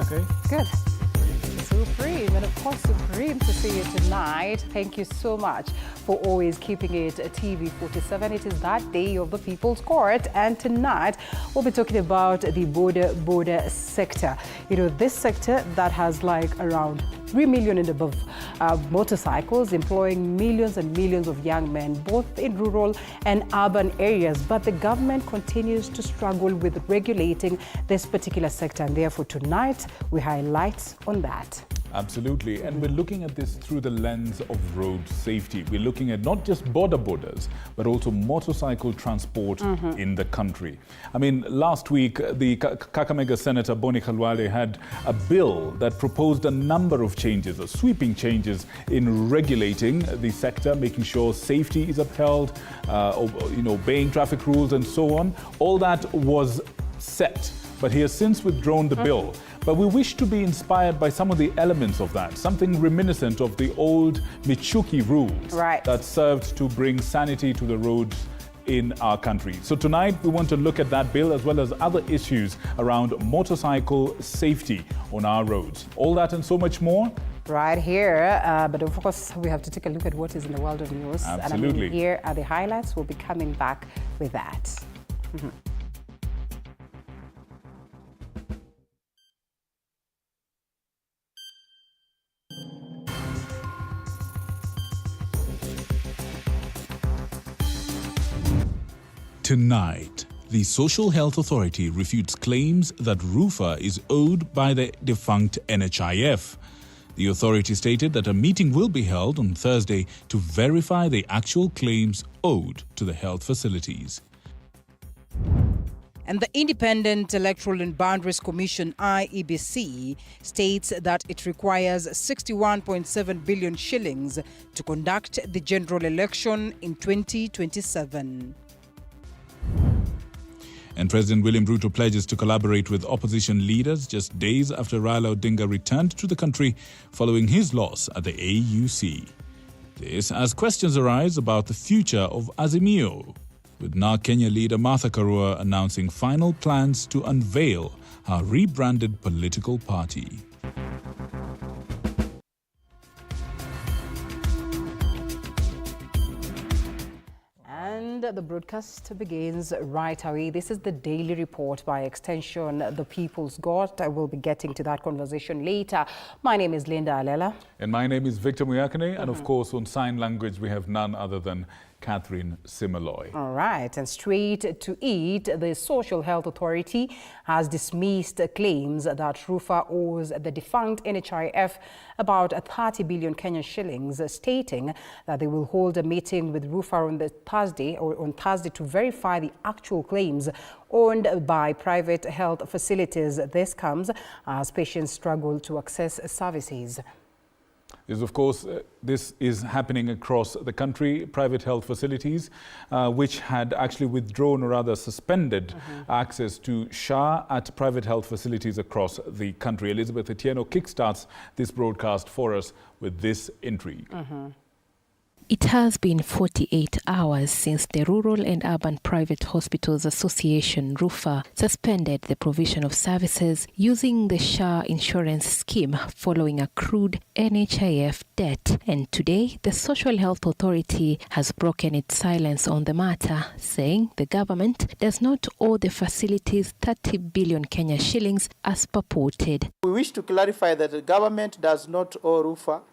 okay? Good. Supreme, and of course, supreme to see you tonight. Thank you so much for always keeping it TV47. It is that day of the People's Court, and tonight we'll be talking about the border sector. You know, this sector that has like around 3 million and above motorcycles, employing millions and millions of young men, both in rural and urban areas. But the government continues to struggle with regulating this particular sector, and therefore tonight we highlight on that. Absolutely, and we're looking at this through the lens of road safety. We're looking at not just borders, but also motorcycle transport in the country. I mean, last week, the Kakamega Senator Boni Khalwale had a bill that proposed a number of changes, sweeping changes in regulating the sector, making sure safety is upheld, obeying traffic rules and so on. All that was set, but he has since withdrawn the bill. But we wish to be inspired by some of the elements of that, something reminiscent of the old Michuki rules that served to bring sanity to the roads in our country. So tonight we want to look at that bill as well as other issues around motorcycle safety on our roads. All that and so much more right here, but of course we have to take a look at what is in the world of news. Absolutely. And I mean, here are the highlights. We'll be coming back with that. Tonight, the Social Health Authority refutes claims that RUFA is owed by the defunct NHIF. The authority stated that a meeting will be held on Thursday to verify the actual claims owed to the health facilities. And the Independent Electoral and Boundaries Commission, IEBC, states that it requires 61.7 billion shillings to conduct the general election in 2027. And President William Ruto pledges to collaborate with opposition leaders just days after Alela Odinga returned to the country following his loss at the AUC. This as questions arise about the future of Azimio, with now Kenya leader Martha Karua announcing final plans to unveil her rebranded political party. And the broadcast begins right away. This is the daily report, by extension, the People's Court. I will be getting to that conversation later. My name is Linda Alela. And my name is Victor Muyakane. And of course, on sign language, we have none other than Catherine Simaloy. All right, and straight to it, the Social Health Authority has dismissed claims that RUFA owes the defunct NHIF about 30 billion Kenyan shillings, stating that they will hold a meeting with RUFA on Thursday to verify the actual claims owned by private health facilities. This comes as patients struggle to access services. Is of course, this is happening across the country. Private health facilities, which had actually withdrawn or rather suspended access to SHA at private health facilities across the country. Elizabeth Etieno kickstarts this broadcast for us with this intrigue. It has been 48 hours since the Rural and Urban Private Hospitals Association, RUFA, suspended the provision of services using the SHA insurance scheme following accrued NHIF debt. And today, the Social Health Authority has broken its silence on the matter, saying the government does not owe the facilities 30 billion Kenya shillings as purported. We wish to clarify that the government does not owe RUFA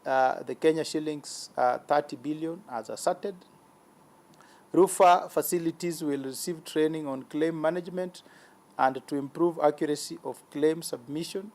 the Kenya shillings 30 billion as asserted. RUFA facilities will receive training on claim management and to improve accuracy of claim submission.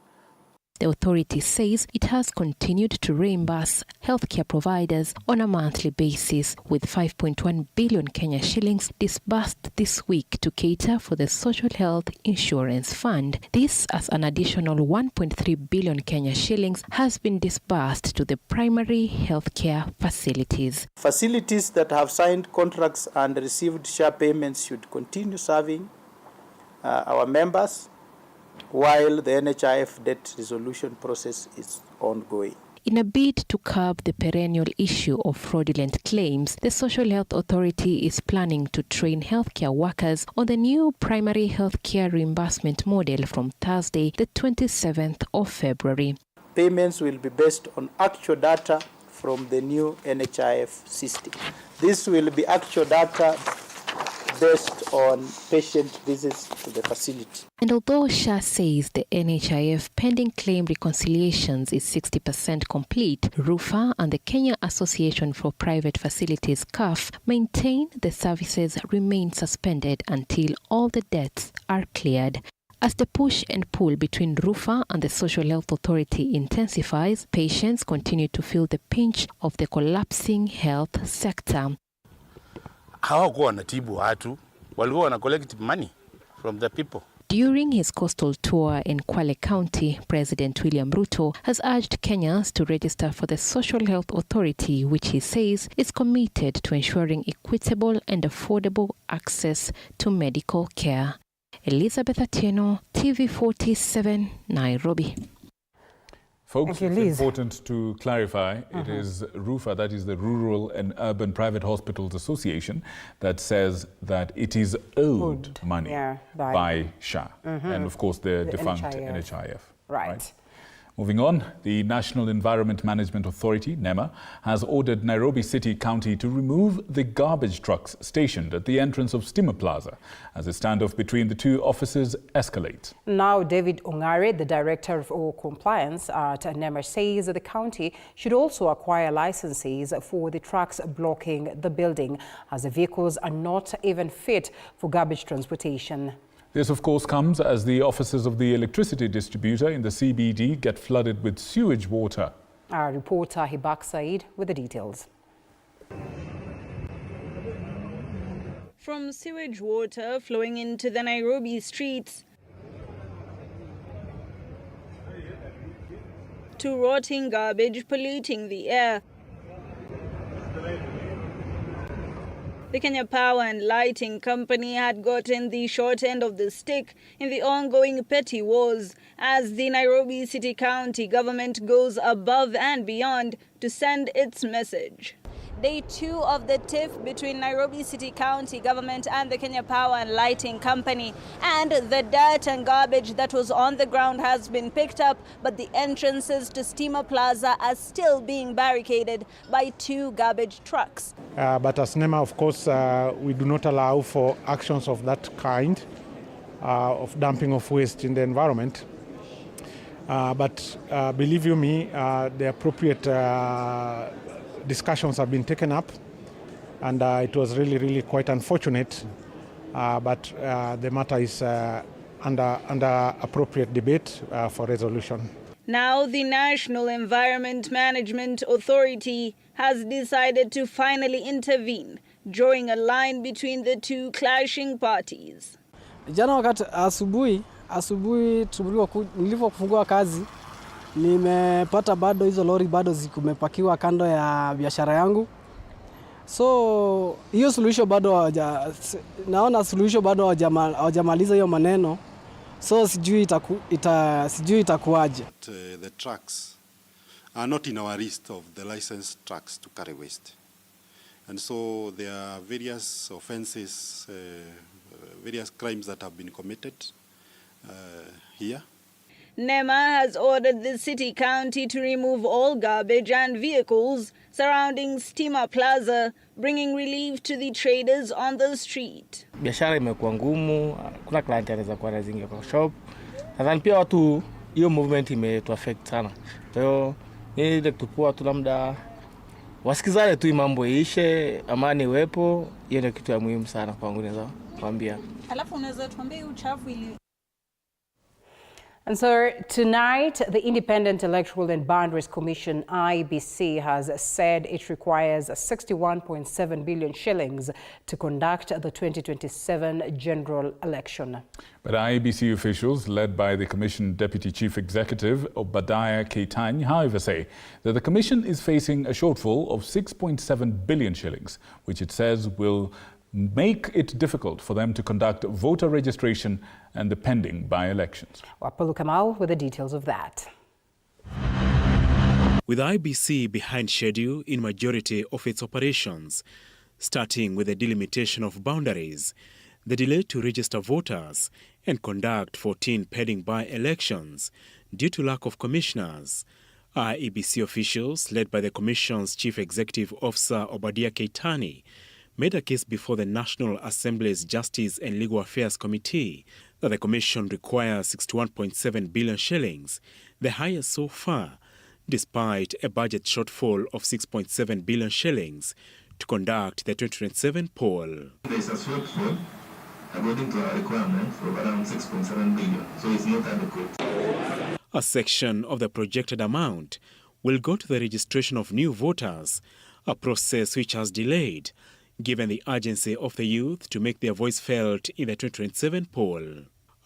The authority says it has continued to reimburse healthcare providers on a monthly basis, with 5.1 billion Kenya shillings disbursed this week to cater for the Social Health Insurance Fund. This as an additional 1.3 billion Kenya shillings has been disbursed to the primary healthcare facilities. Facilities that have signed contracts and received share payments should continue serving our members while the NHIF debt resolution process is ongoing. In a bid to curb the perennial issue of fraudulent claims, the Social Health Authority is planning to train healthcare workers on the new primary healthcare reimbursement model from Thursday, the 27th of February. Payments will be based on actual data from the new NHIF system. This will be actual data based on patient visits to the facility. And although SHA says the NHIF pending claim reconciliations is 60% complete, RUFA and the Kenya Association for Private Facilities CAF maintain the services remain suspended until all the debts are cleared. As the push and pull between RUFA and the Social Health Authority intensifies, patients continue to feel the pinch of the collapsing health sector. Hawakuwa wanatibu watu, walikuwa wana collect money from the people. During his coastal tour in Kwale County, President William Ruto has urged Kenyans to register for the Social Health Authority, which he says is committed to ensuring equitable and affordable access to medical care. Elizabeth Atieno, TV47, Nairobi. Folks, it's important to clarify, it is RUFA, that is the Rural and Urban Private Hospitals Association, that says that it is owed money by SHA and, of course, the defunct NHIF. Right. Moving on, the National Environment Management Authority, NEMA, has ordered Nairobi City County to remove the garbage trucks stationed at the entrance of Stima Plaza as a standoff between the two offices escalates. Now, David Ongare, the Director of Compliance at NEMA, says that the county should also acquire licenses for the trucks blocking the building, as the vehicles are not even fit for garbage transportation. This, of course, comes as the offices of the electricity distributor in the CBD get flooded with sewage water. Our reporter Hibak Said with the details. From sewage water flowing into the Nairobi streets to rotting garbage polluting the air, the Kenya Power and Lighting Company had gotten the short end of the stick in the ongoing petty wars as the Nairobi City County government goes above and beyond to send its message. Day 2 of the tiff between Nairobi City County government and the Kenya Power and Lighting Company, and the dirt and garbage that was on the ground has been picked up, but the entrances to Stima Plaza are still being barricaded by 2 garbage trucks. But as NEMA, of course, we do not allow for actions of that kind, of dumping of waste in the environment. But believe you me, the appropriate discussions have been taken up, and it was really quite unfortunate, but the matter is under appropriate debate for resolution. Now the National Environment Management Authority has decided to finally intervene, drawing a line between the two clashing parties. Jana wakati asubuhi nilipofungua kazi, nimepata bado hizo lori bado zikumepakiwa kando ya biashara yangu. So hiyo suluhisho bado naona suluhisho bado hawajamaliza hiyo maneno. So sijui itakuwaje. The trucks are not in our list of the licensed trucks to carry waste. And so there are various offenses, various crimes that have been committed here. NEMA has ordered the city county to remove all garbage and vehicles surrounding Stima Plaza, bringing relief to the traders on the street. Biashara imekuwa ngumu, kuna client anaweza kuwa anazingia kwa shop. Nadhani pia watu hiyo movement imetuaffect sana. Kwa hiyo ni ile tupua tu labda wasikizane tu mambo iishe, amani iwepo, hiyo ndio kitu ya muhimu sana kwangu naweza kuambia. Alafu unaweza tuambie uchafu ili. And so tonight, the Independent Electoral and Boundaries Commission, IEBC, has said it requires 61.7 billion shillings to conduct the 2027 general election. But IEBC officials, led by the Commission Deputy Chief Executive Obadiah Keitany, however, say that the Commission is facing a shortfall of 6.7 billion shillings, which it says will make it difficult for them to conduct voter registration and the pending by-elections. Wapulu Kamau with the details of that. with IEBC behind schedule in majority of its operations, starting with the delimitation of boundaries, the delay to register voters and conduct 14 pending by-elections due to lack of commissioners. IEBC officials, led by the Commission's Chief Executive Officer Obadiah Keitani, made a case before the National Assembly's Justice and Legal Affairs Committee that the Commission requires 61.7 billion shillings, the highest so far, despite a budget shortfall of 6.7 billion shillings to conduct the 2027 poll. There is a shortfall according to our requirements of around 6.7 billion, so it's not adequate. A section of the projected amount will go to the registration of new voters, a process which has delayed, given the urgency of the youth to make their voice felt in the 2027 poll.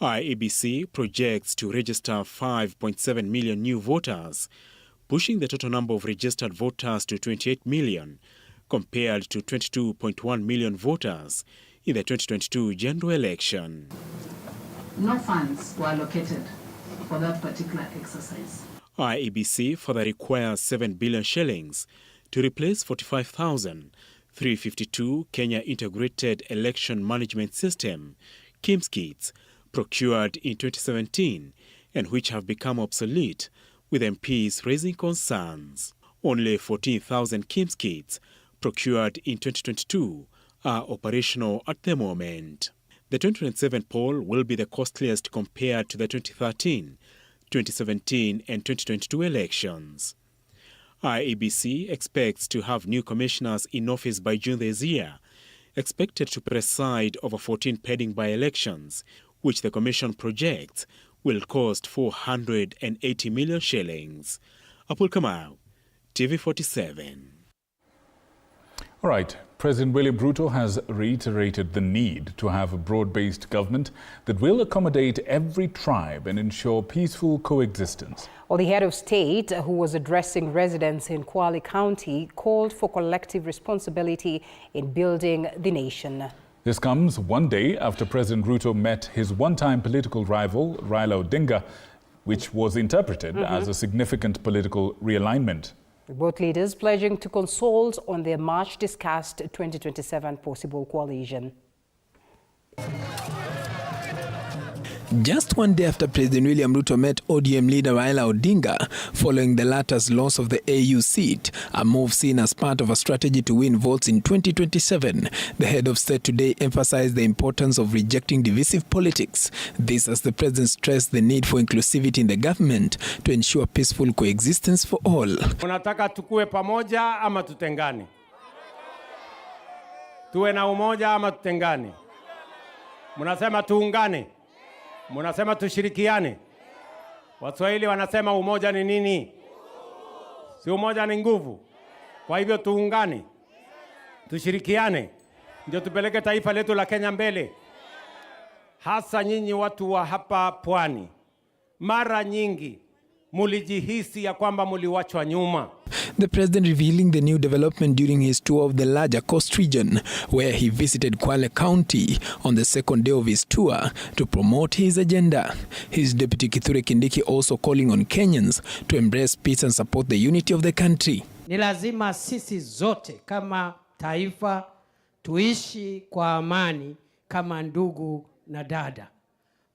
IEBC projects to register 5.7 million new voters, pushing the total number of registered voters to 28 million, compared to 22.1 million voters in the 2022 general election. No funds were allocated for that particular exercise. IEBC further requires 7 billion shillings to replace 45,352 Kenya Integrated Election Management System, KIMS kits, procured in 2017 and which have become obsolete, with MPs raising concerns. Only 14,000 KIMS kits procured in 2022 are operational at the moment. The 2027 poll will be the costliest compared to the 2013, 2017 and 2022 elections. IEBC expects to have new commissioners in office by June this year, expected to preside over 14 pending by-elections, which the Commission projects will cost 480 million shillings. Apul Kamau, TV47. All right. President William Ruto has reiterated the need to have a broad-based government that will accommodate every tribe and ensure peaceful coexistence. Well, the head of state, who was addressing residents in Kwale County, called for collective responsibility in building the nation. This comes one day after President Ruto met his one-time political rival, Raila Odinga, which was interpreted as a significant political realignment. Both leaders pledging to consult on their much-discussed 2027 possible coalition. Just one day after President William Ruto met ODM leader Raila Odinga following the latter's loss of the AU seat, a move seen as part of a strategy to win votes in 2027, the head of state today emphasized the importance of rejecting divisive politics. This as the president stressed the need for inclusivity in the government to ensure peaceful coexistence for all. Unataka tukue pamoja ama tutengane? Tuwe na umoja ama tutengane? Munasema tuungane? Munasema tushirikiane? Waswahili wanasema umoja ni nini? Si umoja ni nguvu. Kwa hivyo tuungane, tushirikiane, ndio tupeleke taifa letu la Kenya mbele. Hasa nyinyi watu wa hapa pwani, mara nyingi mulijihisi ya kwamba muliwachwa nyuma. The president revealing the new development during his tour of the larger coast region, where he visited Kwale County on the second day of his tour to promote his agenda. His deputy Kithure Kindiki also calling on Kenyans to embrace peace and support the unity of the country. Ni lazima sisi zote kama taifa tuishi kwa amani kama ndugu na dada.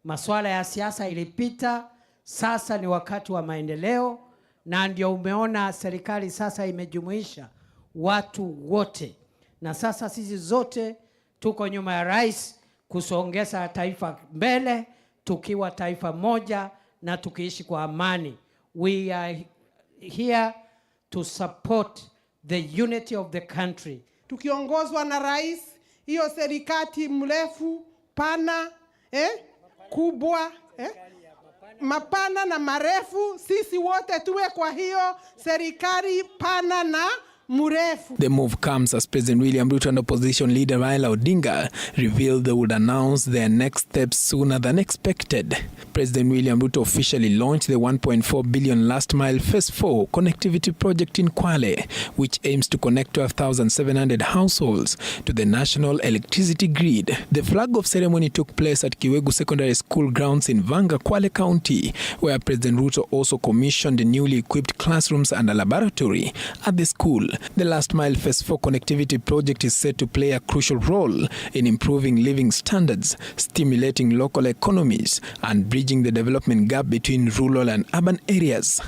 Masuala ya siasa ilipita, sasa ni wakati wa maendeleo. Na ndio umeona serikali sasa imejumuisha watu wote. Na sasa sisi zote tuko nyuma ya rais kusongeza taifa mbele, tukiwa taifa moja na tukiishi kwa amani. We are here to support the unity of the country. Tukiongozwa na rais, hiyo serikali mrefu, pana, kubwa, mapana na marefu, sisi wote tuwe kwa hiyo serikali pana na mrefu. The move comes as President William Ruto and opposition leader Alela Odinga revealed they would announce their next steps sooner than expected. President William Ruto officially launched the 1.4 billion last mile phase 4 connectivity project in Kwale, which aims to connect 12,700 households to the national electricity grid. The flag-off ceremony took place at Kiwegu Secondary School grounds in Vanga, Kwale County, where President Ruto also commissioned newly equipped classrooms and a laboratory at the school. The last mile phase 4 connectivity project is set to play a crucial role in improving living standards, stimulating local economies, and bridging the development gap between rural and urban areas.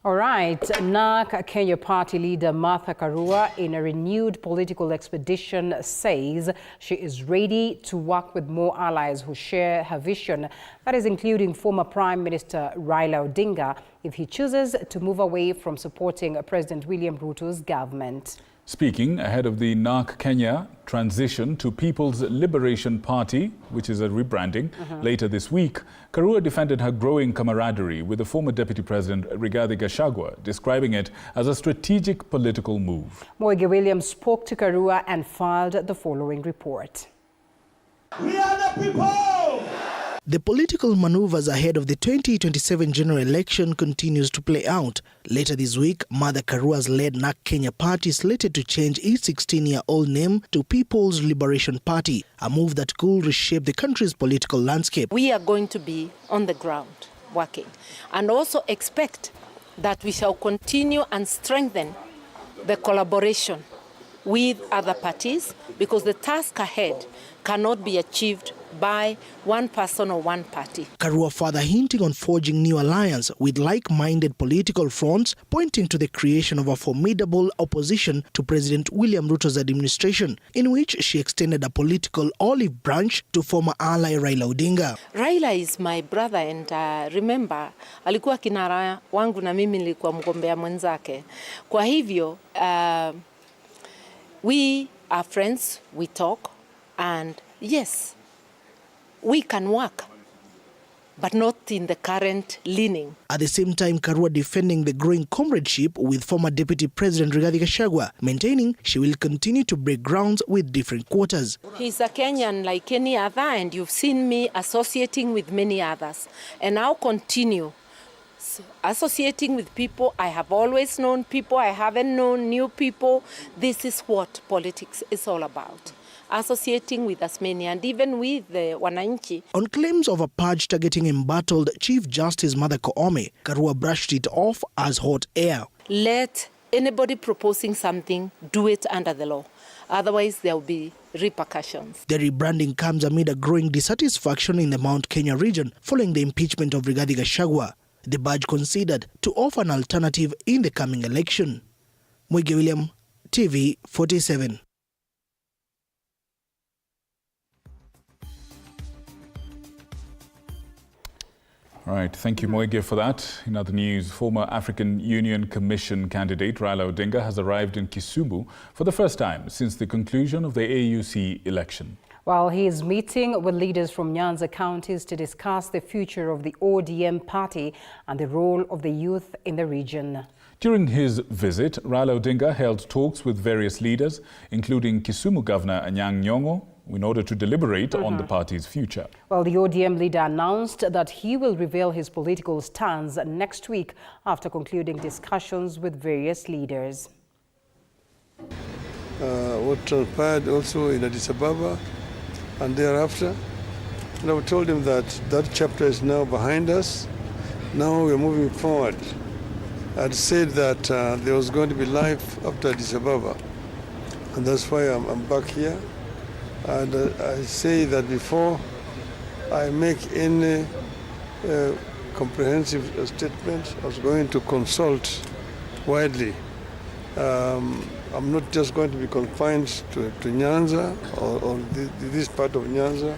All right, NARC Kenya Party leader Martha Karua, in a renewed political expedition, says she is ready to work with more allies who share her vision, that is including former Prime Minister Raila Odinga, if he chooses to move away from supporting President William Ruto's government. Speaking ahead of the NARC Kenya transition to People's Liberation Party, which is a rebranding, later this week, Karua defended her growing camaraderie with the former Deputy President Rigathi Gachagua, describing it as a strategic political move. Moige Williams spoke to Karua and filed the following report. We are the people! The political maneuvers ahead of the 2027 general election continues to play out. Later this week, Martha Karua's led NARC Kenya Party slated to change its 16-year-old name to People's Liberation Party, a move that could reshape the country's political landscape. We are going to be on the ground working and also expect that we shall continue and strengthen the collaboration with other parties, because the task ahead cannot be achieved by one person or one party. Karua further hinting on forging new alliance with like-minded political fronts, pointing to the creation of a formidable opposition to President William Ruto's administration, in which she extended a political olive branch to former ally Raila Odinga. Raila is my brother, and remember, alikuwa kinara wangu na mimi nilikuwa mgombea mwenzake. Kwa hivyo, we are friends, we talk, and yes, we can work, but not in the current leaning. At the same time, Karua defending the growing comradeship with former Deputy President Rigathi Gachagua, maintaining she will continue to break grounds with different quarters. He's a Kenyan like any other, and you've seen me associating with many others. And I'll continue associating with people. I have always known people. I haven't known new people. This is what politics is all about. Associating with as many, and even with the wananchi. On claims of a purge targeting embattled Chief Justice Martha Koome, Karua brushed it off as hot air. Let anybody proposing something do it under the law. Otherwise, there will be repercussions. The rebranding comes amid a growing dissatisfaction in the Mount Kenya region following the impeachment of Rigathi Gachagua. The badge considered to offer an alternative in the coming election. Moige William, TV47. All right, thank you, Moige, for that. In other news, former African Union Commission candidate Raila Odinga has arrived in Kisumu for the first time since the conclusion of the AUC election. While he is meeting with leaders from Nyanza counties to discuss the future of the ODM party and the role of the youth in the region. During his visit, Raila Odinga held talks with various leaders, including Kisumu Governor Anyang' Nyong'o, in order to deliberate on the party's future. Well, the ODM leader announced that he will reveal his political stance next week after concluding discussions with various leaders. What transpired also in Addis Ababa and thereafter, and I told him that that chapter is now behind us. Now we're moving forward. I'd said that there was going to be life after Addis Ababa, and that's why I'm back here. And I say that before I make any comprehensive statement, I was going to consult widely. I'm not just going to be confined to Nyanza or this part of Nyanza.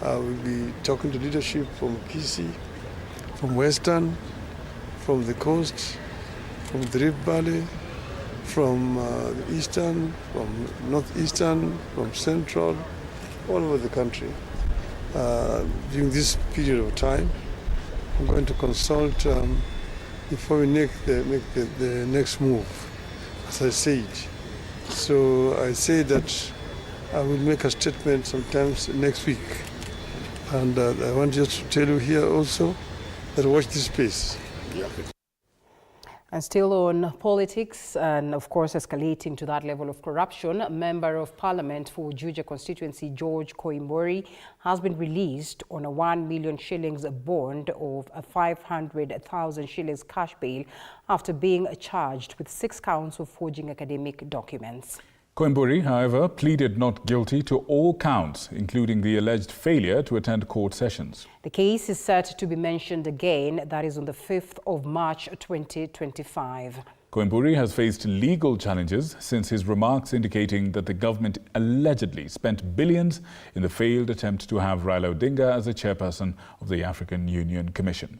I will be talking to leadership from Kisii, from Western, from the coast, from the Rift Valley, from the Eastern, from Northeastern, from Central, all over the country. During this period of time, I'm going to consult before we make the next move, as I said. So I say that I will make a statement sometimes next week. And I want just to tell you here also that watch this space. And still on politics, and of course escalating to that level of corruption, Member of Parliament for Juja constituency George Koimburi has been released on a 1 million shillings bond of a 500,000 shillings cash bail after being charged with 6 counts of forging academic documents. Koimburi, however, pleaded not guilty to all counts, including the alleged failure to attend court sessions. The case is set to be mentioned again, that is on the 5th of March 2025. Koimburi has faced legal challenges since his remarks indicating that the government allegedly spent billions in the failed attempt to have Raila Odinga as the chairperson of the African Union Commission.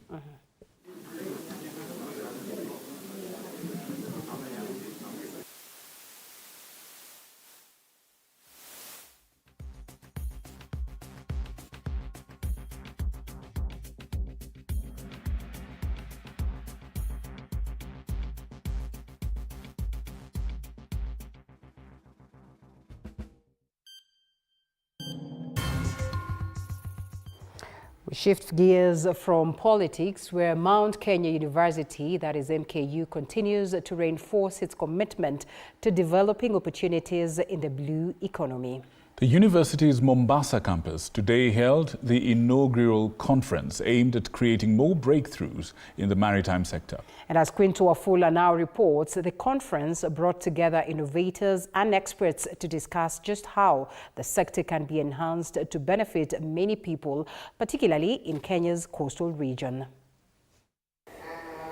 We shift gears from politics, where Mount Kenya University, that is MKU, continues to reinforce its commitment to developing opportunities in the blue economy. The university's Mombasa campus today held the inaugural conference aimed at creating more breakthroughs in the maritime sector. And as Quinto Afula now reports, the conference brought together innovators and experts to discuss just how the sector can be enhanced to benefit many people, particularly in Kenya's coastal region.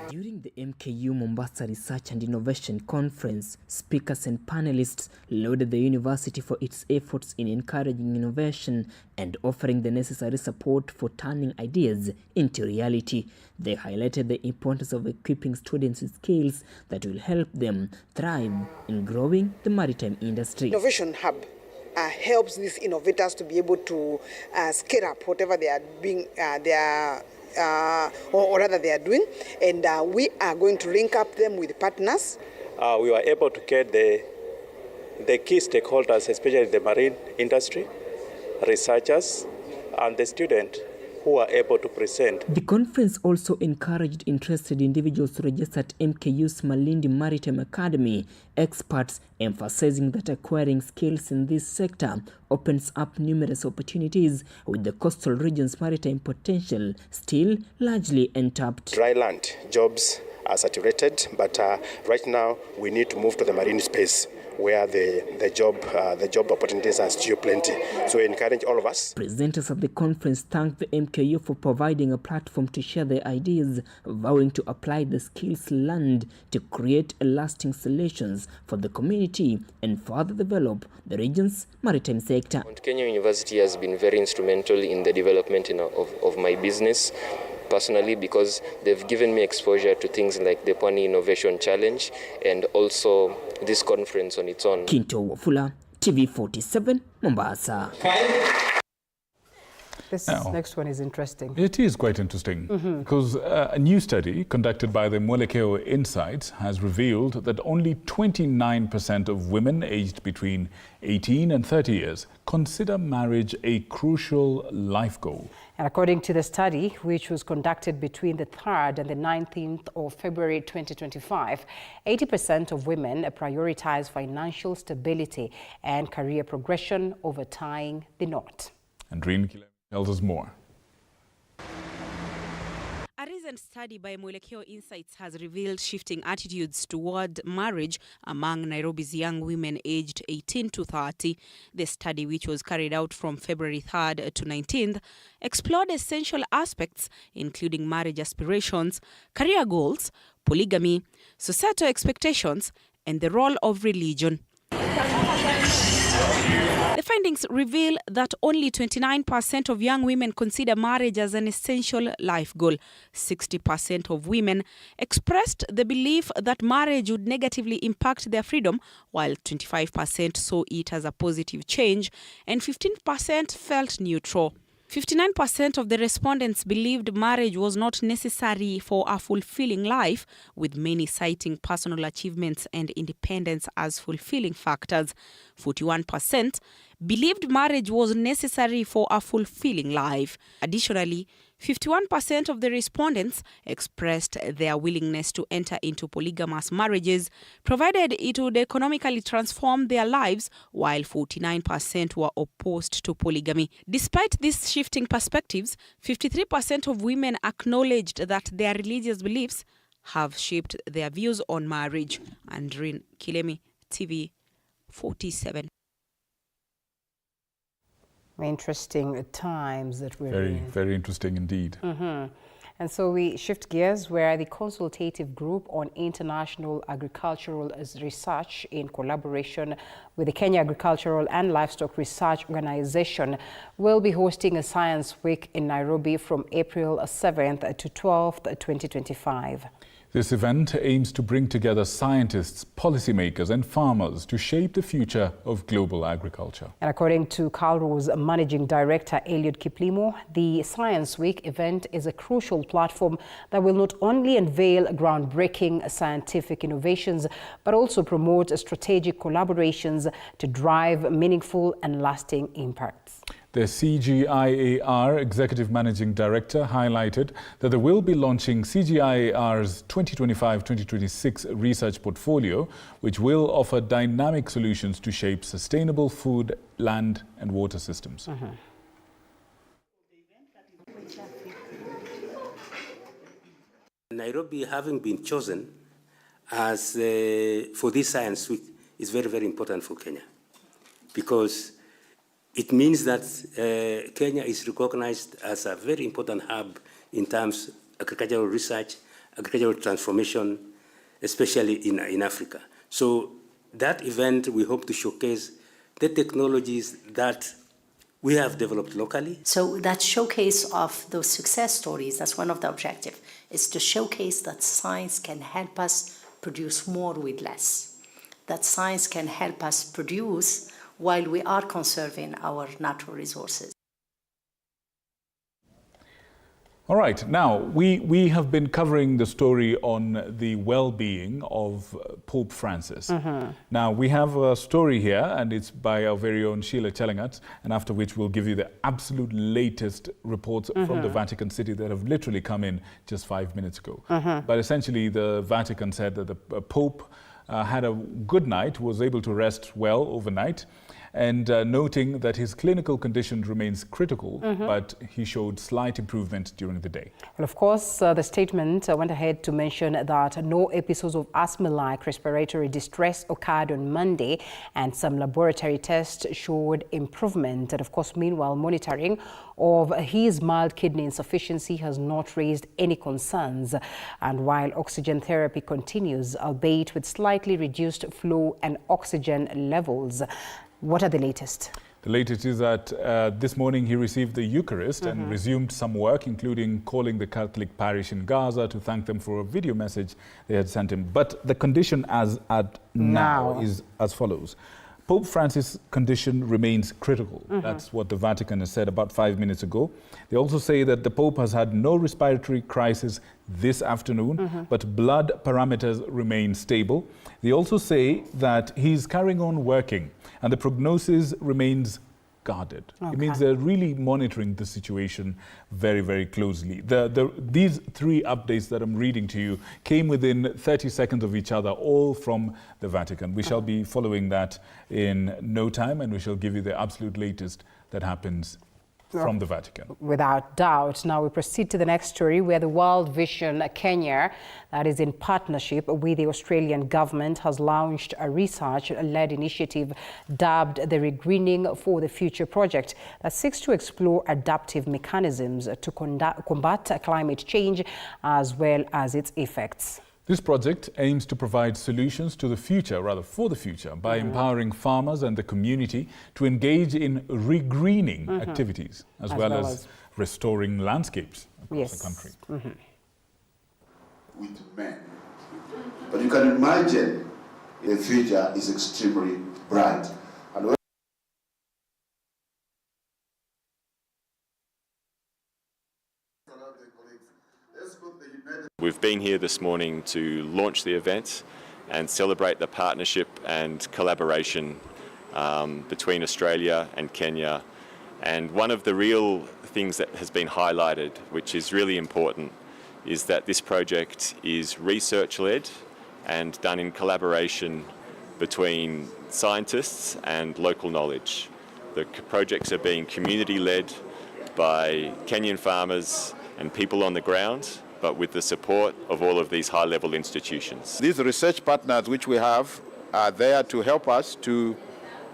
During the MKU Mombasa Research and Innovation Conference, speakers and panelists lauded the university for its efforts in encouraging innovation and offering the necessary support for turning ideas into reality. They highlighted the importance of equipping students with skills that will help them thrive in growing the maritime industry. Innovation Hub helps these innovators to be able to scale up whatever they are doing, or rather they are doing, and we are going to link up them with partners. We were able to get the key stakeholders, especially the marine industry, researchers, and the student who are able to present. The conference also encouraged interested individuals to register at MKU's Malindi Maritime Academy, experts emphasizing that acquiring skills in this sector opens up numerous opportunities, with the coastal region's maritime potential still largely untapped. Dry land jobs are saturated, but right now we need to move to the marine space, where the job opportunities are still plenty. So we encourage all of us. Presenters at the conference thanked the MKU for providing a platform to share their ideas, vowing to apply the skills learned to create lasting solutions for the community and further develop the region's maritime sector. Mount Kenya University has been very instrumental in the development of my business personally, because they've given me exposure to things like the Pwani Innovation Challenge and also this conference on its own. Quinto Afula, TV47, Mombasa. This next one is interesting. It is quite interesting because a new study conducted by the Mwelekeo Insights has revealed that only 29% of women aged between 18 and 30 years consider marriage a crucial life goal. And according to the study, which was conducted between the 3rd and the 19th of February 2025, 80% of women prioritize financial stability and career progression over tying the knot. And Reen tells us more. A recent study by Mwelekeo Insights has revealed shifting attitudes toward marriage among Nairobi's young women aged 18 to 30. The study, which was carried out from February 3rd to 19th, explored essential aspects including marriage aspirations, career goals, polygamy, societal expectations, and the role of religion. The findings reveal that only 29% of young women consider marriage as an essential life goal. 60% of women expressed the belief that marriage would negatively impact their freedom, while 25% saw it as a positive change and 15% felt neutral. 59% of the respondents believed marriage was not necessary for a fulfilling life, with many citing personal achievements and independence as fulfilling factors. 41% believed marriage was necessary for a fulfilling life. Additionally, 51% of the respondents expressed their willingness to enter into polygamous marriages, provided it would economically transform their lives, while 49% were opposed to polygamy. Despite these shifting perspectives, 53% of women acknowledged that their religious beliefs have shaped their views on marriage. Andrine Kilemi, TV47. Interesting times that we're in. Very interesting indeed. And so we shift gears, where the Consultative Group on International Agricultural Research, in collaboration with the Kenya Agricultural and Livestock Research Organization, will be hosting a Science Week in Nairobi from April 7th to 12th, 2025. This event aims to bring together scientists, policymakers and farmers to shape the future of global agriculture. And according to KALRO's Managing Director, Eliud Kiplimo, the Science Week event is a crucial platform that will not only unveil groundbreaking scientific innovations, but also promote strategic collaborations to drive meaningful and lasting impacts. The CGIAR Executive Managing Director highlighted that they will be launching CGIAR's 2025-2026 research portfolio, which will offer dynamic solutions to shape sustainable food, land and water systems. Nairobi having been chosen as for this Science Week is very, very important for Kenya, because it means that Kenya is recognized as a very important hub in terms of agricultural research, agricultural transformation, especially in Africa. So that event, we hope to showcase the technologies that we have developed locally. So that showcase of those success stories, that's one of the objectives, is to showcase that science can help us produce more with less. That science can help us produce while we are conserving our natural resources. All right, now we have been covering the story on the well-being of Pope Francis. Now we have a story here, and it's by our very own Sheila Chelangat, and after which we'll give you the absolute latest reports from the Vatican City that have literally come in just 5 minutes ago. But essentially the Vatican said that the Pope had a good night, was able to rest well overnight, and noting that his clinical condition remains critical, but he showed slight improvement during the day. Well, of course, the statement went ahead to mention that no episodes of asthma-like respiratory distress occurred on Monday, and some laboratory tests showed improvement. And of course, meanwhile, monitoring of his mild kidney insufficiency has not raised any concerns. And while oxygen therapy continues, albeit with slightly reduced flow and oxygen levels. What are the latest? The latest is that this morning he received the Eucharist and resumed some work, including calling the Catholic parish in Gaza to thank them for a video message they had sent him. But the condition as at now is as follows. Pope Francis' condition remains critical. That's what the Vatican has said about 5 minutes ago. They also say that the Pope has had no respiratory crisis this afternoon, but blood parameters remain stable. They also say that he's carrying on working and the prognosis remains guarded. It means they're really monitoring the situation very, very closely. These three updates that I'm reading to you came within 30 seconds of each other, all from the Vatican. We shall be following that in no time, and we shall give you the absolute latest that happens from the Vatican. Without doubt. Now we proceed to the next story, where the World Vision Kenya, that is in partnership with the Australian government, has launched a research-led initiative dubbed the Regreening for the Future project that seeks to explore adaptive mechanisms to combat climate change as well as its effects. This project aims to provide solutions to the future, rather for the future, by empowering farmers and the community to engage in regreening activities, as well as restoring landscapes across the country. With men. But you can imagine the future is extremely bright. And We've been here this morning to launch the event and celebrate the partnership and collaboration between Australia and Kenya. And one of the real things that has been highlighted, which is really important, is that this project is research-led and done in collaboration between scientists and local knowledge. The projects are being community-led by Kenyan farmers and people on the ground, but with the support of all of these high-level institutions. These research partners which we have are there to help us to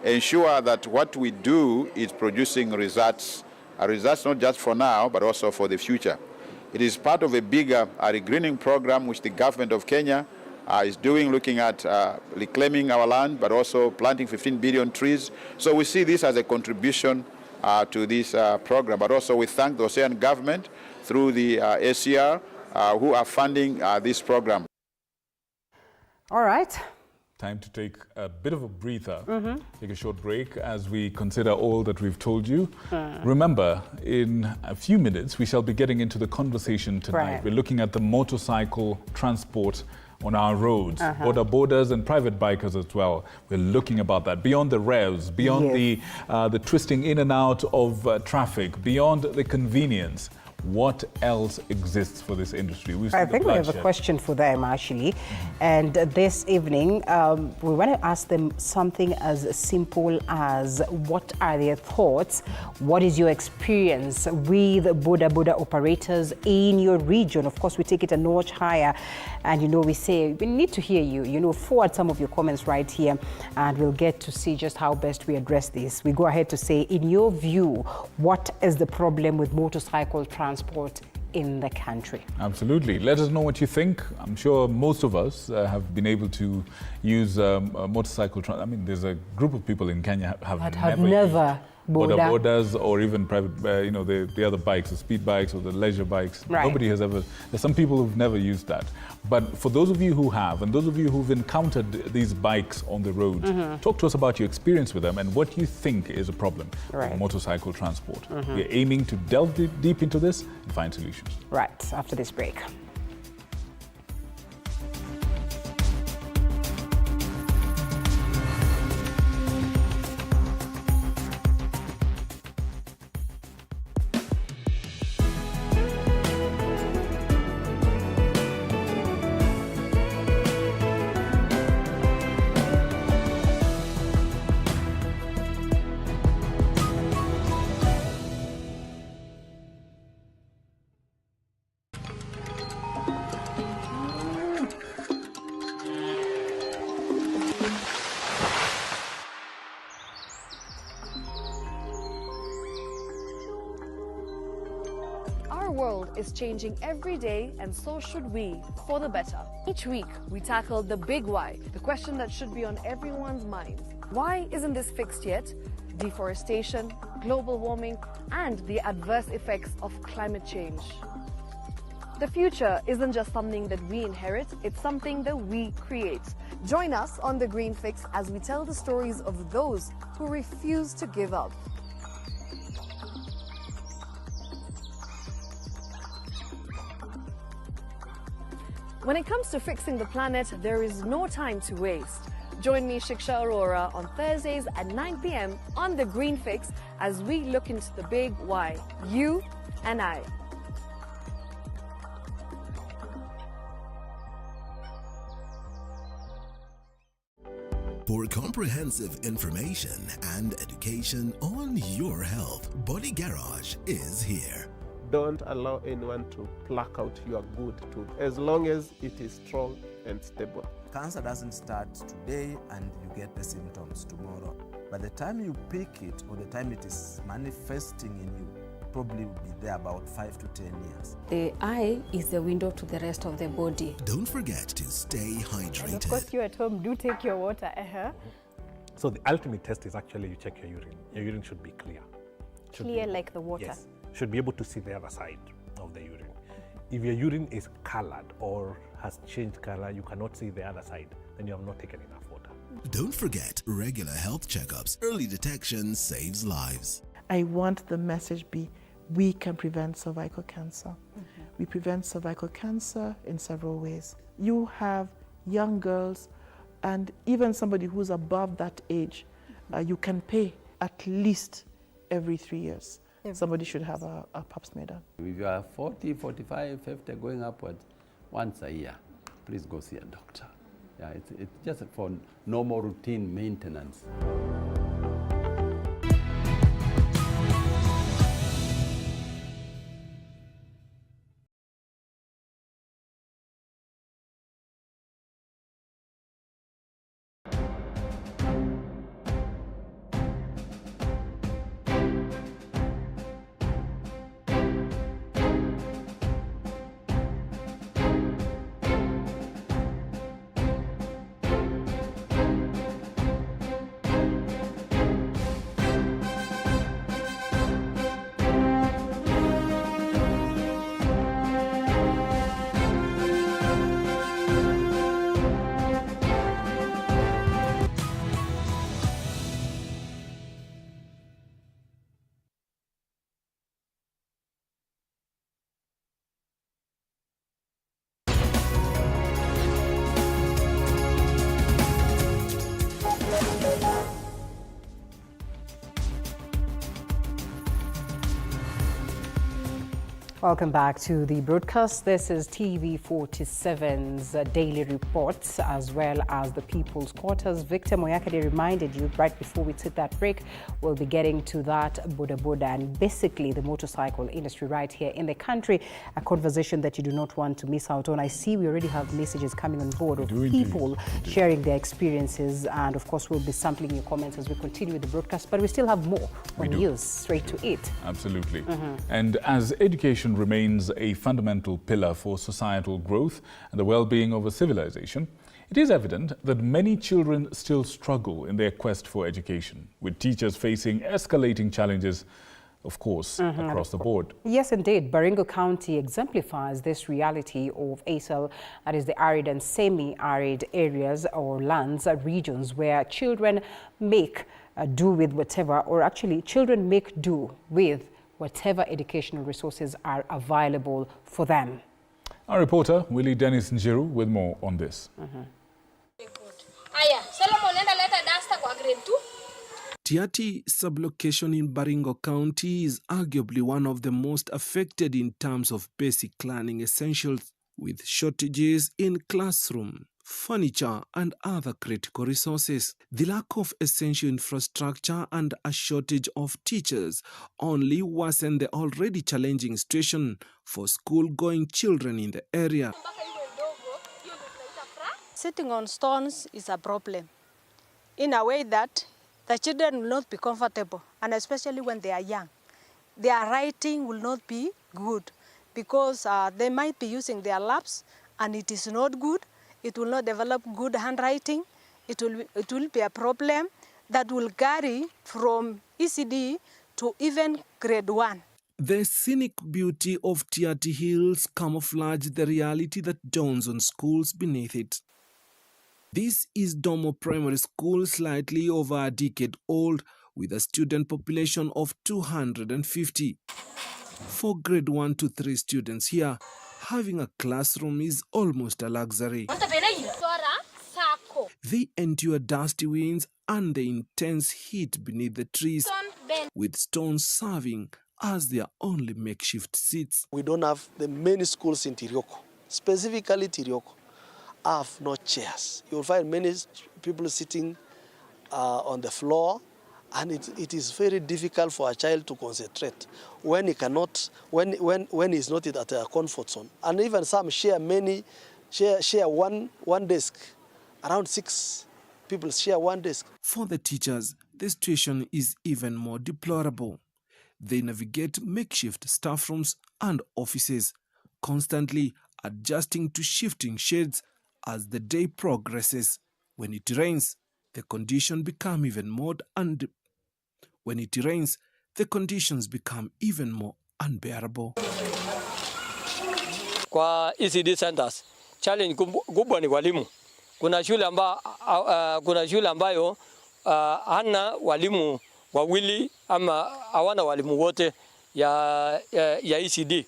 ensure that what we do is producing results not just for now, but also for the future. It is part of a bigger regreening program which the government of Kenya is doing, looking at reclaiming our land, but also planting 15 billion trees. So we see this as a contribution to this program. But also we thank the Australian government through the ACR who are funding this program. All right. Time to take a bit of a breather, take a short break as we consider all that we've told you. Remember, in a few minutes, we shall be getting into the conversation tonight. Right. We're looking at the motorcycle transport on our roads, borders and private bikers as well. We're looking about that, beyond the revs, beyond the twisting in and out of traffic, beyond the convenience. What else exists for this industry? I think we have a question for them, actually. And this evening, we want to ask them something as simple as, what are their thoughts? What is your experience with border operators in your region? Of course, we take it a notch higher. And, we say, we need to hear you. Forward some of your comments right here. And we'll get to see just how best we address this. We go ahead to say, in your view, what is the problem with motorcycle transport in the country? Absolutely. Let us know what you think. I'm sure most of us have been able to use motorcycle transport. I mean, there's a group of people in Kenya have never borders or even private, the other bikes, the speed bikes or the leisure bikes. Right. Nobody has ever. There's some people who've never used that. But for those of you who have, and those of you who've encountered these bikes on the road, talk to us about your experience with them and what you think is a problem with motorcycle transport. We're aiming to delve deep into this and find solutions. Right, after this break. Is changing every day, and so should we, for the better. Each week, we tackle the big why, the question that should be on everyone's mind. Why isn't this fixed yet? Deforestation, global warming, and the adverse effects of climate change. The future isn't just something that we inherit, it's something that we create. Join us on The Green Fix as we tell the stories of those who refuse to give up. When it comes to fixing the planet, there is no time to waste. Join me, Shiksha Arora, on Thursdays at 9 p.m. on The Green Fix as we look into the big why, you and I. For comprehensive information and education on your health, Body Garage is here. Don't allow anyone to pluck out your good tooth, as long as it is strong and stable. Cancer doesn't start today and you get the symptoms tomorrow. By the time you pick it or the time it is manifesting in you, probably will be there about 5 to 10 years. The eye is the window to the rest of the body. Don't forget to stay hydrated. And of course, you at home do take your water. So the ultimate test is actually you check your urine. Your urine should be clear. Clear like the water? Yes. Should be able to see the other side of the urine. If your urine is colored or has changed color, you cannot see the other side, then you have not taken enough water. Don't forget regular health checkups. Early detection saves lives. I want the message be, we can prevent cervical cancer. We prevent cervical cancer in several ways. You have young girls and even somebody who's above that age, you can pay at least every 3 years. Somebody should have a pap smear done. If you are 40, 45, 50 going upwards, once a year, please go see a doctor. Yeah, it's just for normal routine maintenance. Welcome back to the broadcast. This is TV47's daily reports as well as the People's Quarters. Victor Muyakane reminded you right before we took that break, we'll be getting to that boda boda and basically the motorcycle industry right here in the country, a conversation that you do not want to miss out on. I see we already have messages coming on board of people sharing their experiences, and of course we'll be sampling your comments as we continue with the broadcast, but we still have more on news straight to it. Absolutely. And as education remains a fundamental pillar for societal growth and the well-being of a civilization, it is evident that many children still struggle in their quest for education, with teachers facing escalating challenges, of course, across the board. Yes, indeed. Baringo County exemplifies this reality of ASL, that is the arid and semi-arid areas or lands, regions where children make do with whatever, or actually children make do with whatever educational resources are available for them. Our reporter, Willie Dennis Njiru, with more on this. Tiati sublocation in Baringo County is arguably one of the most affected in terms of basic learning essentials, with shortages in classroom, furniture and other critical resources. The lack of essential infrastructure and a shortage of teachers only worsen the already challenging situation for school-going children in the area. Sitting on stones is a problem in a way that the children will not be comfortable, and especially when they are young. Their writing will not be good because they might be using their laps and it is not good. It will not develop good handwriting. It will be a problem that will carry from ECD to even grade 1. The scenic beauty of Tiati Hills camouflage the reality that dawns on schools beneath it. This is Domo Primary School, slightly over a decade old, with a student population of 250. For grade 1 to 3 students here, having a classroom is almost a luxury. They endure dusty winds and the intense heat beneath the trees, with stones serving as their only makeshift seats. We don't have the many schools in Tirioko, specifically Tirioko, have no chairs. You'll find many people sitting on the floor, and it is very difficult for a child to concentrate when he cannot, when he's not at a comfort zone. And even some share one desk. Around 6 people share one desk. For the teachers, the situation is even more deplorable. They navigate makeshift staff rooms and offices, constantly adjusting to shifting shades as the day progresses. When it rains, the conditions become even more unbearable. Kwa ECD centers, challenge kubwa ni walimu. Kuna shule ambayo hana walimu wawili ama hawana walimu wote ya ECD.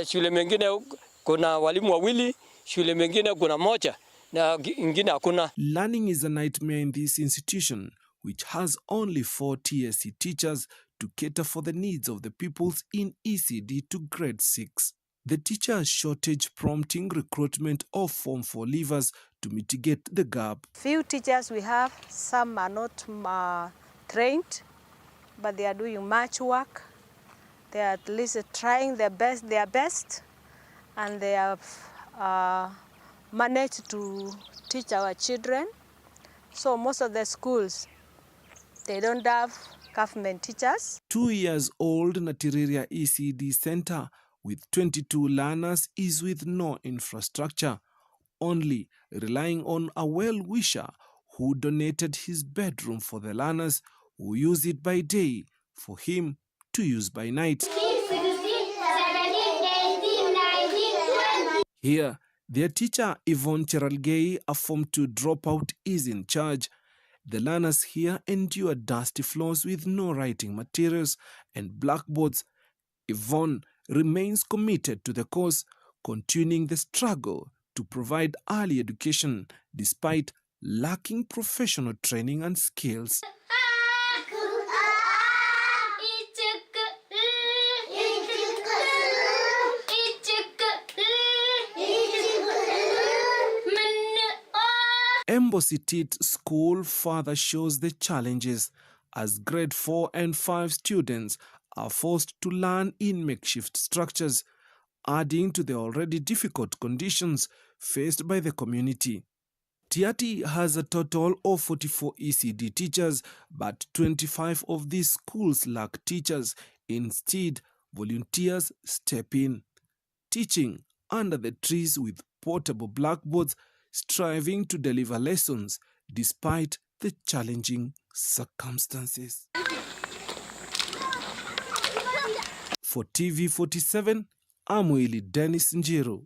Shule mengine kuna walimu wawili, shule mengine kuna moja na ingine hakuna. Learning is a nightmare in this institution, which has only 4 TSC teachers to cater for the needs of the pupils in ECD to grade 6. The teacher shortage prompting recruitment of Form 4 leavers to mitigate the gap. Few teachers we have, some are not trained, but they are doing much work. They are at least trying their best, and they have managed to teach our children. So most of the schools, they don't have government teachers. 2 years old Natiriria ECD Center with 22 learners is with no infrastructure, only relying on a well-wisher who donated his bedroom for the learners who use it by day for him to use by night. 16, 17, 18, 19, 20. Here, their teacher Yvonne Cheralgei, a Form 2 dropout, is in charge. The learners here endure dusty floors with no writing materials and blackboards. Yvonne remains committed to the cause, continuing the struggle to provide early education despite lacking professional training and skills. Embassy Tit School further shows the challenges as grade 4 and 5 students are forced to learn in makeshift structures, adding to the already difficult conditions faced by the community. Tiati has a total of 44 ECD teachers, but 25 of these schools lack teachers. Instead, volunteers step in, teaching under the trees with portable blackboards, striving to deliver lessons despite the challenging circumstances. For TV47, I'm Willie Dennis Njiro.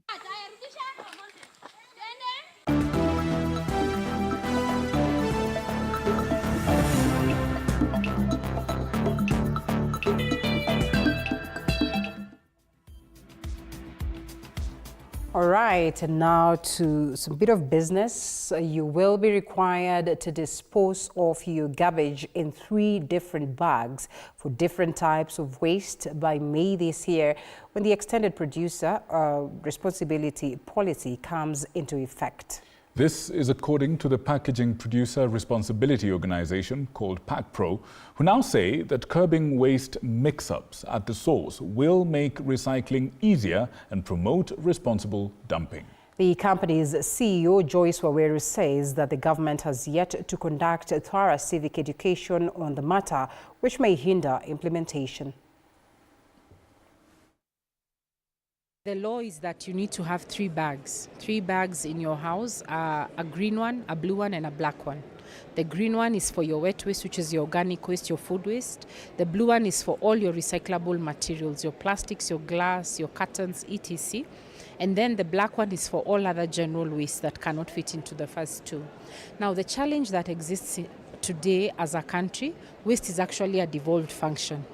All right, and now to some bit of business. You will be required to dispose of your garbage in 3 different bags for different types of waste by May this year, when the extended producer responsibility policy comes into effect. This is according to the Packaging Producer Responsibility Organization called PACPRO, who now say that curbing waste mix-ups at the source will make recycling easier and promote responsible dumping. The company's CEO, Joyce Waweru, says that the government has yet to conduct a thorough civic education on the matter, which may hinder implementation. The law is that you need to have 3 bags. 3 bags in your house, a green one, a blue one, and a black one. The green one is for your wet waste, which is your organic waste, your food waste. The blue one is for all your recyclable materials, your plastics, your glass, your cartons, etc. And then the black one is for all other general waste that cannot fit into the first 2. Now, the challenge that exists today as a country, waste is actually a devolved function,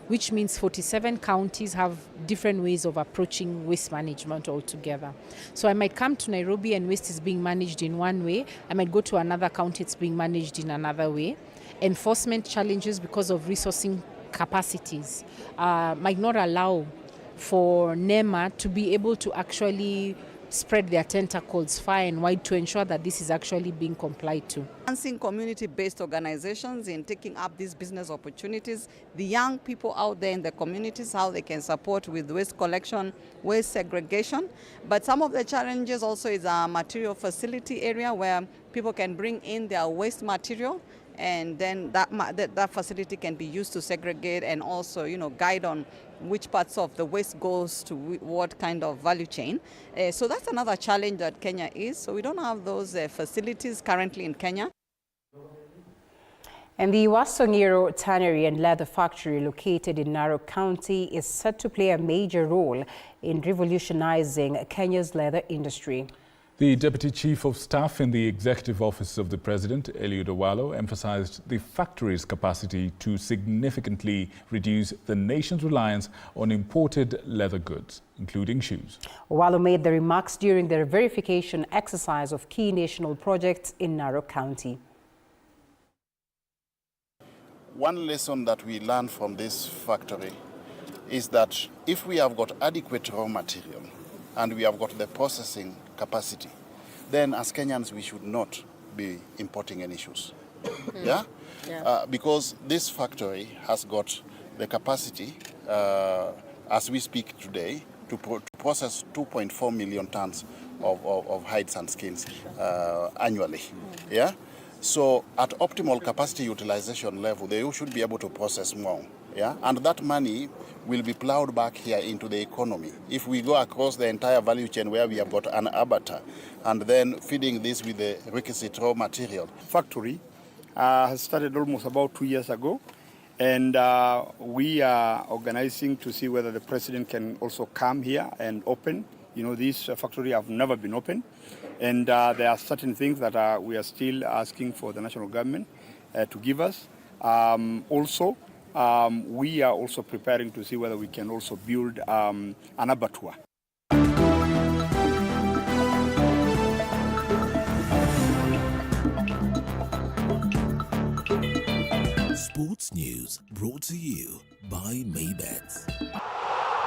which means 47 counties have different ways of approaching waste management altogether. So I might come to Nairobi and waste is being managed in one way. I might go to another county, it's being managed in another way. Enforcement challenges because of resourcing capacities might not allow for NEMA to be able to actually spread their tentacles far and wide to ensure that this is actually being complied to. Enhancing community-based organizations in taking up these business opportunities, the young people out there in the communities, how they can support with waste collection, waste segregation. But some of the challenges also is a material facility area where people can bring in their waste material, and then that facility can be used to segregate and also, guide on which parts of the waste goes to what kind of value chain. So that's another challenge that Kenya is. So we don't have those facilities currently in Kenya. And the Wasongiro Tannery and Leather Factory, located in Narok County, is set to play a major role in revolutionizing Kenya's leather industry. The Deputy Chief of Staff in the Executive Office of the President, Odinga, emphasized the factory's capacity to significantly reduce the nation's reliance on imported leather goods, including shoes. Owalo made the remarks during the verification exercise of key national projects in Narok County. One lesson that we learned from this factory is that if we have got adequate raw material and we have got the processing capacity, then as Kenyans we should not be importing any shoes. Yeah? Because this factory has got the capacity, as we speak today, to process 2.4 million tons of hides and skins annually. Yeah? So at optimal capacity utilization level, they should be able to process more. Yeah? And that money will be plowed back here into the economy. If we go across the entire value chain where we have got an abattoir and then feeding this with the requisite raw material. Factory has started almost about 2 years ago, and we are organizing to see whether the president can also come here and open. You know, this factory have never been open, and there are certain things that we are still asking for the national government to give us. We are also preparing to see whether we can also build an abattoir. Sports news brought to you by Maybets.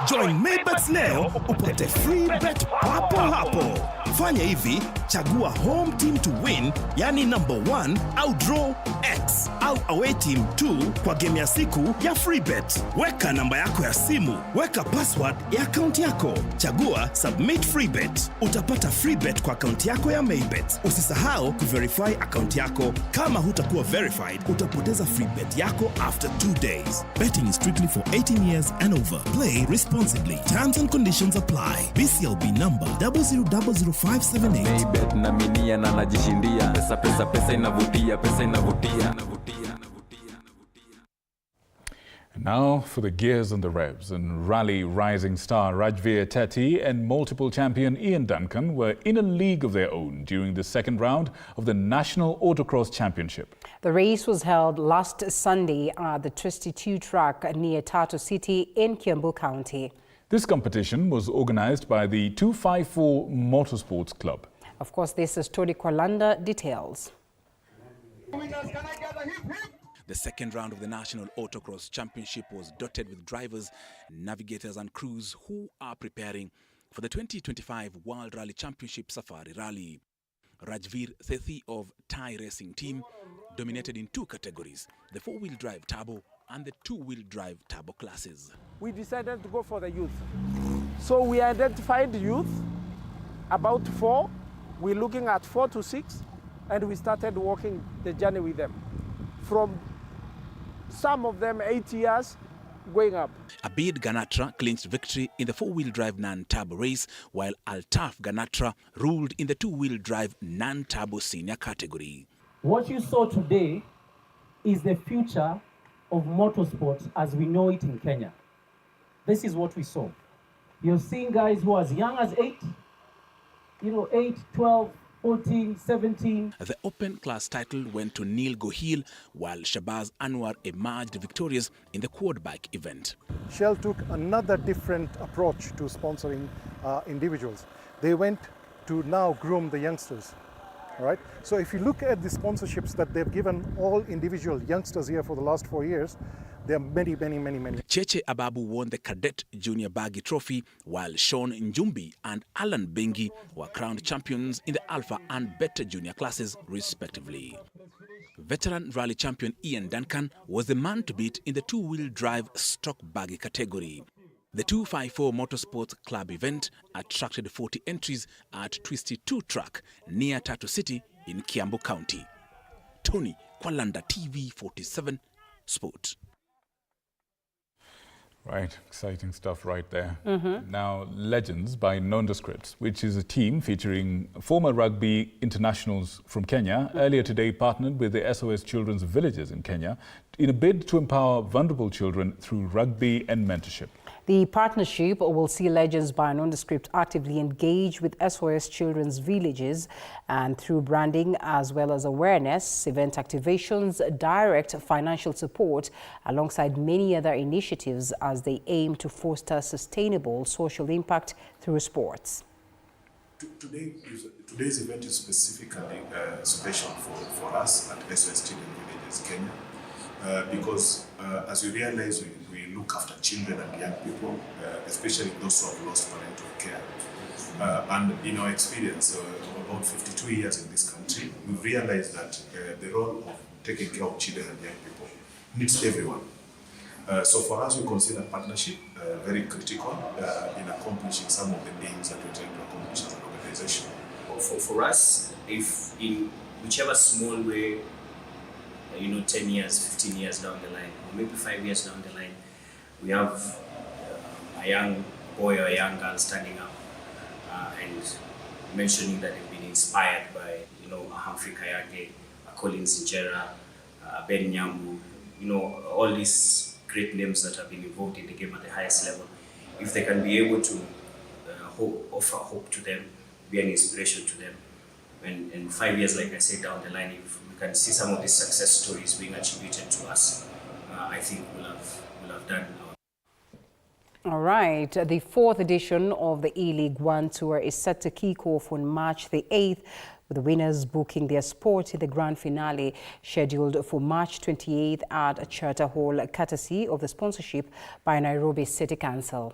Join Maybets leo upate free bet papo hapo. Fanya hivi, chagua home team to win, yani number 1 au draw X au away team 2 kwa game ya siku ya free bet. Weka namba yako ya simu, weka password ya account yako, chagua submit free bet. Utapata free bet kwa account yako ya Maybets. Usisahau kuverify account yako. Kama hutakuwa verified, utapoteza free bet yako after 2 days. Betting is strictly for 18 years and over. Play responsibly. Terms and conditions apply. BCLB number 0000578. Maybet na minia na najishindia. Pesa inavutia, pesa inavutia. Now for the gears and the revs. And rally rising star Rajveer Teti and multiple champion Ian Duncan were in a league of their own during the second round of the National Autocross Championship. The race was held last Sunday at the 22 track near Tatu City in Kiambu County. This competition was organized by the 254 Motorsports Club. Of course, this is Tony Kwalanda details. The second round of the National Autocross Championship was dotted with drivers, navigators and crews who are preparing for the 2025 World Rally Championship Safari Rally. Rajveer Teti of Thai Racing Team dominated in 2 categories, the 4-wheel drive turbo and the 2-wheel drive turbo classes. We decided to go for the youth. So we identified youth, about 4. We're looking at 4 to 6, and we started walking the journey with them. From some of them 8 years going up. Abid Ganatra clinched victory in the 4-wheel drive non-turbo race, while Altaf Ganatra ruled in the 2-wheel drive non-turbo senior category. What you saw today is the future of motorsport as we know it in Kenya. This is what we saw. You're seeing guys who are as young as 8, 8, 12, 14, 17. The open class title went to Neil Gohil, while Shabaz Anwar emerged victorious in the quad bike event. Shell took another different approach to sponsoring individuals. They went to now groom the youngsters. All right? So if you look at the sponsorships that they've given all individual youngsters here for the last 4 years, there are many. Cheche Ababu won the Cadet Junior Baggy Trophy, while Sean Njumbi and Alan Bengi were crowned champions in the Alpha and Beta Junior classes, respectively. Veteran rally champion Ian Duncan was the man to beat in the 2-wheel drive stock baggy category. The 254 Motorsports Club event attracted 40 entries at Twisty 2 track near Tatu City in Kiambu County. Tony Kwalanda, TV47 Sport. Right, exciting stuff right there. Now, Legends by Nondescript, which is a team featuring former rugby internationals from Kenya, earlier today partnered with the SOS Children's Villages in Kenya in a bid to empower vulnerable children through rugby and mentorship. The partnership will see Legends by Nondescript actively engage with SOS Children's Villages and through branding as well as awareness, event activations, direct financial support, alongside many other initiatives as they aim to foster sustainable social impact through sports. Today's event is specifically special for us at SOS Children's Villages Kenya because as we realize we look after children and young people, especially those who have lost parental care. And in our experience, about 52 years in this country, we've realized that the role of taking care of children and young people needs everyone. So for us, we consider partnership very critical in accomplishing some of the aims that we're trying to accomplish as an organization. For us, if in whichever small way, 10 years, 15 years down the line, or maybe 5 years down the line, we have a young boy or a young girl standing up and mentioning that they've been inspired by, a Humphrey Kayage, a Collins Injera, Ben Nyambu, all these great names that have been involved in the game at the highest level. If they can be able to offer hope to them, be an inspiration to them, and 5 years, like I said, down the line, if we can see some of these success stories being attributed to us, I think we'll have done our. All right, the 4th edition of the E-League One Tour is set to kick off on March the 8th, with the winners booking their spot in the grand finale scheduled for March 28th at Charter Hall, courtesy of the sponsorship by Nairobi City Council.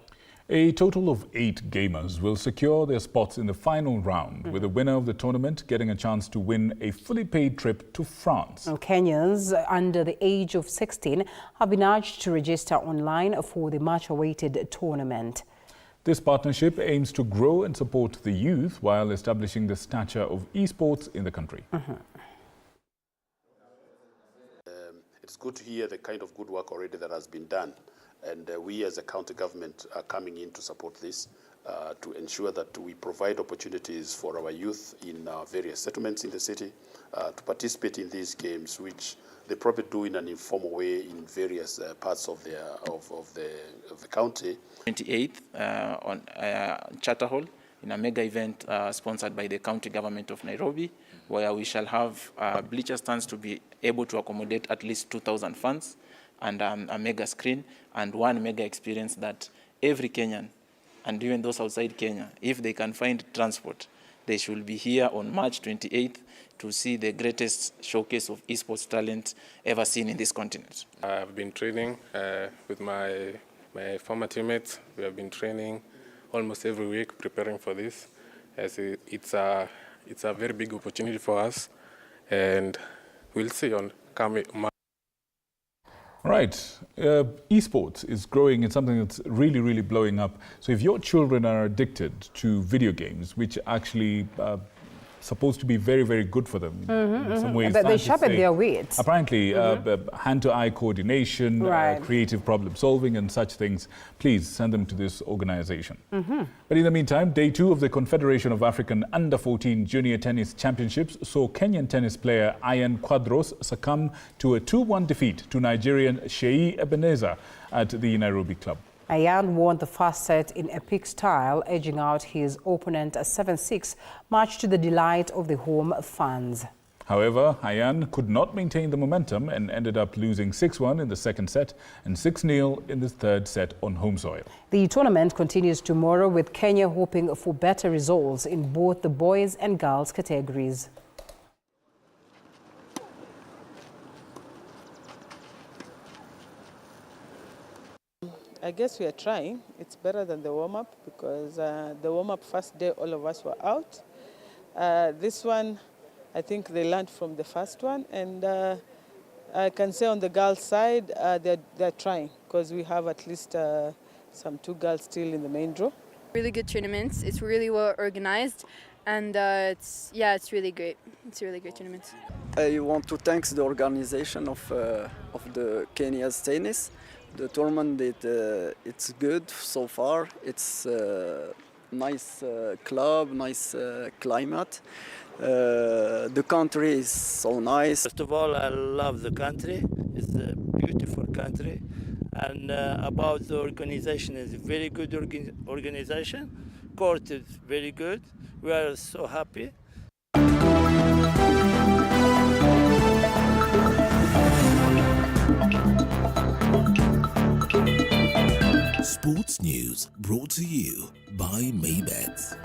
A total of 8 gamers will secure their spots in the final round, with the winner of the tournament getting a chance to win a fully paid trip to France. Kenyans under the age of 16 have been urged to register online for the much-awaited tournament. This partnership aims to grow and support the youth while establishing the stature of esports in the country. It's good to hear the kind of good work already that has been done. And we as a county government are coming in to support this, to ensure that we provide opportunities for our youth in various settlements in the city to participate in these games, which they probably do in an informal way in various parts of the county. 28th on Charter Hall in a mega event sponsored by the county government of Nairobi, where we shall have bleacher stands to be able to accommodate at least 2,000 fans, and a mega screen and one mega experience that every Kenyan, and even those outside Kenya, if they can find transport, they should be here on March 28th to see the greatest showcase of esports talent ever seen in this continent. I've been training with my former teammates. We have been training almost every week preparing for this, as it's a very big opportunity for us, and we'll see on coming March. Right. Esports is growing. It's something that's really, really blowing up. So if your children are addicted to video games, which actually supposed to be very, very good for them in some ways. But they sharpen their wits. Apparently, hand-to-eye coordination, creative problem solving and such things, please send them to this organization. But in the meantime, day 2 of the Confederation of African Under-14 Junior Tennis Championships saw Kenyan tennis player Ian Quadros succumb to a 2-1 defeat to Nigerian Shei Ebenezer at the Nairobi club. Ian won the first set in epic style, edging out his opponent 7-6, much to the delight of the home fans. However, Ian could not maintain the momentum and ended up losing 6-1 in the second set and 6-0 in the third set on home soil. The tournament continues tomorrow, with Kenya hoping for better results in both the boys and girls categories. I guess we are trying. It's better than the warm-up because the warm-up first day all of us were out. This one, I think they learned from the first one, and I can say on the girls' side they're trying because we have at least some 2 girls still in the main draw. Really good tournaments. It's really well organized, and it's really great. It's a really great tournament. I want to thank the organization of the Kenya's tennis. The tournament, it's good so far. It's a nice club, nice climate. The country is so nice. First of all, I love the country. It's a beautiful country. And about the organization, is a very good organization. Court is very good. We are so happy. Sports news brought to you by Maybet.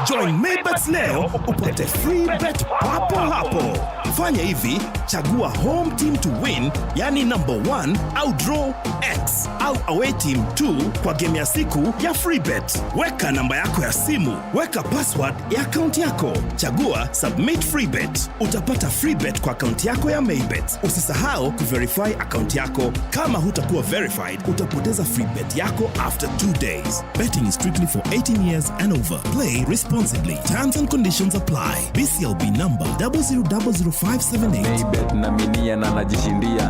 Join Maybet leo upate free bet papo hapo. Fanya hivi, chagua home team to win, yani number 1 au draw X au away team 2 kwa game ya siku ya free bet. Weka namba yako ya simu, weka password ya account yako. Chagua submit free bet. Utapata free bet kwa account yako ya Maybet. Usisahau kuverify account yako. Kama hutakuwa verified, utapoteza free bet yako after 2 days. Betting is strictly for 18 years and over. Play responsibly. Terms and conditions apply. BCLB number 0000578. Maybet na minia na najishindia.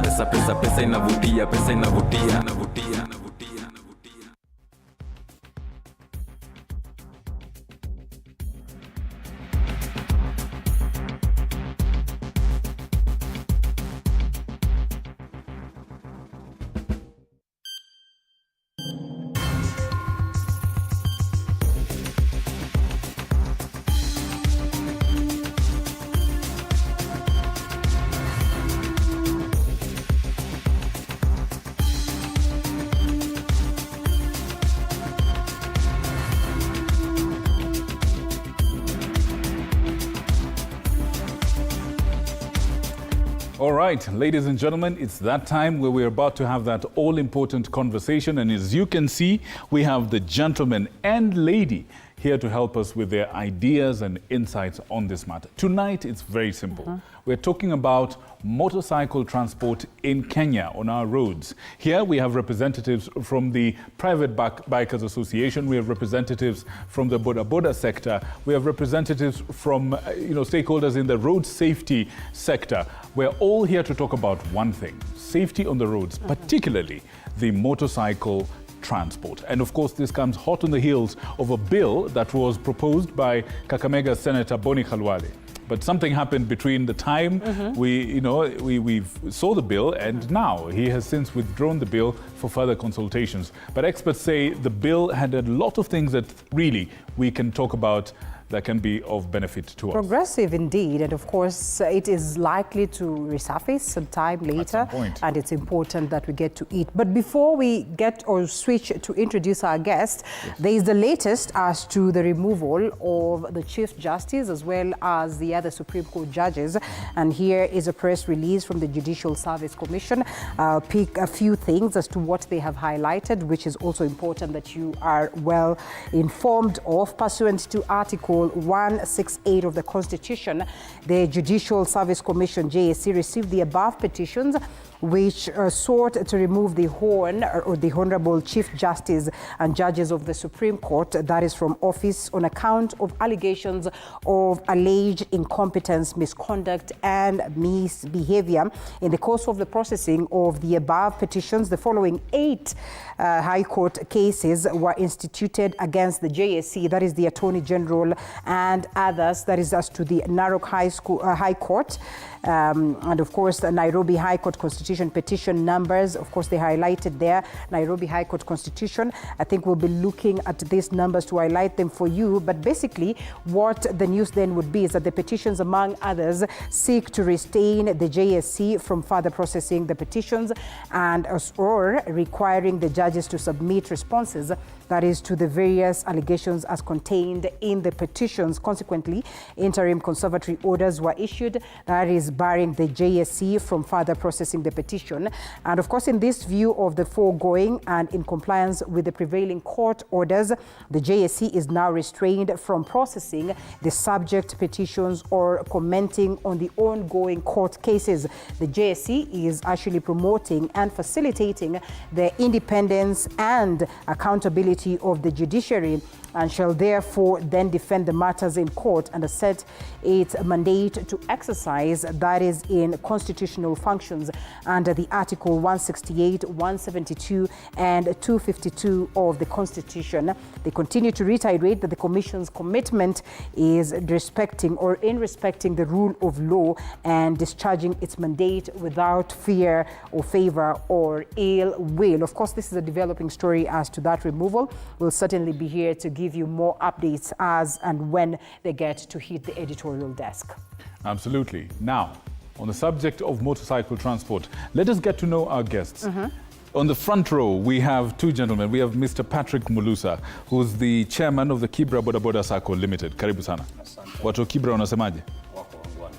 Pesa inavutia, pesa inavutia. All right, ladies and gentlemen, it's that time where we're about to have that all-important conversation. And as you can see, we have the gentleman and lady here to help us with their ideas and insights on this matter. Tonight, it's very simple. We're talking about motorcycle transport in Kenya on our roads. Here we have representatives from the Private Bikers Association. We have representatives from the Boda Boda sector. We have representatives from stakeholders in the road safety sector. We're all here to talk about one thing: safety on the roads, particularly the motorcycle transport. And of course, this comes hot on the heels of a bill that was proposed by Kakamega Senator Boni Khalwale. But something happened between the time we saw the bill and now. He has since withdrawn the bill for further consultations. But experts say the bill had a lot of things that really we can talk about that can be of benefit to us. Progressive indeed, and of course it is likely to resurface sometime later. At some point. And it's important that we get to it. But before we get or switch to introduce our guest, there is the latest as to the removal of the Chief Justice as well as the other Supreme Court judges. And here is a press release from the Judicial Service Commission. I'll pick a few things as to what they have highlighted, which is also important that you are well informed of. Pursuant to Article 168 of the Constitution, the Judicial Service Commission, JSC, received the above petitions which sought to remove the Honorable Chief Justice and judges of the Supreme Court, that is from office, on account of allegations of alleged incompetence, misconduct, and misbehavior. In the course of the processing of the above petitions, the following 8 High Court cases were instituted against the JSC, that is the Attorney General, and others, that is as to the Narok High Court. And of course, the Nairobi High Court Constitution petition numbers, of course, they highlighted there. Nairobi High Court Constitution. I think we'll be looking at these numbers to highlight them for you. But basically, what the news then would be is that the petitions, among others, seek to restrain the JSC from further processing the petitions and or requiring the judges to submit responses, that is, to the various allegations as contained in the petitions. Consequently, interim conservatory orders were issued, that is, barring the JSC from further processing the petition. And of course, in this view of the foregoing and in compliance with the prevailing court orders, the JSC is now restrained from processing the subject petitions or commenting on the ongoing court cases. The JSC is actually promoting and facilitating the independence and accountability of the judiciary, and shall therefore then defend the matters in court and assert its mandate to exercise, that is, in constitutional functions. under the Article 168, 172 and 252 of the Constitution. They continue to reiterate that the Commission's commitment is respecting the rule of law and discharging its mandate without fear or favor or ill will. Of course, this is a developing story as to that removal. We'll certainly be here to give you more updates as and when they get to hit the editorial desk. Absolutely. Now, on the subject of motorcycle transport, let us get to know our guests. On the front row, we have two gentlemen. We have Mr. Patrick Mulusa, who's the chairman of the Kibra Boda Boda Sacco Limited. Karibu sana. Watu wa Kibra wanasemaje?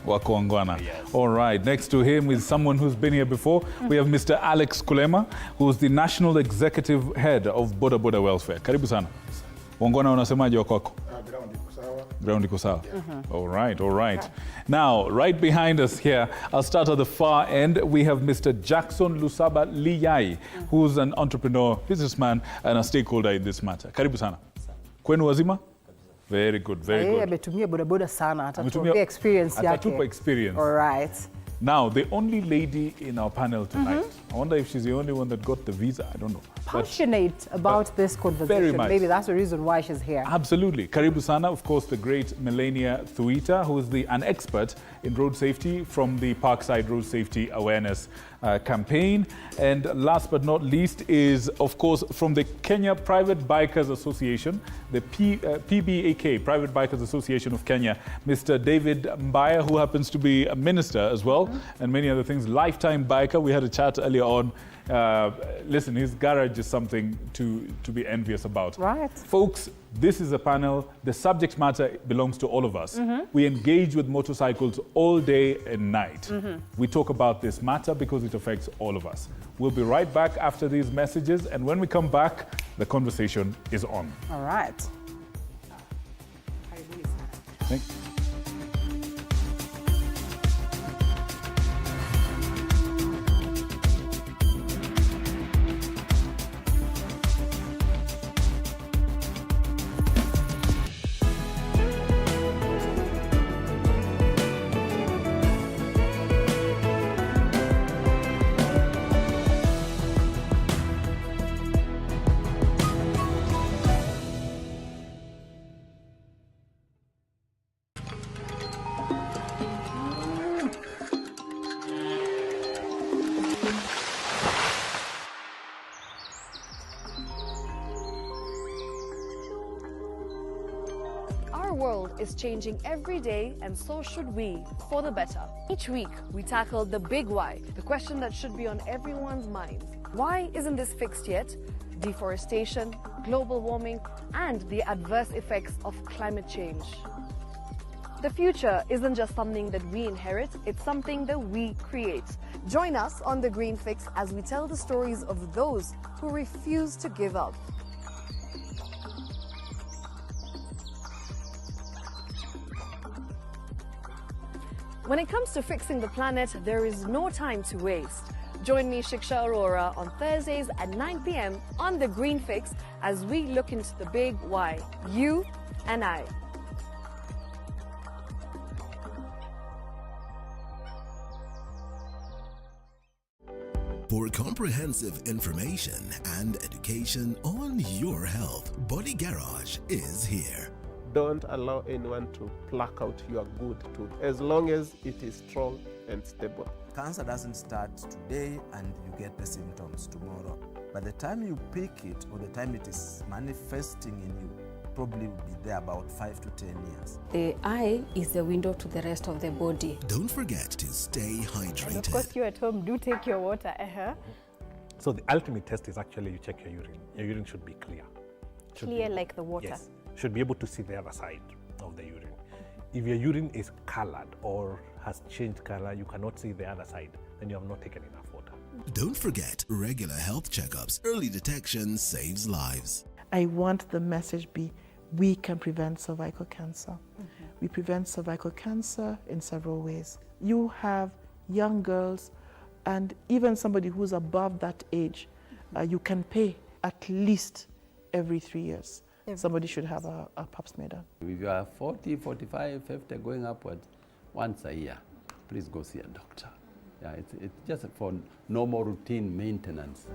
Wako wangwana. All right. Next to him is someone who's been here before. We have Mr. Alex Kulema, who's the national executive head of Boda Boda Welfare. Karibu sana. Wangwana wanasemaje wako? Ground iko sawa. All right, all right. Now, right behind us here, I'll start at the far end. We have Mr. Jackson Lusaba Liyai, who's an entrepreneur, businessman, and a stakeholder in this matter. Karibu sana. Kwenu wazima? Very good, very good. Ametumia bodaboda sana, atatupa experience yake. Atatupa experience. All right. Now, the only lady in our panel tonight, I wonder if she's the only one that got the visa. I don't know. Passionate about this conversation. Very much. Maybe that's the reason why she's here. Absolutely. Karibu sana, of course, the great Melania Thuita, who is an expert in road safety from the Parkside Road Safety Awareness campaign. And last but not least is, of course, from the Kenya Private Bikers Association, the PBAK, Private Bikers Association of Kenya, Mr. David Mbaya, who happens to be a minister as well, and many other things. Lifetime biker. We had a chat earlier on. Listen, his garage is something to be envious about. Right. Folks, this is a panel. The subject matter belongs to all of us. We engage with motorcycles all day and night. We talk about this matter because it affects all of us. We'll be right back after these messages, and when we come back, the conversation is on. All right. Thank you. Is changing every day, and so should we, for the better. Each week, we tackle the big why, the question that should be on everyone's mind. Why isn't this fixed yet? Deforestation, global warming, and the adverse effects of climate change. The future isn't just something that we inherit, it's something that we create. Join us on The Green Fix as we tell the stories of those who refuse to give up. When it comes to fixing the planet, there is no time to waste. Join me, Shiksha Arora, on Thursdays at 9 p.m. on The Green Fix as we look into the big why, you and I. For comprehensive information and education on your health, Body Garage is here. Don't allow anyone to pluck out your good tooth as long as it is strong and stable. Cancer doesn't start today and you get the symptoms tomorrow. By the time you pick it or the time it is manifesting in you, probably will be there about 5 to 10 years. The eye is the window to the rest of the body. Don't forget to stay hydrated. And of course, you at home do take your water. So the ultimate test is actually you check your urine. Your urine should be clear. Clear like the water? Yes. Should be able to see the other side of the urine. If your urine is colored or has changed color, you cannot see the other side, then you have not taken enough water. Don't forget regular health checkups. Early detection saves lives. I want the message be, we can prevent cervical cancer. We prevent cervical cancer in several ways. You have young girls and even somebody who's above that age, you can pay at least every 3 years. Somebody should have a pap smear done. If you are 40, 45, 50, going upward, once a year, please go see a doctor. Yeah, it's just for normal routine maintenance.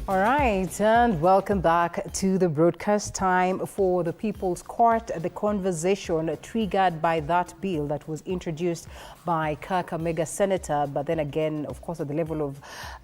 All right, and welcome back to the broadcast. Time for the People's Court, the conversation triggered by that bill that was introduced by Kakamega Senator, but then again, of course, at the level of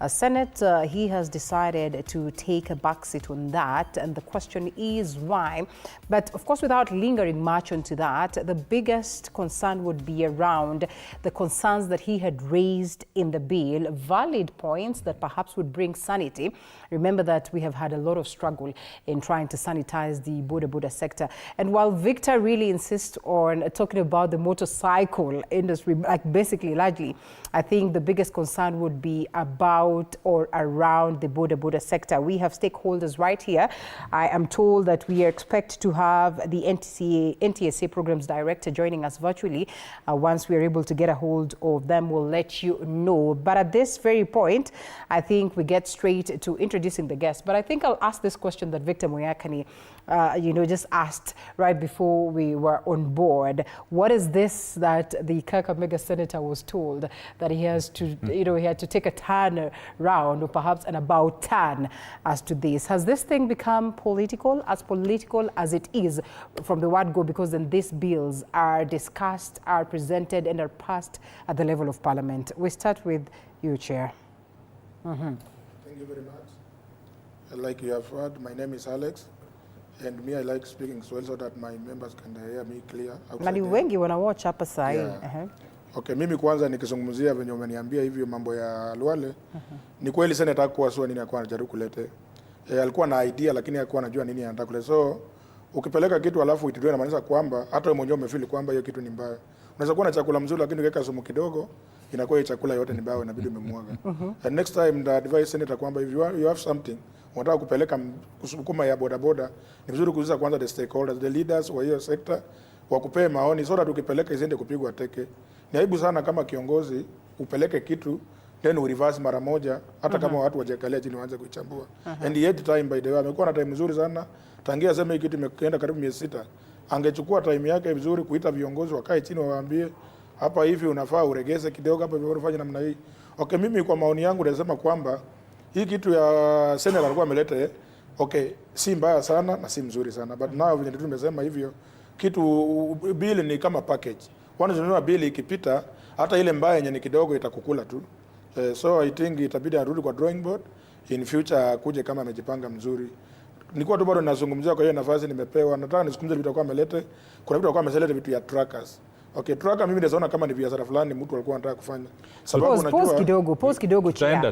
Senate, he has decided to take a backseat on that, and the question is why. But of course, without lingering much onto that, the biggest concern would be around the concerns that he had raised in the bill, valid points that perhaps would bring sanity. Remember that we have had a lot of struggle in trying to sanitize the border sector. And while Victor really insists on talking about the motorcycle industry, like basically largely, I think the biggest concern would be about or around the border sector. We have stakeholders right here. I am told that we expect to have the NTSA Programs Director joining us virtually. Once we are able to get a hold of them, we'll let you know. But at this very point, I think we get straight to introducing the guest. But I think I'll ask this question that Victor Muyakane just asked right before we were on board. What is this that the Kakamega Senator was told that he has to, he had to take a turn around, or perhaps an about turn as to this? Has this thing become political as it is from the word go? Because then these bills are discussed, are presented, and are passed at the level of Parliament. We start with you, Chair. Thank you very much. Like you have heard, my name is Alex, and me, I like speaking well so that my members can hear me clear. Na ni wengi wanawatch hapa sasa hivi. Okay, mimi kwanza nikizungumzia venye umeniambia hivyo mambo ya Luale, ni kweli Senator hakuwa sio nini alikuwa anajaribu kulete. Alikuwa na idea lakini hakuwa anajua nini anataka kuleta. So ukipeleka kitu alafu itidwe inamaanisha kwamba hata wewe mwenyewe umefeel kwamba hiyo kitu ni mbaya. Unaweza kuwa na chakula mzuri lakini ukiweka sumu kidogo inakuwa hiyo chakula yote ni mbaya, inabidi umemwaga. And next time the advice Senator kwamba if you have something unataka kupeleka kusukuma ya boda, ni vizuri kuuliza kwanza the stakeholders, the leaders wa hiyo sector, wakupee maoni so that ukipeleka isende kupigwa teke. Ni aibu sana kama kiongozi upeleke kitu then ureverse mara moja hata kama watu wajakalia chini waanze kuichambua. And yet time by the way amekuwa na time nzuri sana tangia sema hii kitu imeenda karibu miezi 6. Angechukua time yake vizuri kuita viongozi wakae chini waambie hapa hivi unafaa uregeze kidogo, hapa hivi unafanya namna hii. Okay, mimi kwa maoni yangu nasema kwamba hii kitu ya Senator alikuwa ameleta si mbaya sana na si mzuri sana, but now vile tumesema hivyo kitu bill ni kama package. Wanazunua bill ikipita hata ile mbaya yenye ni kidogo itakukula tu. So I think itabidi arudi kwa drawing board in future kuje kama amejipanga mzuri. Nilikuwa tu bado nazungumzia kwa hiyo nafasi nimepewa. Nataka nizungumzie vitu kwa amelete. Kuna vitu kwa ameleta vitu ya trackers. Okay, tracker mimi naona kama ni biashara fulani mtu alikuwa anataka kufanya. Sababu unajua pause kidogo tutaenda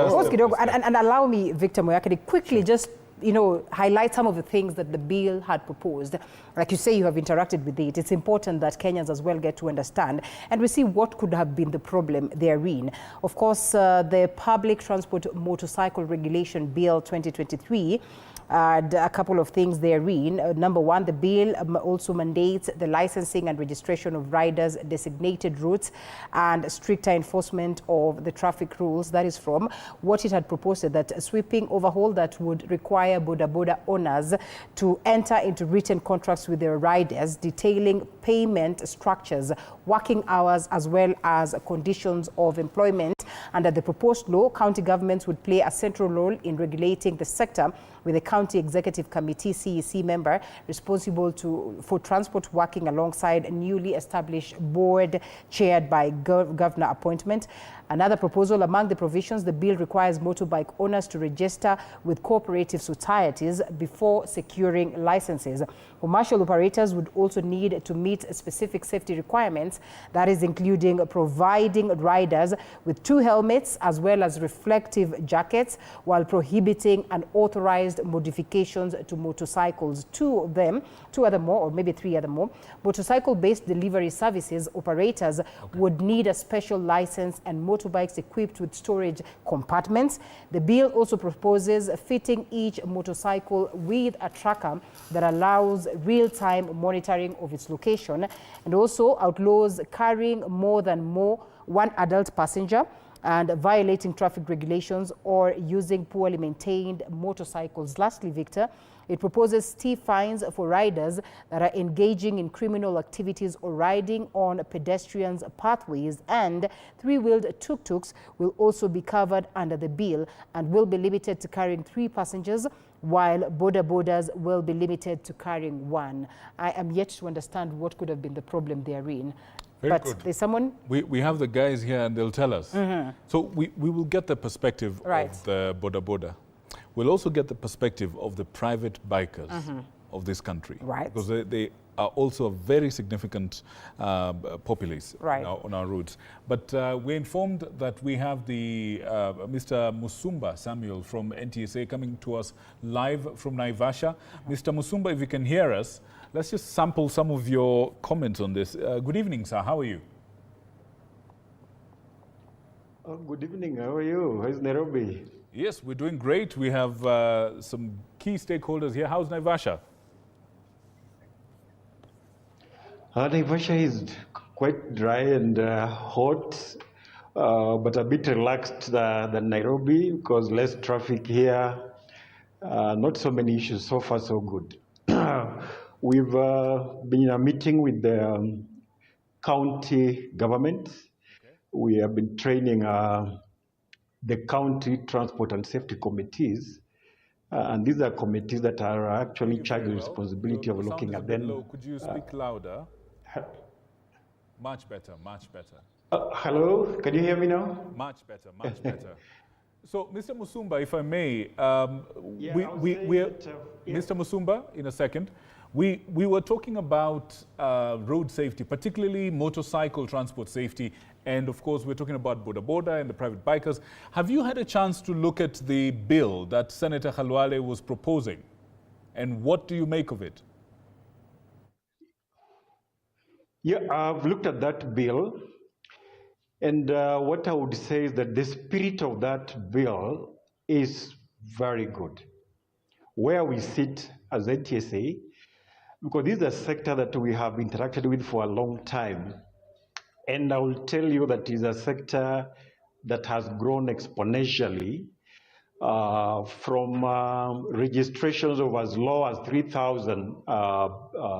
pause kidogo and allow me Victor Muyakane quickly just highlight some of the things that the bill had proposed. Like you say, you have interacted with it. It's important that Kenyans as well get to understand and we see what could have been the problem therein. Of course, the Public Transport Motorcycle Regulation Bill 2023 And a couple of things therein. Number one, the bill also mandates the licensing and registration of riders, designated routes, and stricter enforcement of the traffic rules. That is from what it had proposed, that a sweeping overhaul that would require boda owners to enter into written contracts with their riders, detailing payment structures, working hours, as well as conditions of employment. Under the proposed law, county governments would play a central role in regulating the sector, with the County Executive Committee CEC member responsible for transport working alongside a newly established board chaired by governor appointment. Another proposal among the provisions, the bill requires motorbike owners to register with cooperative societies before securing licenses. Commercial operators would also need to meet specific safety requirements, that is including providing riders with 2 helmets as well as reflective jackets, while prohibiting unauthorized modifications to motorcycles. 2 other more, or maybe 3 other more. Motorcycle-based delivery services operators would need a special license, and motorbikes equipped with storage compartments. The bill also proposes fitting each motorcycle with a tracker that allows real-time monitoring of its location, and also outlaws carrying more than one adult passenger, and violating traffic regulations or using poorly maintained motorcycles. Lastly, Victor, it proposes steep fines for riders that are engaging in criminal activities or riding on pedestrians' pathways, and 3-wheeled tuk-tuks will also be covered under the bill and will be limited to carrying 3 passengers, while bodas will be limited to carrying 1. I am yet to understand what could have been the problem therein. Very but good. there's someone... We have the guys here and they'll tell us. So we will get the perspective of the boda. We'll also get the perspective of the private bikers of this country. Right. Because they are also a very significant populace on our roads. But we're informed that we have the Mr. Musumba Samuel from NTSA coming to us live from Naivasha. Mr. Musumba, if you can hear us, let's just sample some of your comments on this. Good evening, sir. How are you? Good evening. How are you? How's Nairobi? Yes, we're doing great. We have some key stakeholders here. How's Naivasha? Naivasha is quite dry and hot, but a bit relaxed than Nairobi because less traffic here. Not so many issues. So far, so good. We've been in a meeting with the county government. We have been training the county transport and safety committees. And these are committees that are actually charged with responsibility of looking at them. Low. Could you speak louder? Much better, much better. Hello, can you hear me now? Much better, much better. So, Mr. Musumba, if I may, Mr. Musumba, in a second, we were talking about road safety, particularly motorcycle transport safety, and of course we're talking about boda and the private bikers. Have you had a chance to look at the bill that Senator Khalwale was proposing, and what do you make of it? Yeah, I've looked at that bill, and what I would say is that the spirit of that bill is very good. Where we sit as NTSA, because this is a sector that we have interacted with for a long time, and I will tell you that it is a sector that has grown exponentially from registrations of as low as 3,000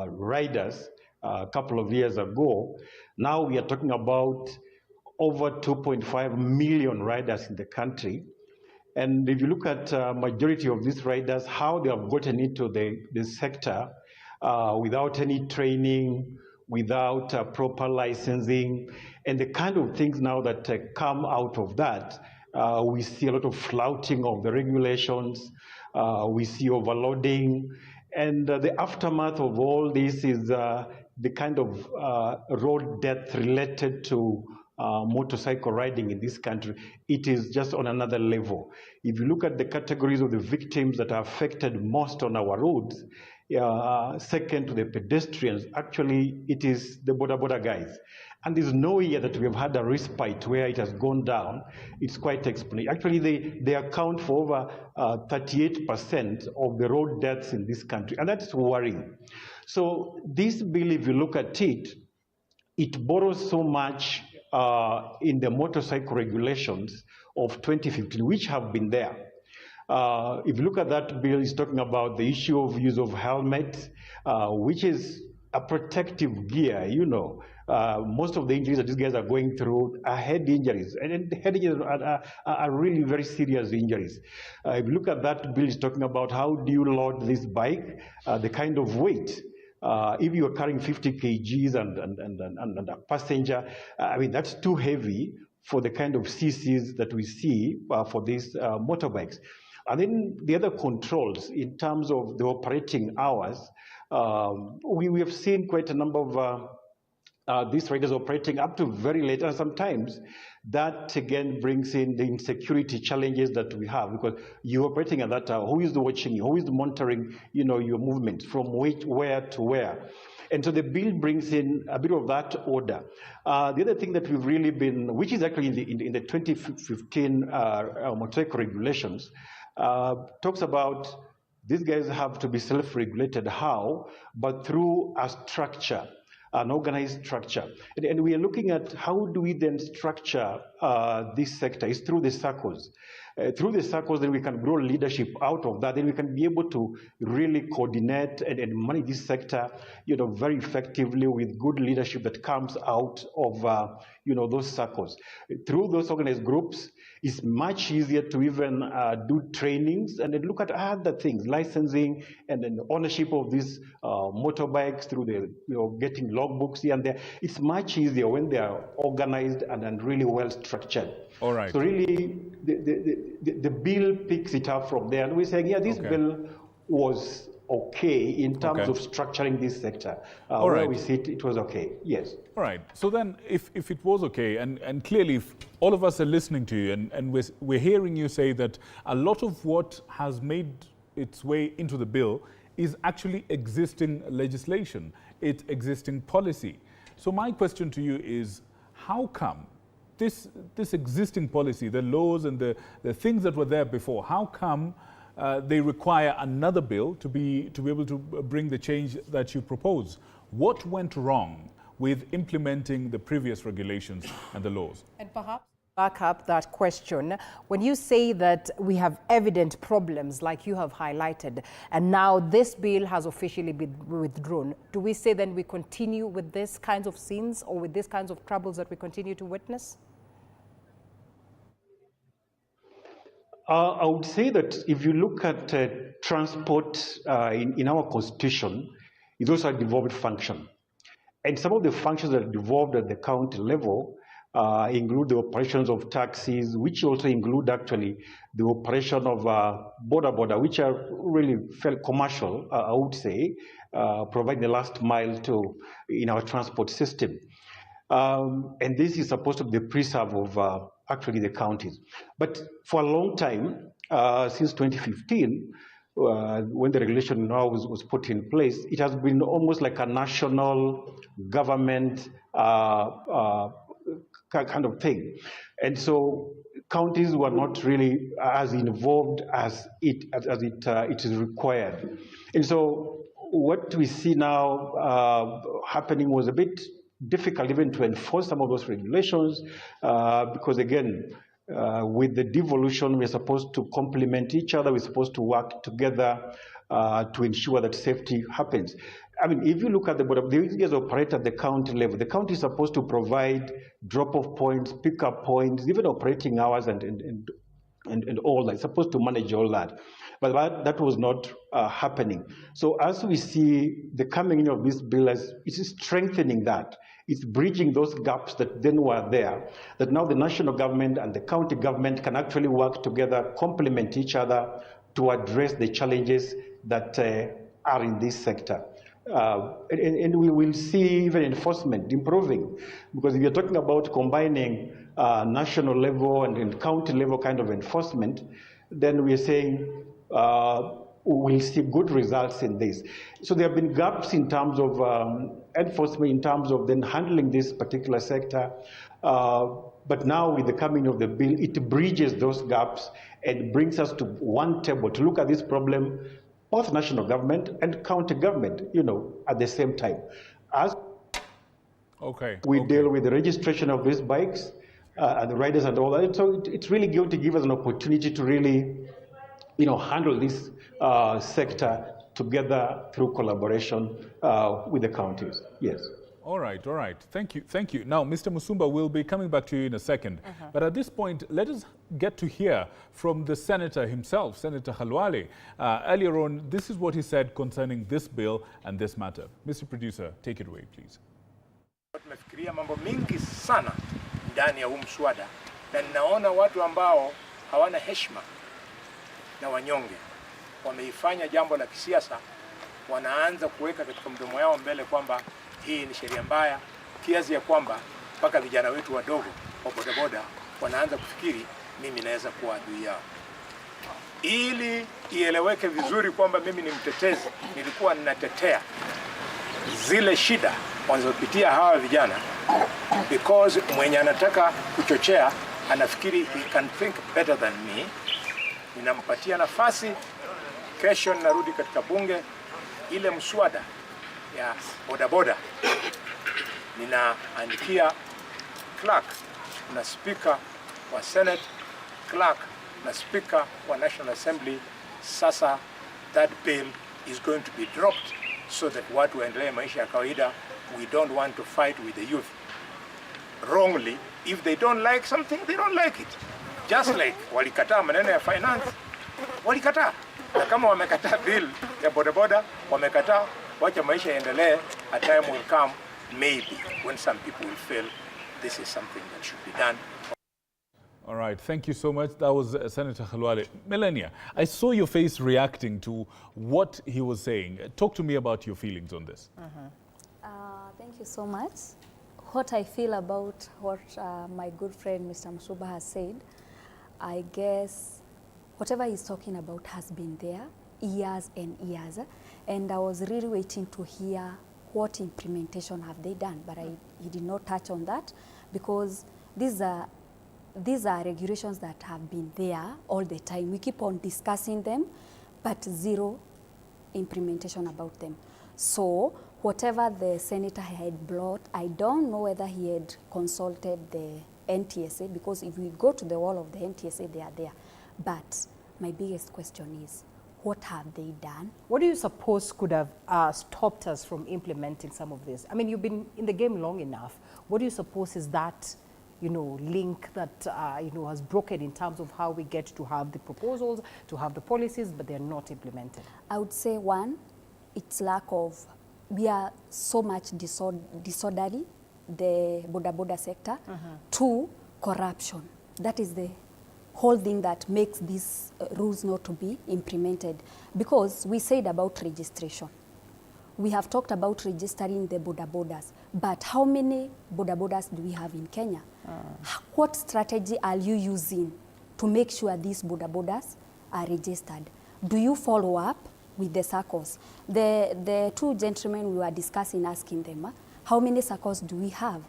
riders a couple of years ago. Now we are talking about over 2.5 million riders in the country. And if you look at majority of these riders, how they have gotten into the sector without any training, without proper licensing, and the kind of things now that come out of that, we see a lot of flouting of the regulations, we see overloading, and the aftermath of all this is the kind of road death related to motorcycle riding in this country. It is just on another level. If you look at the categories of the victims that are affected most on our roads, second to the pedestrians, actually it is the boda guys. And there's no year that we have had a respite where it has gone down. It's quite exponential. Actually, they account for over 38% of the road deaths in this country, and that's worrying. So this bill, if you look at it, it borrows so much in the motorcycle regulations of 2015, which have been there. If you look at that bill, it's talking about the issue of use of helmets, which is a protective gear, you know. Most of the injuries that these guys are going through are head injuries, and head injuries are really very serious injuries. If you look at that bill, it's talking about how do you load this bike, the kind of weight. If you are carrying 50 kgs and a passenger, I mean, that's too heavy for the kind of CCs that we see for these motorbikes. And then the other controls in terms of the operating hours, we have seen quite a number of these riders operating up to very late, and sometimes that again brings in the insecurity challenges that we have, because you're operating at that hour. Who is watching you? Who is monitoring, you know, your movement from where to where? And so the bill brings in a bit of that order. The other thing that we've really been, which is actually in the 2015 motorcycle regulations, talks about these guys have to be self-regulated. How? But through a structure, an organized structure. And we are looking at how do we then structure this sector. It's through the circles. Through the circles, then we can grow leadership out of that. Then we can be able to really coordinate and manage this sector, you know, very effectively with good leadership that comes out of, you know, those circles. Through those organized groups, it's much easier to even do trainings and then look at other things, licensing and then ownership of these motorbikes through the, you know, getting logbooks here and there. It's much easier when they are organized and really well structured. All right. So really, the bill picks it up from there, and we're saying, yeah, this bill was okay in terms of structuring this sector. Where we sit, it was okay. Yes. All right. So then, if it was okay, and clearly, if all of us are listening to you, and we're hearing you say that a lot of what has made its way into the bill is actually existing legislation, it's existing policy. So my question to you is, how come this existing policy, the laws and the things that were there before, how come they require another bill to be able to bring the change that you propose? What went wrong with implementing the previous regulations and the laws? And perhaps back up that question. When you say that we have evident problems like you have highlighted, and now this bill has officially been withdrawn, do we say then we continue with these kinds of sins or with these kinds of troubles that we continue to witness? I would say that if you look at transport in our constitution, it also a devolved function. And some of the functions that are devolved at the county level include the operations of taxis, which also include actually the operation of border, which are really fairly commercial, I would say, providing the last mile in our transport system. And this is supposed to be the preserve of actually the counties. But for a long time, since 2015, when the regulation now was put in place, it has been almost like a national government kind of thing. And so counties were not really as involved as it is required. And so what we see now happening was a bit difficult even to enforce some of those regulations because, again, with the devolution, we're supposed to complement each other. We're supposed to work together to ensure that safety happens. I mean, if you look at the border, these guys operate at the county level. The county is supposed to provide drop-off points, pick-up points, even operating hours and all that. It's supposed to manage all that. But that was not happening. So as we see the coming in of this bill, it is strengthening that. It's bridging those gaps that then were there, that now the national government and the county government can actually work together, complement each other to address the challenges that are in this sector. And we will see even enforcement improving, because if you're talking about combining national level and county level kind of enforcement, then we're saying we'll see good results in this. So there have been gaps in terms of enforcement in terms of then handling this particular sector. But now with the coming of the bill, it bridges those gaps and brings us to one table to look at this problem, both national government and county government, at the same time. As we deal with the registration of these bikes and the riders and all that, so it's really going to give us an opportunity to really, handle this sector together through collaboration with the counties. Yes. All right. Thank you. Now, Mr. Musumba, we'll be coming back to you in a second. But at this point, let us get to hear from the senator himself, Senator Khalwale. Earlier on, this is what he said concerning this bill and this matter. Mr. Producer, take it away, please. Tumefikiria mambo mingi sana ndani ya huu mswada, na ninaona watu ambao hawana heshima na wanyonge wameifanya jambo la kisiasa, wanaanza kuweka katika mdomo yao mbele kwamba hii ni sheria mbaya, kiasi ya kwamba mpaka vijana wetu wadogo wa bodaboda wanaanza kufikiri mimi naweza kuwa adui yao. Ili ieleweke vizuri kwamba mimi ni mtetezi, nilikuwa ninatetea zile shida wanazopitia hawa vijana, because mwenye anataka kuchochea anafikiri he can think better than me. Ninampatia nafasi, kesho narudi katika bunge, ile mswada ya bodaboda ninaandikia clerk na speaker wa Senate, clerk na speaker wa National Assembly. Sasa that bill is going to be dropped so that watu waendelee maisha ya kawaida. We don't want to fight with the youth wrongly. If they don't like something, they don't like it. Just like walikataa maneno ya finance, walikataa. Na kama wamekataa bill ya bodaboda, wamekataa, wacha maisha yaendelee. A time will come, maybe, when some people will feel this is something that should be done. All right, thank you so much. That was Senator Khalwale. Melania, I saw your face reacting to what he was saying. Talk to me about your feelings on this. Thank you so much. What I feel about what my good friend Mr. Musumba has said, I guess whatever he's talking about has been there years and years, and I was really waiting to hear what implementation have they done, but he did not touch on that, because these are regulations that have been there all the time. We keep on discussing them, but zero implementation about them. So whatever the senator had brought, I don't know whether he had consulted the NTSA, because if we go to the wall of the NTSA, they are there. But my biggest question is, what have they done? What do you suppose could have stopped us from implementing some of this? I mean, you've been in the game long enough. What do you suppose is that, link that, has broken in terms of how we get to have the proposals, to have the policies, but they're not implemented? I would say, one, it's lack of, we are so much disorderly, the boda sector. Two, corruption. That is the whole thing that makes these rules not to be implemented. Because we said about registration. We have talked about registering the bodas, but how many bodas do we have in Kenya? What strategy are you using to make sure these bodas are registered? Do you follow up with the circles? The two gentlemen we were discussing, asking them, how many circles do we have?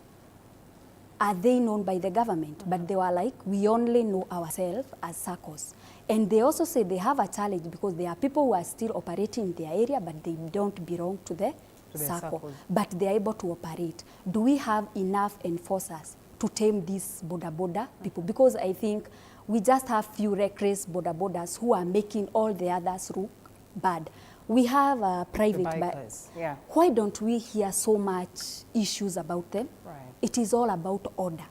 Are they known by the government? But they were like, we only know ourselves as circles. And they also say they have a challenge because there are people who are still operating in their area, but they don't belong to the circle. But they are able to operate. Do we have enough enforcers to tame these boda people? Because I think we just have few reckless bodas who are making all the others look bad. We have private bikers. Yeah. Why don't we hear so much issues about them? Right. It is all about order.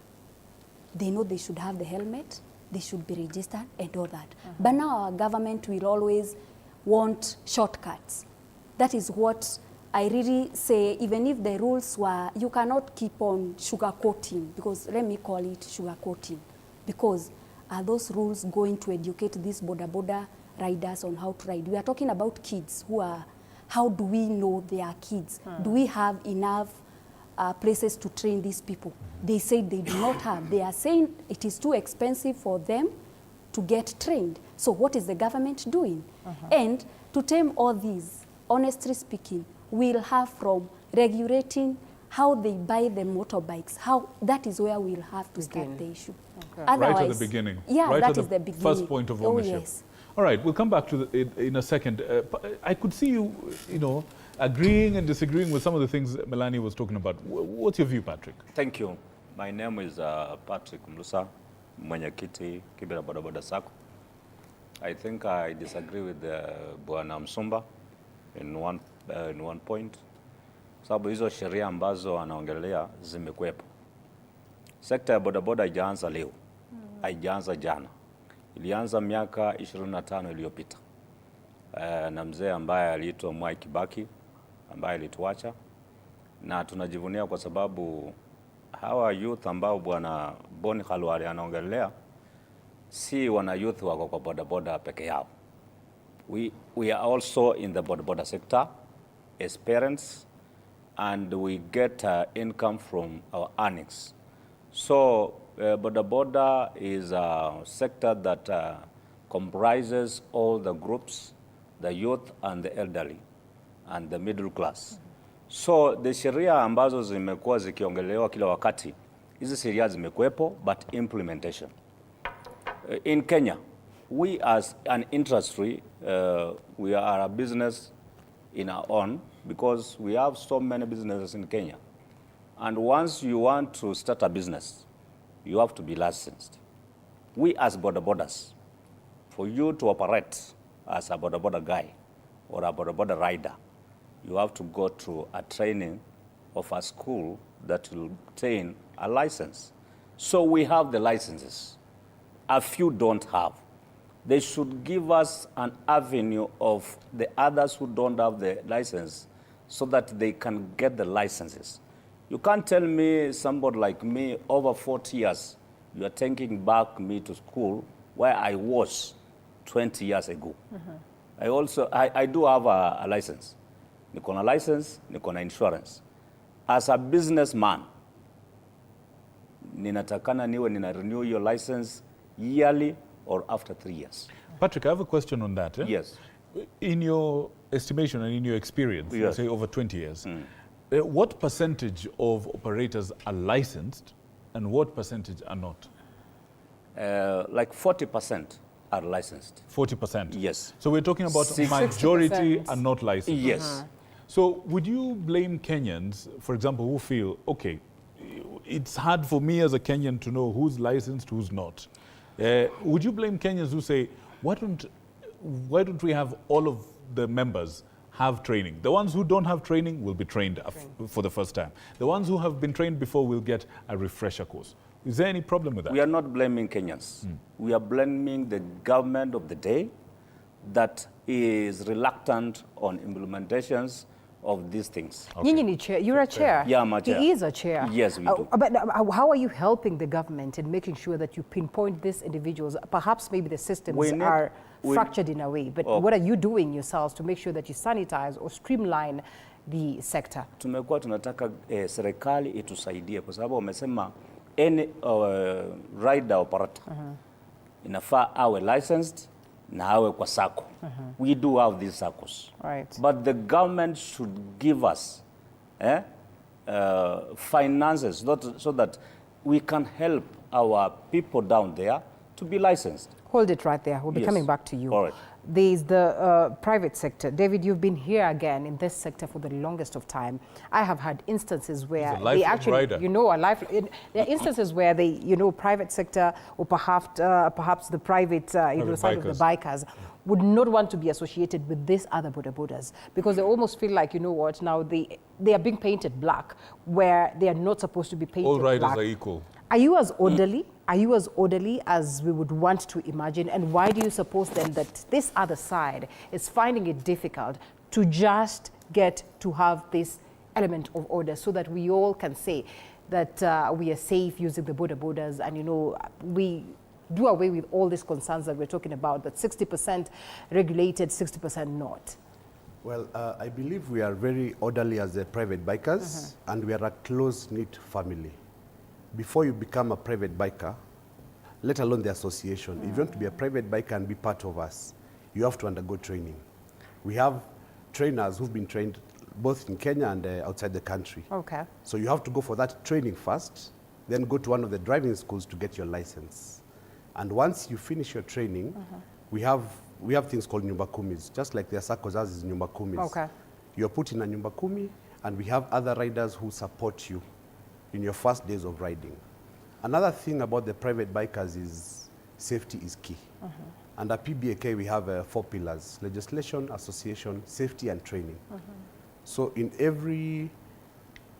They know they should have the helmet, they should be registered and all that. But now our government will always want shortcuts. That is what I really say, even if the rules were, you cannot keep on sugarcoating, because let me call it sugarcoating, because are those rules going to educate these boda riders on how to ride? We are talking about kids who are, how do we know they are kids? Do we have enough places to train these people? They say they do not have. They are saying it is too expensive for them to get trained. So what is the government doing? And to tame all these, honestly speaking, we'll have from regulating how they buy the motorbikes, how that is where we'll have to start the issue. Otherwise, right at the beginning. Yeah, right that at is the beginning. First point of ownership. Oh, yes. All right, we'll come back to in a second. I could see you, agreeing and disagreeing with some of the things Melanie was talking about. What's your view, Patrick? Thank you. My name is Patrick Mlusa, Mwenyekiti Kibera Boda Boda Sacco. I think I disagree with Bwana Msumba in one point. Sababu hizo sheria ambazo anaongelea zimekuwepo. Sekta ya bodaboda haijaanza leo, haijaanza jana. Ilianza miaka 25 iliyopita. Na mzee ambaye aliitwa Mwai Kibaki ambaye alituacha, na tunajivunia kwa sababu hawa youth ambao bwana Boni Khalwale anaongelea si wana youth wako kwa bodaboda peke yao. We are also in the bodaboda sector as parents, and we get income from our earnings. So bodaboda is a sector that comprises all the groups, the youth and the elderly and the middle class. So the sheria ambazo zimekuwa zikiongelewa kila wakati, hizi sheria zimekuwepo, but implementation. In Kenya, we as an industry, we are a business in our own, because we have so many businesses in Kenya. And once you want to start a business, you have to be licensed. We as bodabodas, for you to operate as a bodaboda guy or a bodaboda rider, you have to go to a training of a school that will obtain a license. So we have the licenses. A few don't have. They should give us an avenue of the others who don't have the license so that they can get the licenses. You can't tell me somebody like me over 40 years, you are taking back me to school where I was 20 years ago. I do have a license. Niko na license, niko na insurance. As a businessman, ninatakana niwe nina renew your license yearly or after 3 years. Patrick, I have a question on that. Yes. In your estimation and in your experience, yes, say over 20 years, what percentage of operators are licensed and what percentage are not? Like 40% are licensed. 40%? Yes. So we're talking about majority are not licensed? Yes. So would you blame Kenyans, for example, who feel, okay, it's hard for me as a Kenyan to know who's licensed, who's not? Would you blame Kenyans who say, why don't we have all of the members have training? The ones who don't have training will be trained for the first time. The ones who have been trained before will get a refresher course. Is there any problem with that? We are not blaming Kenyans. We are blaming the government of the day that is reluctant on implementations of these things. Nyinyi ni chair. You're a chair. Yeah, I'm a chair. He is a chair. Yes, we do. But how are you helping the government in making sure that you pinpoint these individuals? Perhaps maybe the systems are fractured in a way, but what are you doing yourselves to make sure that you sanitize or streamline the sector? Tumekuwa tunataka serikali itusaidie kwa sababu wamesema any rider operator inafaa awe licensed na awe kwa sacco. We do have these SACCOs. Right. But the government should give us finances so that we can help our people down there to be licensed. Hold it right there. We'll be coming back to you. All right. There's the private sector. David, you've been here again in this sector for the longest of time. I have had instances where they actually, there are instances where they, private sector or perhaps the private, side of the bikers would not want to be associated with these other bodabodas because they almost feel like, now they are being painted black where they are not supposed to be painted black. All riders are equal. Are you as orderly? Are you as orderly as we would want to imagine? And why do you suppose then that this other side is finding it difficult to just get to have this element of order so that we all can say that we are safe using the bodabodas and, we do away with all these concerns that we're talking about, that 60% regulated, 60% not? Well, I believe we are very orderly as the private bikers and we are a close-knit family. Before you become a private biker, let alone the association, if you want to be a private biker and be part of us, you have to undergo training. We have trainers who've been trained both in Kenya and outside the country. Okay. So you have to go for that training first, then go to one of the driving schools to get your license. And once you finish your training, we have things called nyumba kumis, just like their SACCOs, ours is nyumba kumis. Okay. You're put in a nyumba kumi, and we have other riders who support you in your first days of riding. Another thing about the private bikers is safety is key. Under PBAK, we have 4 pillars: legislation, association, safety, and training. So in every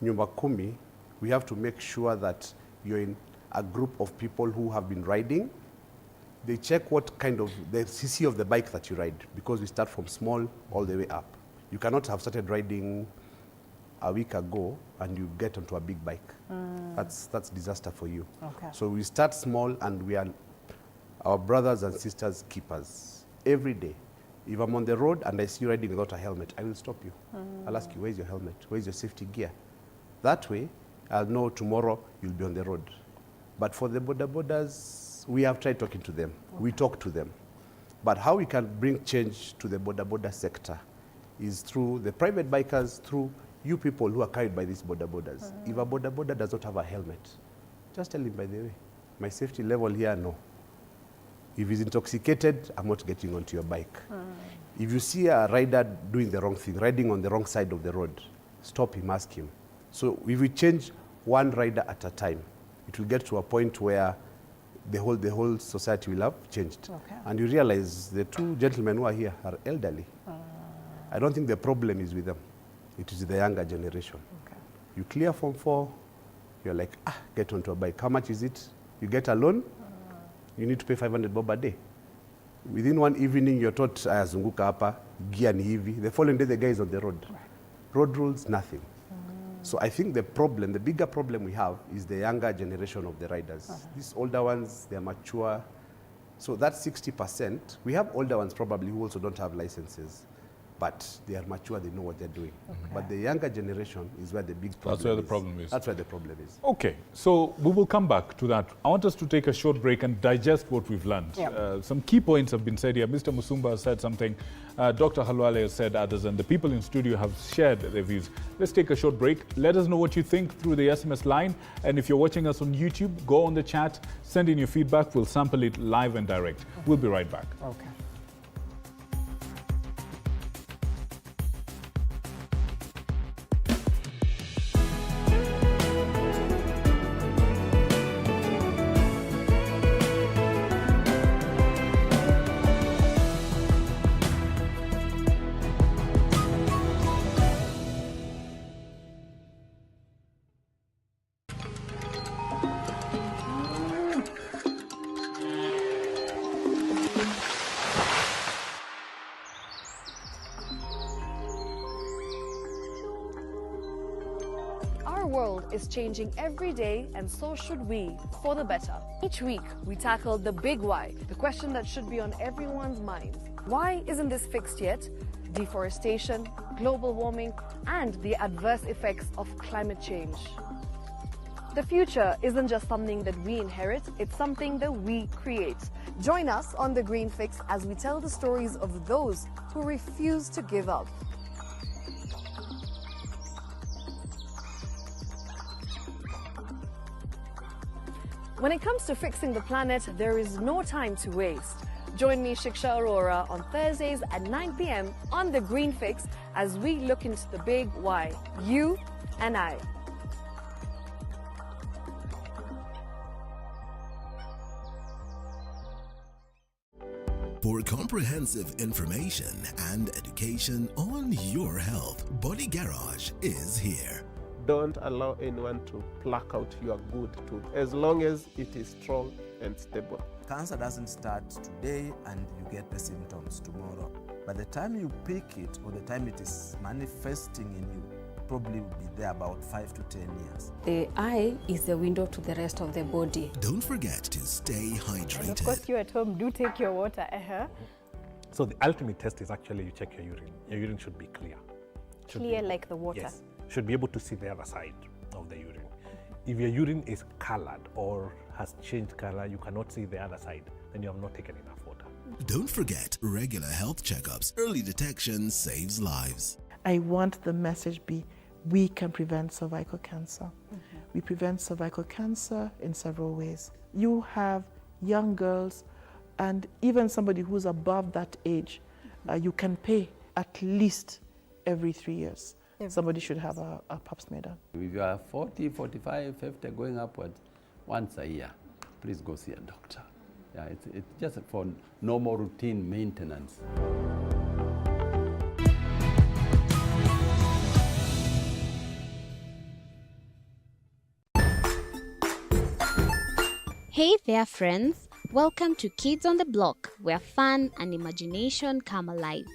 nyumba kumi, we have to make sure that you're in a group of people who have been riding. They check what kind of the CC of the bike that you ride, because we start from small all the way up. You cannot have started riding a week ago and you get onto a big bike. That's disaster for you. Okay. So we start small, and we are our brothers and sisters keepers every day. If I'm on the road and I see you riding without a helmet, I will stop you. I'll ask you, where's your helmet? Where's your safety gear? That way, I'll know tomorrow you'll be on the road. But for the bodas, we have tried talking to them. We talk to them. But how we can bring change to the boda sector is through the private bikers, through you people who are carried by these bodas. If a boda does not have a helmet, just tell him, by the way, my safety level here, no. If he's intoxicated, I'm not getting onto your bike. If you see a rider doing the wrong thing, riding on the wrong side of the road, stop him, ask him. So if we change one rider at a time, it will get to a point where the whole society will have changed. Okay. And you realize the 2 gentlemen who are here are elderly. I don't think the problem is with them. It is the younger generation. Okay. You clear Form 4, you're like, get onto a bike. How much is it? You get a loan, you need to pay 500 bob a day. Within one evening, you're taught, zunguka hapa, gear ni hivi. The following day, the guy is on the road. Road rules, nothing. So I think the bigger problem we have is the younger generation of the riders. These older ones, they're mature. So that's 60%. We have older ones probably who also don't have licenses, but they are mature, they know what they're doing. But the younger generation is where the big problem is. That's where the problem is. That's where the problem is. Okay, so we will come back to that. I want us to take a short break and digest what we've learned. Some key points have been said here. Mr. Musumba has said something, Dr. Halwale has said others, and the people in studio have shared their views. Let's take a short break. Let us know what you think through the SMS line. And if you're watching us on YouTube, go on the chat, send in your feedback. We'll sample it live and direct. We'll be right back. Okay. Our world is changing every day, and so should we, for the better. Each week, we tackle the big why, the question that should be on everyone's minds. Why isn't this fixed yet? Deforestation, global warming, and the adverse effects of climate change. The future isn't just something that we inherit, it's something that we create. Join us on The Green Fix as we tell the stories of those who refuse to give up. When it comes to fixing the planet, there is no time to waste. Join me, Shiksha Arora, on Thursdays at 9 p.m. on The Green Fix as we look into the big why, you and I. For comprehensive information and education on your health, Body Garage is here. Don't allow anyone to pluck out your good tooth, as long as it is strong and stable. Cancer doesn't start today and you get the symptoms tomorrow. By the time you pick it or the time it is manifesting in you, probably will be there about 5 to 10 years. The eye is the window to the rest of the body. Don't forget to stay hydrated. And of course, you at home, do take your water. So the ultimate test is actually you check your urine. Your urine should be clear. Clear like the water? Yes. Should be able to see the other side of the urine. If your urine is colored or has changed color, you cannot see the other side, then you have not taken enough water. Don't forget regular health checkups. Early detection saves lives. I want the message be, we can prevent cervical cancer. We prevent cervical cancer in several ways. You have young girls and even somebody who's above that age, you can pay at least every 3 years. Somebody should have a pap smear done. If you are 40, 45, 50, going upwards, once a year, please go see a doctor. Yeah, it's just for normal routine maintenance. Hey there, friends. Welcome to Kids on the Block, where fun and imagination come alive.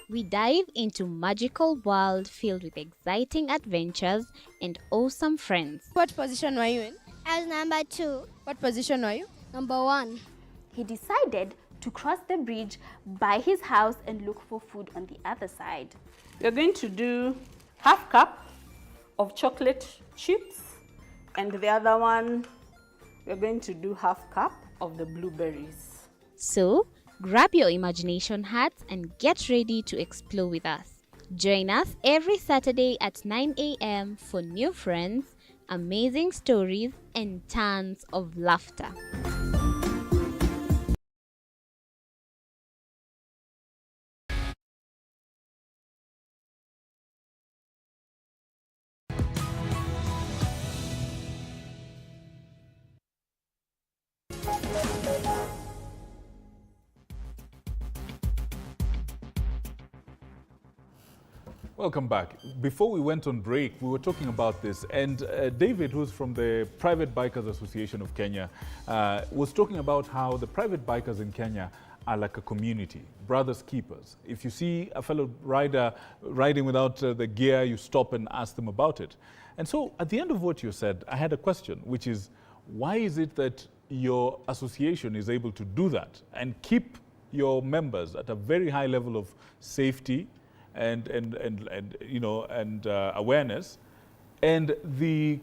We dive into magical world filled with exciting adventures and awesome friends. What position were you in? I was number 2. What position were you? Number 1. He decided to cross the bridge by his house and look for food on the other side. We're going to do half cup of chocolate chips, and the other one, we're going to do half cup of the blueberries. So, grab your imagination hats and get ready to explore with us. Join us every Saturday at 9 a.m. for new friends, amazing stories, and tons of laughter. Welcome back. Before we went on break, we were talking about this, and David, who's from the Private Bikers Association of Kenya, was talking about how the private bikers in Kenya are like a community, brothers keepers. If you see a fellow rider riding without the gear, you stop and ask them about it. And so at the end of what you said, I had a question, which is, why is it that your association is able to do that and keep your members at a very high level of safety and awareness, and the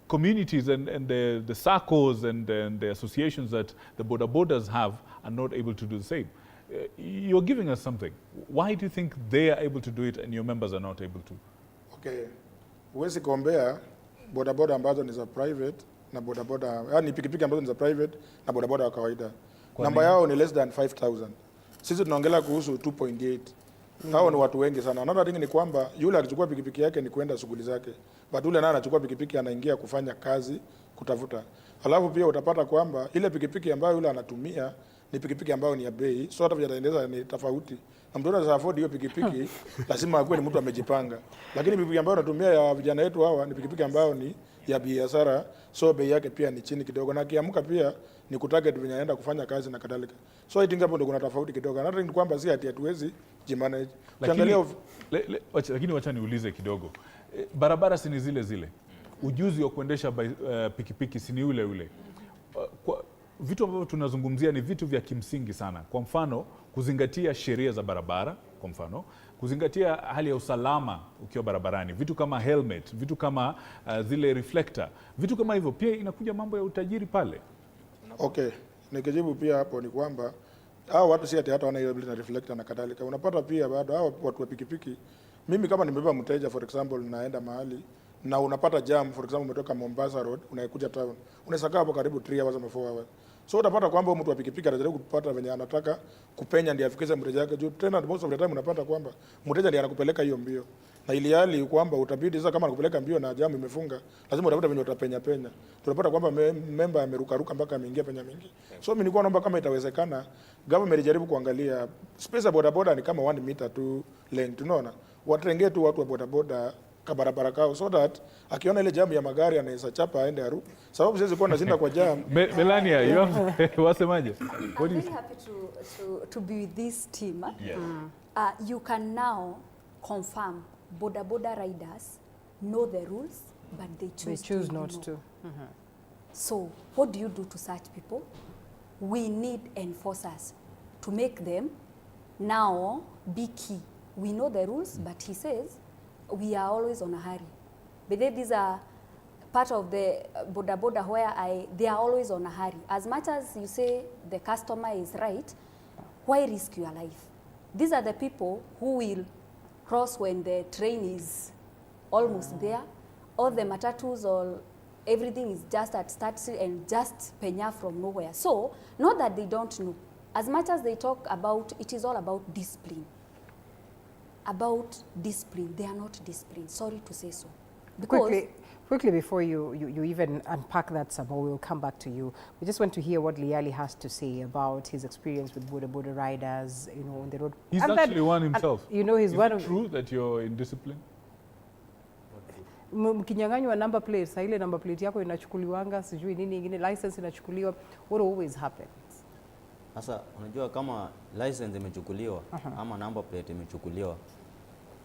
communities and the SACCOs and the associations that the bodabodas have are not able to do the same? You're giving us something. Why do you think they are able to do it and your members are not able to? Okay, huwezi compare bodaboda ambazo ni za private na bodaboda, yani pikipiki ambazo ni za private na bodaboda wa kawaida. Namba yao ni less than 5,000. Sisi tunaongelea kuhusu 2.8. Hao ni watu wengi sana. Another thing ni kwamba yule akichukua pikipiki yake ni kwenda shughuli zake. But yule naye anachukua pikipiki anaingia kufanya kazi, kutafuta. Alafu pia utapata kwamba ile pikipiki ambayo yule anatumia ni pikipiki ambayo ni ya bei. So hata vijana ni tofauti. Na mtu anaweza afford hiyo pikipiki, lazima akuwe ni mtu amejipanga. Lakini pikipiki ambayo anatumia ya vijana wetu hawa ni pikipiki ambayo ni ya biashara, so bei yake pia ni chini kidogo, na kiamka pia ni kutarget venye anaenda kufanya kazi na kadhalika. So I think hapo ndio kuna tofauti kidogo. Another thing kwamba si hatuwezi jimanage. Lakini wacha niulize kidogo. Barabara si ni zile zile. Ujuzi wa kuendesha pikipiki si ni ule ule. Vitu ambavyo tunazungumzia ni vitu vya kimsingi sana. Kwa mfano, kuzingatia sheria za barabara, kwa mfano, kuzingatia hali ya usalama ukiwa barabarani, vitu kama helmet, vitu kama zile reflector, vitu kama hivyo. Pia inakuja mambo ya utajiri pale. Okay, nikijibu pia hapo ni kwamba hao watu si hata wana ile na reflector na kadhalika. Unapata pia bado hao watu wa pikipiki. Mimi kama nimebeba mteja for example, naenda mahali na unapata jam, for example umetoka Mombasa Road unaikuja town, unaweza kaa hapo karibu 3 hours ama 4 hours. So utapata kwamba mtu wa pikipiki anajaribu kupata venye anataka kupenya ndio afikishe mteja wake juu. Tena most of the time unapata kwamba mteja ndiye anakupeleka hiyo mbio, na ili hali kwamba utabidi sasa kama anakupeleka mbio na jamu imefunga, lazima utafuta venye utapenya penya. Tunapata kwamba member ameruka mpaka ameingia penya mingi. So mimi nilikuwa naomba kama itawezekana government ijaribu kuangalia space ya bodaboda ni kama 1 meter tu length, unaona, watengee tu watu wa bodaboda barabara kao, so that akiona ile jam ya magari anaweza chapa aende aru, sababu siwezi kuwa nashinda kwa jam. Melania, you have wasemaje? I'm very happy to be with this team. Yes. You can now confirm boda riders know the rules, but they choose not to. to. So what do you do to such people? We need enforcers to make them now be key. We know the rules, but he says we are always on a hurry. But these are part of the boda where they are always on a hurry. As much as you say the customer is right, why risk your life? These are the people who will cross when the train is almost there, or the matatus, or everything is just at start and just penya from nowhere. So, not that they don't know. As much as they talk about, it is all about discipline. About discipline, they are not disciplined. Sorry to say so. Because Quickly before you even unpack that some more, we'll come back to you. We just want to hear what Liali has to say about his experience with boda riders, you know, on the road. He's actually one himself. You know, he's one of... True that you're in discipline? Mkinyang'anywa number plate, sa ile number plate yako inachukuliwanga, sijui nini ingine, license inachukuliwa, what always happens? Sasa unajua kama license imechukuliwa ama number plate imechukuliwa,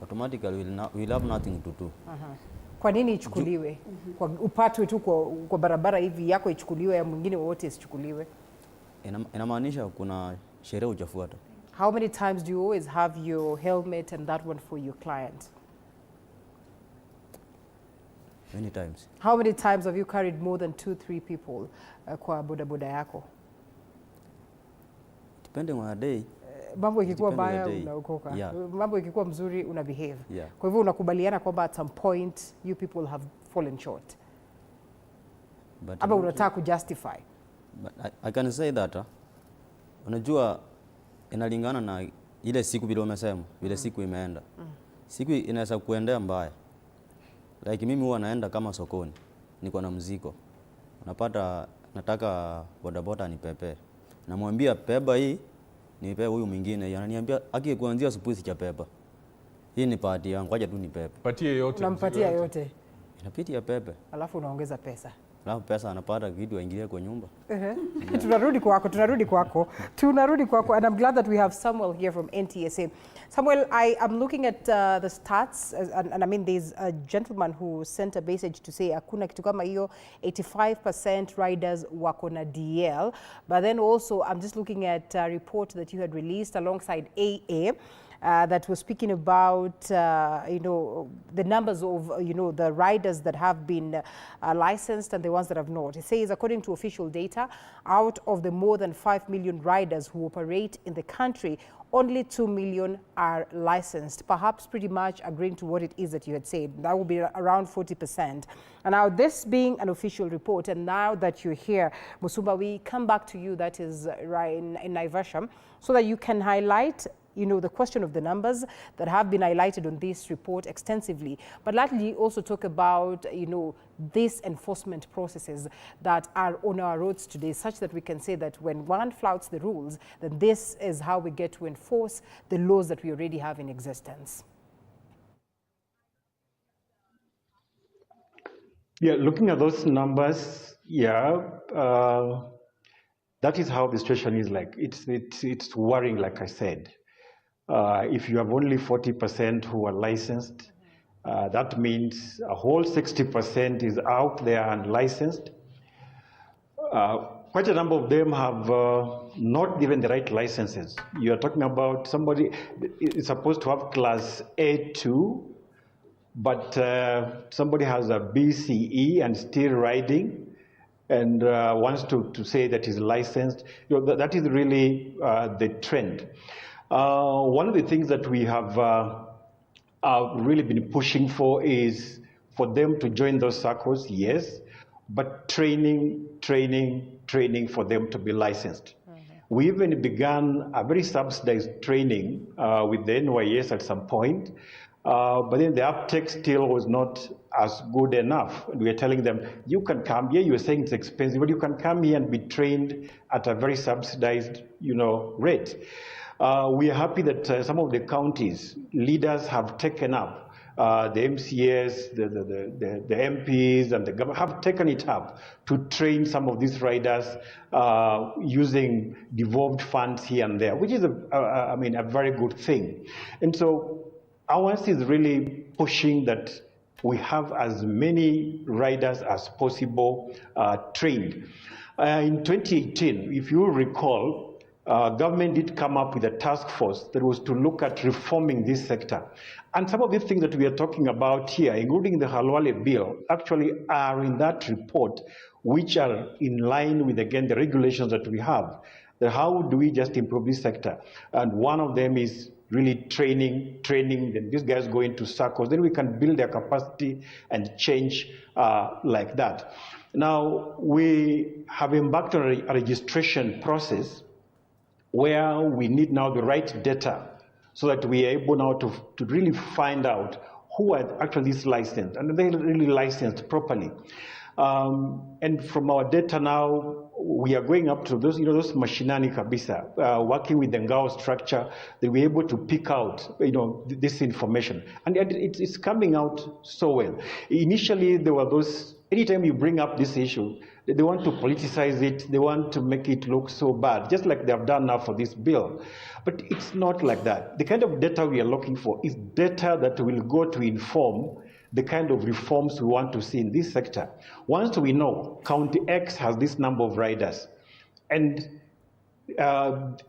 automatically we'll have nothing to do. Kwa nini ichukuliwe? Kwa upatwe tu kwa barabara hivi yako ichukuliwe, ya mwingine wote isichukuliwe? Inamaanisha kuna sheria uchafuata. How many times do you always have your helmet and that one for your client? Many times. How many times have you carried more than 2-3 people kwa boda yako? Depending on the day. Mambo ikikuwa baya unaokoka. Yeah. Mambo ikikuwa mzuri una behave. Yeah. Kwa hivyo unakubaliana kwamba at some point you people have fallen short. Aba unataka kujustify. But I can say that unajua inalingana na ile siku vile umesema, vile siku imeenda. Siku inaweza kuendea mbaya. Like mimi huwa naenda kama sokoni, niko na mzigo. Unapata nataka bodaboda nipepe. Namwambia beba hii, nipe huyu mwingine. Ananiambia aki kuanzia asubuhi sijapepa. Hii ni party yangu, acha tu nipepe. Patie yote. Unampatia yote. Inapitia pepe. Alafu unaongeza pesa. Alafu pesa anapata kitu aingilie kwa nyumba. Tunarudi kwako. And I'm glad that we have Samuel here from NTSA. Samuel, I am looking at the stats, and I mean there's a gentleman who sent a message to say hakuna kitu kama hiyo, 85% riders wako na DL. But then also I'm just looking at a report that you had released alongside AA. That was speaking about, you know, the numbers of, you know, the riders that have been licensed and the ones that have not. It says, according to official data, out of the more than 5 million riders who operate in the country, only 2 million are licensed, perhaps pretty much agreeing to what it is that you had said. That would be around 40%. And now this being an official report, and now that you're here, Musumba, we come back to you, that is right in Naivasha, so that you can highlight, you know, the question of the numbers that have been highlighted on this report extensively, but likely also talk about, you know, these enforcement processes that are on our roads today, such that we can say that when one flouts the rules, then this is how we get to enforce the laws that we already have in existence. Yeah, looking at those numbers, that is how the situation is like. It's worrying, like I said. If you have only 40% who are licensed, that means a whole 60% is out there unlicensed. Quite a number of them have not given the right licenses. You are talking about somebody is supposed to have class A2, but somebody has a BCE and still riding and wants to say that he's licensed. You know, that is really the trend. One of the things that we have really been pushing for is for them to join those circles, yes, but training for them to be licensed. We even began a very subsidized training with the NYS at some point, but then the uptake still was not as good enough. We were telling them, you can come here, you were saying it's expensive, but you can come here and be trained at a very subsidized, you know, rate. We are happy that some of the counties leaders have taken up, the MCS, the MPs and the government have taken it up to train some of these riders using devolved funds here and there, which is, I mean, a very good thing. And so ours is really pushing that we have as many riders as possible trained. In 2018, if you recall, government did come up with a task force that was to look at reforming this sector. And some of the things that we are talking about here, including the Halwale bill, actually are in that report, which are in line with, again, the regulations that we have. that how do we just improve this sector? And one of them is really training, then these guys go into circles, then we can build their capacity and change like that. Now, we have embarked on a registration process where we need now the right data so that we are able now to really find out who are actually licensed, and they're really licensed properly. And from our data now, we are going up to those, those mashinani kabisa, working with the Ngao structure, that we're able to pick out, this information. And it's coming out so well. Initially, there were those, anytime you bring up this issue, they want to politicize it, they want to make it look so bad, just like they have done now for this bill. But it's not like that. The kind of data we are looking for is data that will go to inform the kind of reforms we want to see in this sector. Once we know County X has this number of riders, and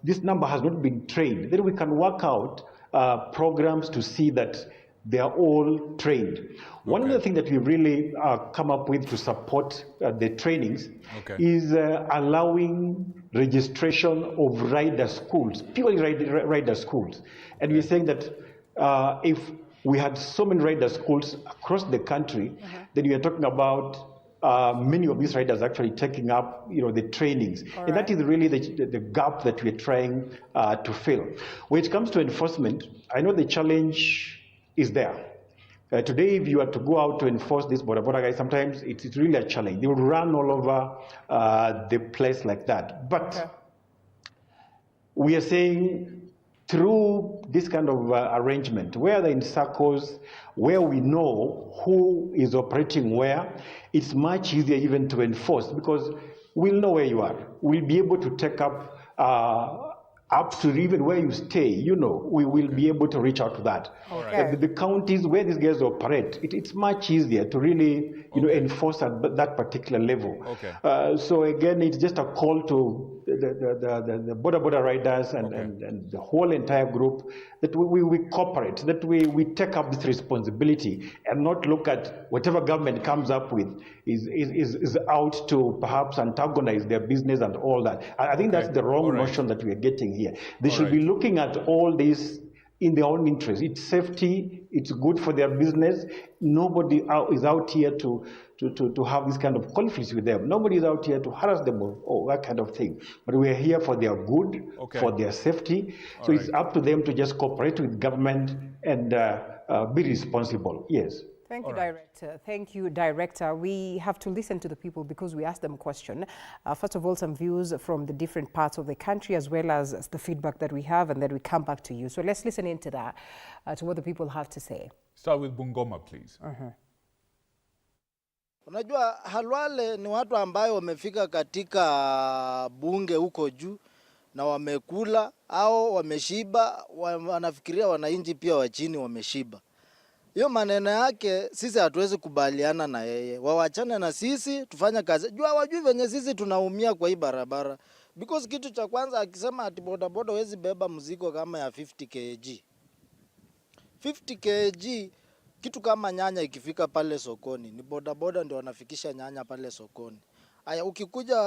this number has not been trained, then we can work out programs to see that they are all trained. Okay. One of the things that we really come up with to support the trainings is allowing registration of rider schools, purely rider schools. And we're saying that if we had so many rider schools across the country, then we are talking about many of these riders actually taking up, the trainings. All and that is really the gap that we're trying to fill. When it comes to enforcement, I know the challenge is there. Today, if you are to go out to enforce this border guys, sometimes it's really a challenge. They will run all over the place like that. But we are saying through this kind of arrangement, where they're in circles, where we know who is operating where, it's much easier even to enforce because we'll know where you are. We'll be able to take up to even where you stay, we will be able to reach out to that. Okay. The counties where these guys operate, it's much easier to really, enforce at that particular level. Okay. So again, it's just a call to the border riders and the whole entire group that we cooperate, that we take up this responsibility and not look at whatever government comes up with is out to perhaps antagonize their business and all that. I think that's the wrong notion that we are getting here. They should be looking at all this in their own interest. It's safety, it's good for their business. Nobody is out here to have this kind of conflicts with them. Nobody is out here to harass them or that kind of thing. But we are here for their good, for their safety. So it's up to them to just cooperate with government and be responsible. Yes. Thank you, Director. Thank you, Director. We have to listen to the people because we asked them a question. First of all, some views from the different parts of the country as well as the feedback that we have, and then we come back to you. So let's listen into that, to what the people have to say. Start with Bungoma, please. Unajua Halwale ni watu ambayo wamefika katika bunge huko juu na wamekula au wameshiba, wanafikiria wananchi pia wa chini wameshiba. Hiyo maneno yake sisi hatuwezi kubaliana na yeye. Wawachane na sisi tufanye kazi. Jua wajui venye sisi tunaumia kwa hii barabara. Because kitu cha kwanza akisema ati bodaboda hawezi beba mzigo kama ya 50 kg. 50 kg kitu kama nyanya ikifika pale sokoni, ni bodaboda ndio wanafikisha nyanya pale sokoni. Aya, ukikuja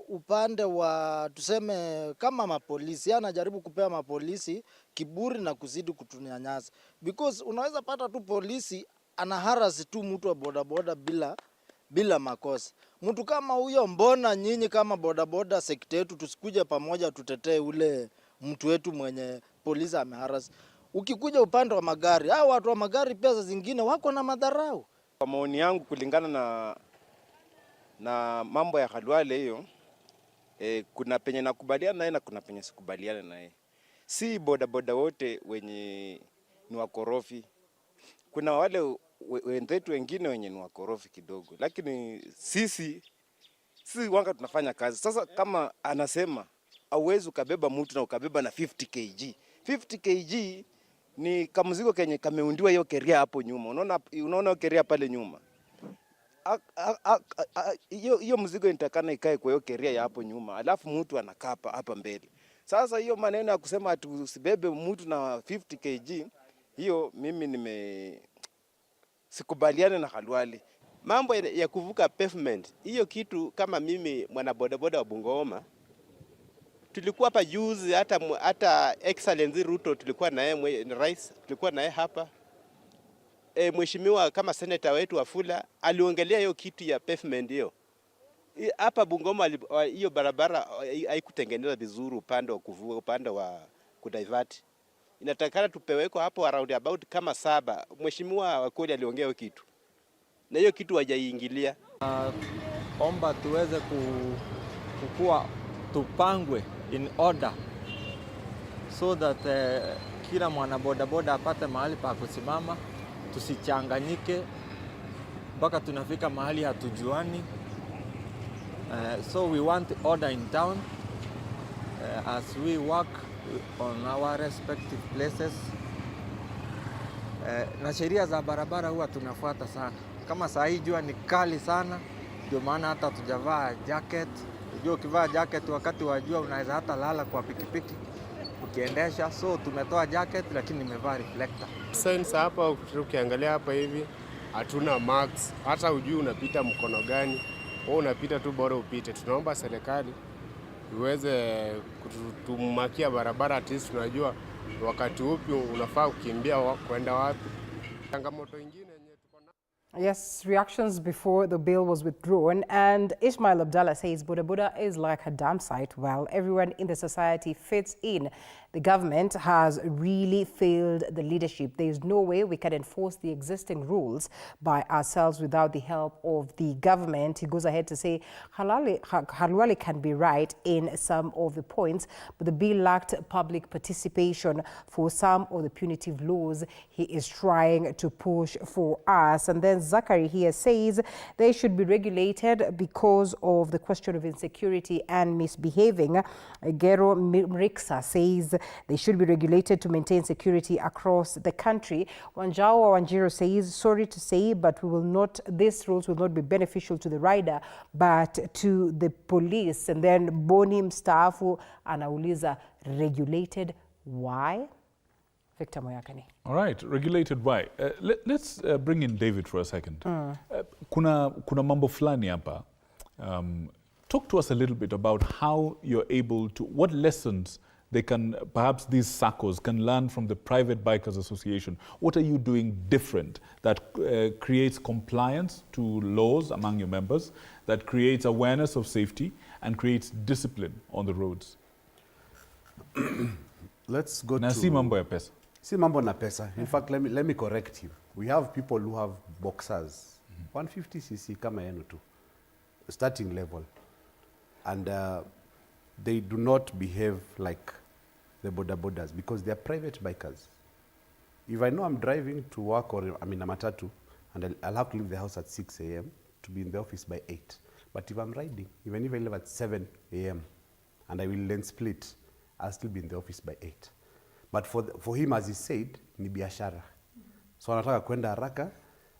upande wa tuseme kama mapolisi, anajaribu kupea mapolisi kiburi na kuzidi kutunyanyasa. Because unaweza pata tu polisi anaharasi tu mtu wa bodaboda bila makosa. Mtu kama huyo, mbona nyinyi kama bodaboda sekta yetu tusikuje pamoja tutetee ule mtu wetu mwenye polisi ameharasi? Ukikuja upande wa magari, hao watu wa magari pesa zingine wako na madharau. Kwa maoni yangu kulingana na mambo ya Khalwale hiyo, kuna penye nakubaliana naye na kuna penye sikubaliana naye. Si bodaboda wote wenye ni wakorofi. Kuna wale wenzetu wengine wenye ni wakorofi kidogo, lakini sisi wanga tunafanya kazi. Sasa kama anasema hauwezi ukabeba mtu na ukabeba na 50 kg. 50 kg ni kamzigo kenye kameundiwa hiyo keria hapo nyuma. Unaona keria pale nyuma. Hiyo mzigo inatakana ikae kwa hiyo keria ya hapo nyuma. Alafu mtu anakaa hapa mbele. Sasa hiyo maneno ya kusema tusibebe mtu na 50 kg, hiyo mimi sikubaliane na Khalwale. Mambo ya kuvuka pavement, hiyo kitu kama mimi mwana bodaboda wa Bungoma, Tulikuwa hapa juzi, hata Excellency Ruto tulikuwa naye, rais tulikuwa naye hapa. Mheshimiwa kama senator wetu Wafula aliongelea hiyo kitu ya pavement hiyo. Hapa Bungoma hiyo barabara haikutengenezwa vizuri, upande wa kuvua, upande wa kudivert. Inatakana tupeweko hapo around about kama 7. Mheshimiwa Wakoli aliongea hiyo kitu. Na hiyo kitu hajaingilia. Omba tuweze kukua tupangwe in order so that kila mwana bodaboda apate mahali pa kusimama, tusichanganyike mpaka tunafika mahali hatujuani. So we want order in town as we work on our respective places. Na sheria za barabara huwa tunafuata sana. Kama saa hii jua ni kali sana, ndio maana hata tujavaa jacket. Unajua ukivaa jacket wakati wa jua unaweza hata lala kwa pikipiki ukiendesha. So tumetoa jacket lakini nimevaa reflector. Sense hapa ukiangalia hapa hivi hatuna marks, hata ujui unapita mkono gani. Wewe unapita tu bora upite. Tunaomba serikali iweze kutumakia barabara, at least tunajua wakati upi unafaa kukimbia kwenda wapi. Changamoto nyingine. Yes, reactions before the bill was withdrawn, and Ismail Abdallah says Boda Boda is like a dam site. Well, everyone in the society fits in. The government has really failed the leadership. There is no way we can enforce the existing rules by ourselves without the help of the government. He goes ahead to say Halwale can be right in some of the points, but the bill lacked public participation for some of the punitive laws he is trying to push for us. And then Zachary here says they should be regulated because of the question of insecurity and misbehaving. Gero Mriksa says they should be regulated to maintain security across the country. Wanjawa Wanjiro says, sorry to say, but these rules will not be beneficial to the rider, but to the police. And then Boni Mstaafu anauliza, regulated why? Victor Muyakane. All right, regulated why? Let's bring in David for a second. Kuna mambo fulani hapa. Talk to us a little bit about how you're able to, what lessons they can, perhaps these SACCOs can learn from the Private Bikers Association. What are you doing different that creates compliance to laws among your members, that creates awareness of safety and creates discipline on the roads? Let's go na to... si mambo ya pesa. Si mambo na pesa. In fact, let me correct you. We have people who have boxers, 150cc kama yenu tu, starting level. And they do not behave like the boda bodas because they are private bikers. If I know I'm driving to work or I'm in a matatu and I'll have to leave the house at 6 a.m. to be in the office by 8. But if I'm riding, even if I leave at 7 a.m. and I will then split, I'll still be in the office by 8. But for him, as he said, ni biashara. So anataka kwenda haraka,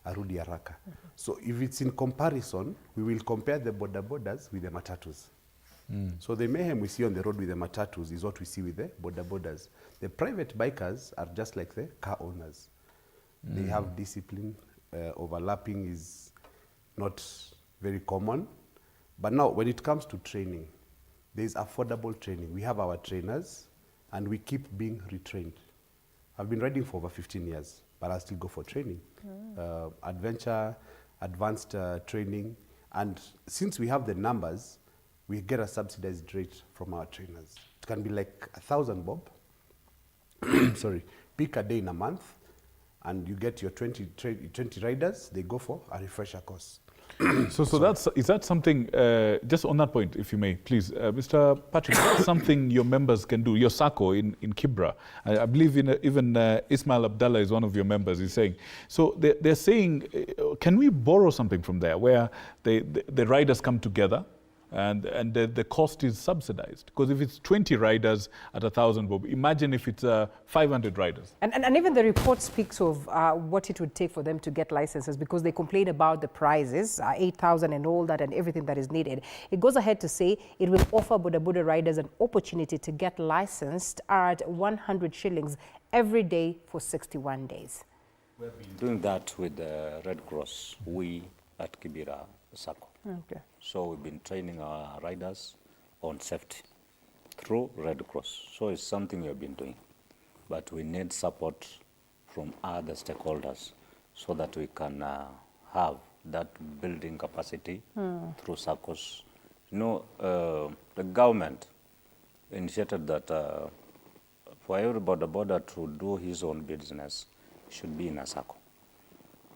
arudi haraka. So if it's in comparison, we will compare the boda bodas with the matatus. So the mayhem we see on the road with the matatus is what we see with the boda bodas. The private bikers are just like the car owners. They have discipline. Overlapping is not very common. But now, when it comes to training, there is affordable training. We have our trainers, and we keep being retrained. I've been riding for over 15 years, but I still go for training. Adventure, advanced training. And since we have the numbers, we get a subsidized rate from our trainers. It can be like 1,000 bob. Sorry, pick a day in a month, and you get your 20 riders. They go for a refresher course. So is that something, just on that point, if you may, please, Mr. Patrick, that's something your members can do, your SACCO in Kibra. I believe even Ismail Abdallah is one of your members, he's saying. So they're saying, can we borrow something from there where the riders come together and the cost is subsidized? Because if it's 20 riders at 1,000 bob, imagine if it's 500 riders. And even the report speaks of what it would take for them to get licenses, because they complain about the prices, 8,000 and all that and everything that is needed. It goes ahead to say it will offer Boda Boda riders an opportunity to get licensed at 100 shillings every day for 61 days. We've been doing that with the Red Cross, we at Kibera SACCO. Okay. So we've been training our riders on safety through Red Cross. So it's something we've been doing. But we need support from other stakeholders so that we can have that building capacity through SACCOs. You know, the government initiated that for every border to do his own business should be in a SACCO.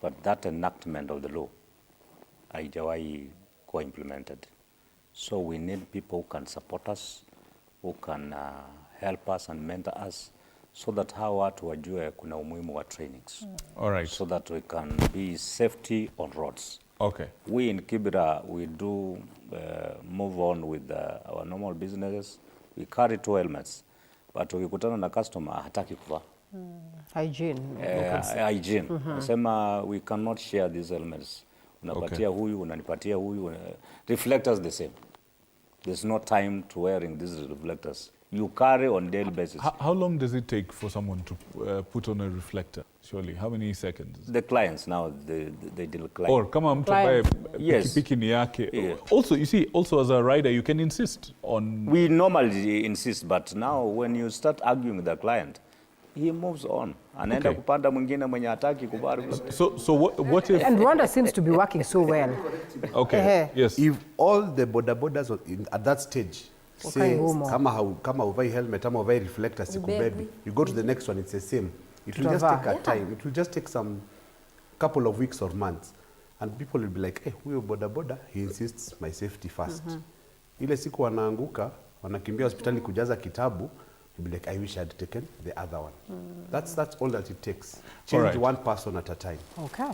But that enactment of the law, haijawahi kuwa implemented. So we need people who can support us, who can help us and mentor us, so that hawa watu wajue kuna umuhimu wa trainings. All right. So that we can be safety on roads. Okay. We in Kibera, we do move on with our normal businesses. We carry 2 helmets, but ukikutana na customer hataki kuvaa. Hygiene. Hygiene. Nasema we cannot share these helmets. Unapatia huyu, unanipatia huyu. Reflectors the same. There's no time to wearing these reflectors. You carry on daily basis. How long does it take for someone to put on a reflector? Surely, how many seconds? The clients now, they deal with clients. Or kama mtu ambaye pikipiki ni yake. Also, you see, also as a rider, you can insist on... We normally insist, but now when you start arguing with the client, he moves on. Anaenda kupanda mwingine mwenye hataki kuvaa. So what if... And Rwanda seems to be working so well. Okay, yes. If all the borders at that stage say, kama uvai helmet, ama uvai reflector, sikubebi, you go to the next one, it's the same. It will just take a time. It will just take some couple of weeks or months. And people will be like, hey, huyo boda, he insists my safety first. Ile siku wanaanguka, wanakimbia hospitali kujaza kitabu, he'll be like, I wish I had taken the other one. That's all that it takes. Change one person at a time.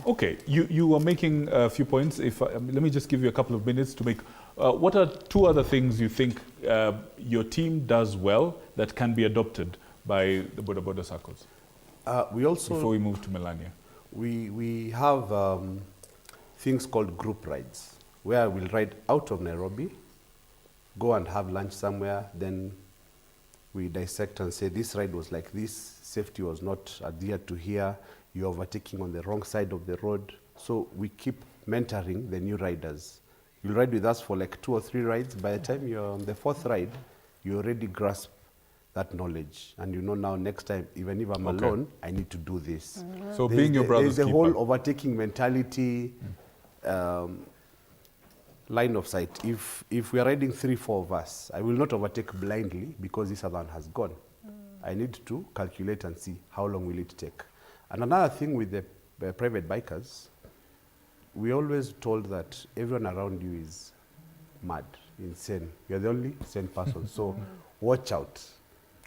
Okay, you are making a few points. If let me just give you a couple of minutes to make. What are 2 other things you think your team does well that can be adopted by the Boda circles? We also, before we move to Melania, we have things called group rides, where we'll ride out of Nairobi, go and have lunch somewhere, then we dissect and say this ride was like this, safety was not adhered to here, you're overtaking on the wrong side of the road. So we keep mentoring the new riders. You'll ride with us for like 2 or 3 rides. By the time you're on the 4th ride, you already grasp that knowledge, and you know now next time, even if I'm alone, I need to do this. So being your brother's keeper. There's the whole overtaking mentality, line of sight. If we are riding 3-4 of us, I will not overtake blindly because this other one has gone. I need to calculate and see how long will it take. And another thing with the private bikers, we always told that everyone around you is mad, insane. You're the only sane person, so watch out.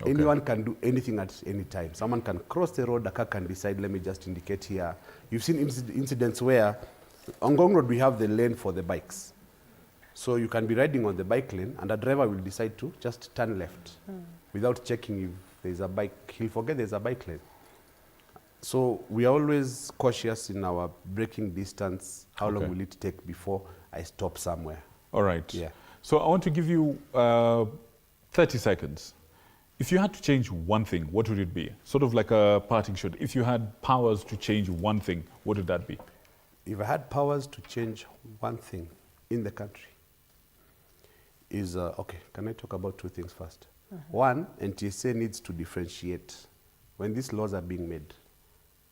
Anyone can do anything at any time. Someone can cross the road, a car can decide, let me just indicate here. You've seen incidents where, on Ngong Road, we have the lane for the bikes. So you can be riding on the bike lane, and a driver will decide to just turn left without checking if there's a bike. He'll forget there's a bike lane. So we are always cautious in our braking distance. How long will it take before I stop somewhere? All right. Yeah. So I want to give you 30 seconds. If you had to change one thing, what would it be? Sort of like a parting shot. If you had powers to change one thing, what would that be? If I had powers to change one thing in the country, is, okay, can I talk about 2 things first? One, NTSA needs to differentiate. When these laws are being made,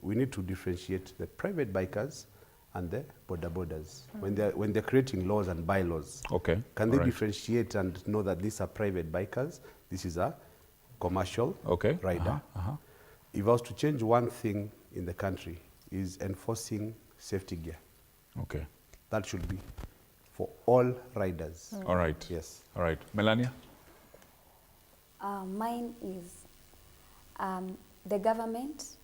we need to differentiate the private bikers and the borders. When they're creating laws and bylaws, can they differentiate and know that these are private bikers, this is a commercial rider? If I was to change one thing in the country, is enforcing safety gear. That should be for all riders. All right. Yes. All right. Melania? Mine is the government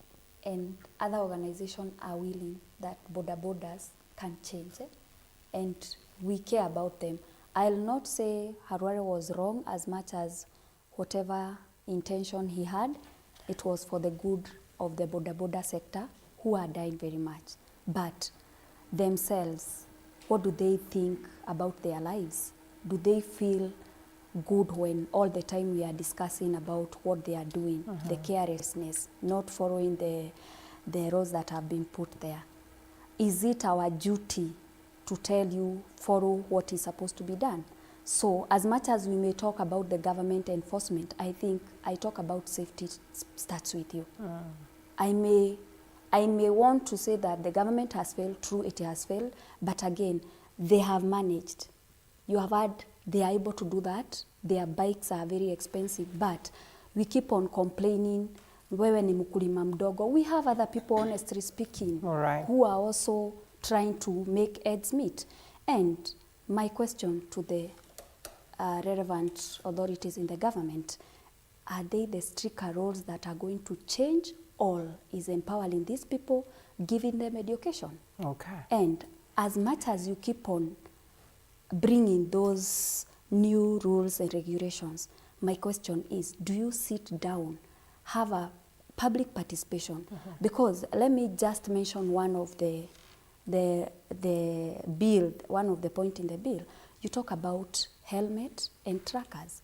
and other organizations are willing that borders can change it, and we care about them. I'll not say Harware was wrong as much as whatever intention he had, it was for the good of the border sector who are dying very much. But themselves, what do they think about their lives? Do they feel good when all the time we are discussing about what they are doing, the carelessness, not following the rules that have been put there? Is it our duty to tell you, follow what is supposed to be done? So as much as we may talk about the government enforcement, I think I talk about safety starts with you. I may want to say that the government has failed, true, it has failed, but again, they have managed. You have heard they are able to do that. Their bikes are very expensive, but we keep on complaining, wewe ni mkulima mdogo. We have other people, honestly speaking, who are also trying to make ends meet. And my question to the relevant authorities in the government, are they the stricter roles that are going to change, or is empowering these people, giving them education? Okay. And as much as you keep on bringing those new rules and regulations, my question is, do you sit down, have a public participation? Because let me just mention one of the bill, one of the point in the bill. You talk about helmet and trackers.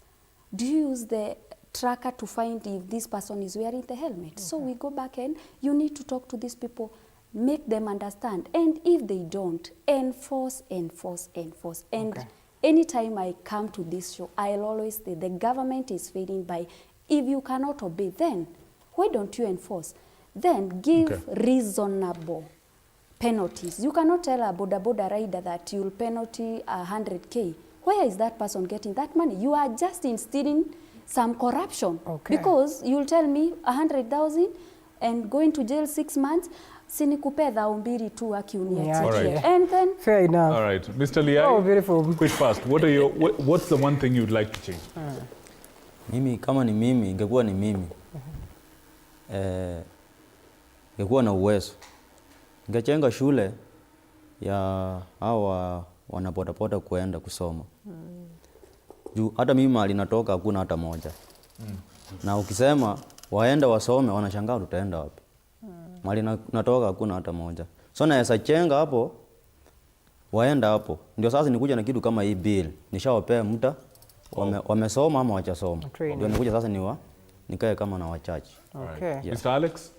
Do you use the tracker to find if this person is wearing the helmet? So we go back and you need to talk to these people, make them understand. And if they don't, enforce. And anytime I come to this show, I'll always say the government is failing by, if you cannot obey, then why don't you enforce? Then give reasonable penalties. You cannot tell a boda rider that you'll penalty 100K. Where is that person getting that money? You are just instilling some corruption. Because you'll tell me 100,000 and going to jail 6 months, sinikupe dhaumbiri tu akiuniatia. And then fair enough. All right, Mr. Liai. Oh, beautiful. Quick fast. What's the one thing you'd like to change? Mimi kama ni mimi, ingekuwa ni mimi. Ingekuwa na uwezo. Ningechenga shule ya hawa wanapotapota kuenda kusoma. Juu hata mimi mahali natoka hakuna hata moja. Na ukisema waenda wasome, wanashangaa tutaenda wapi? Mahali natoka hakuna hata moja. So naweza chenga hapo, waenda hapo. Ndio sasa nikuja na kitu kama hii bill. Nishawapea muda, wamesoma ama wachasoma. Ndio nikuja sasa nikae kama na wachache. Okay. Yeah. Mr. Alex?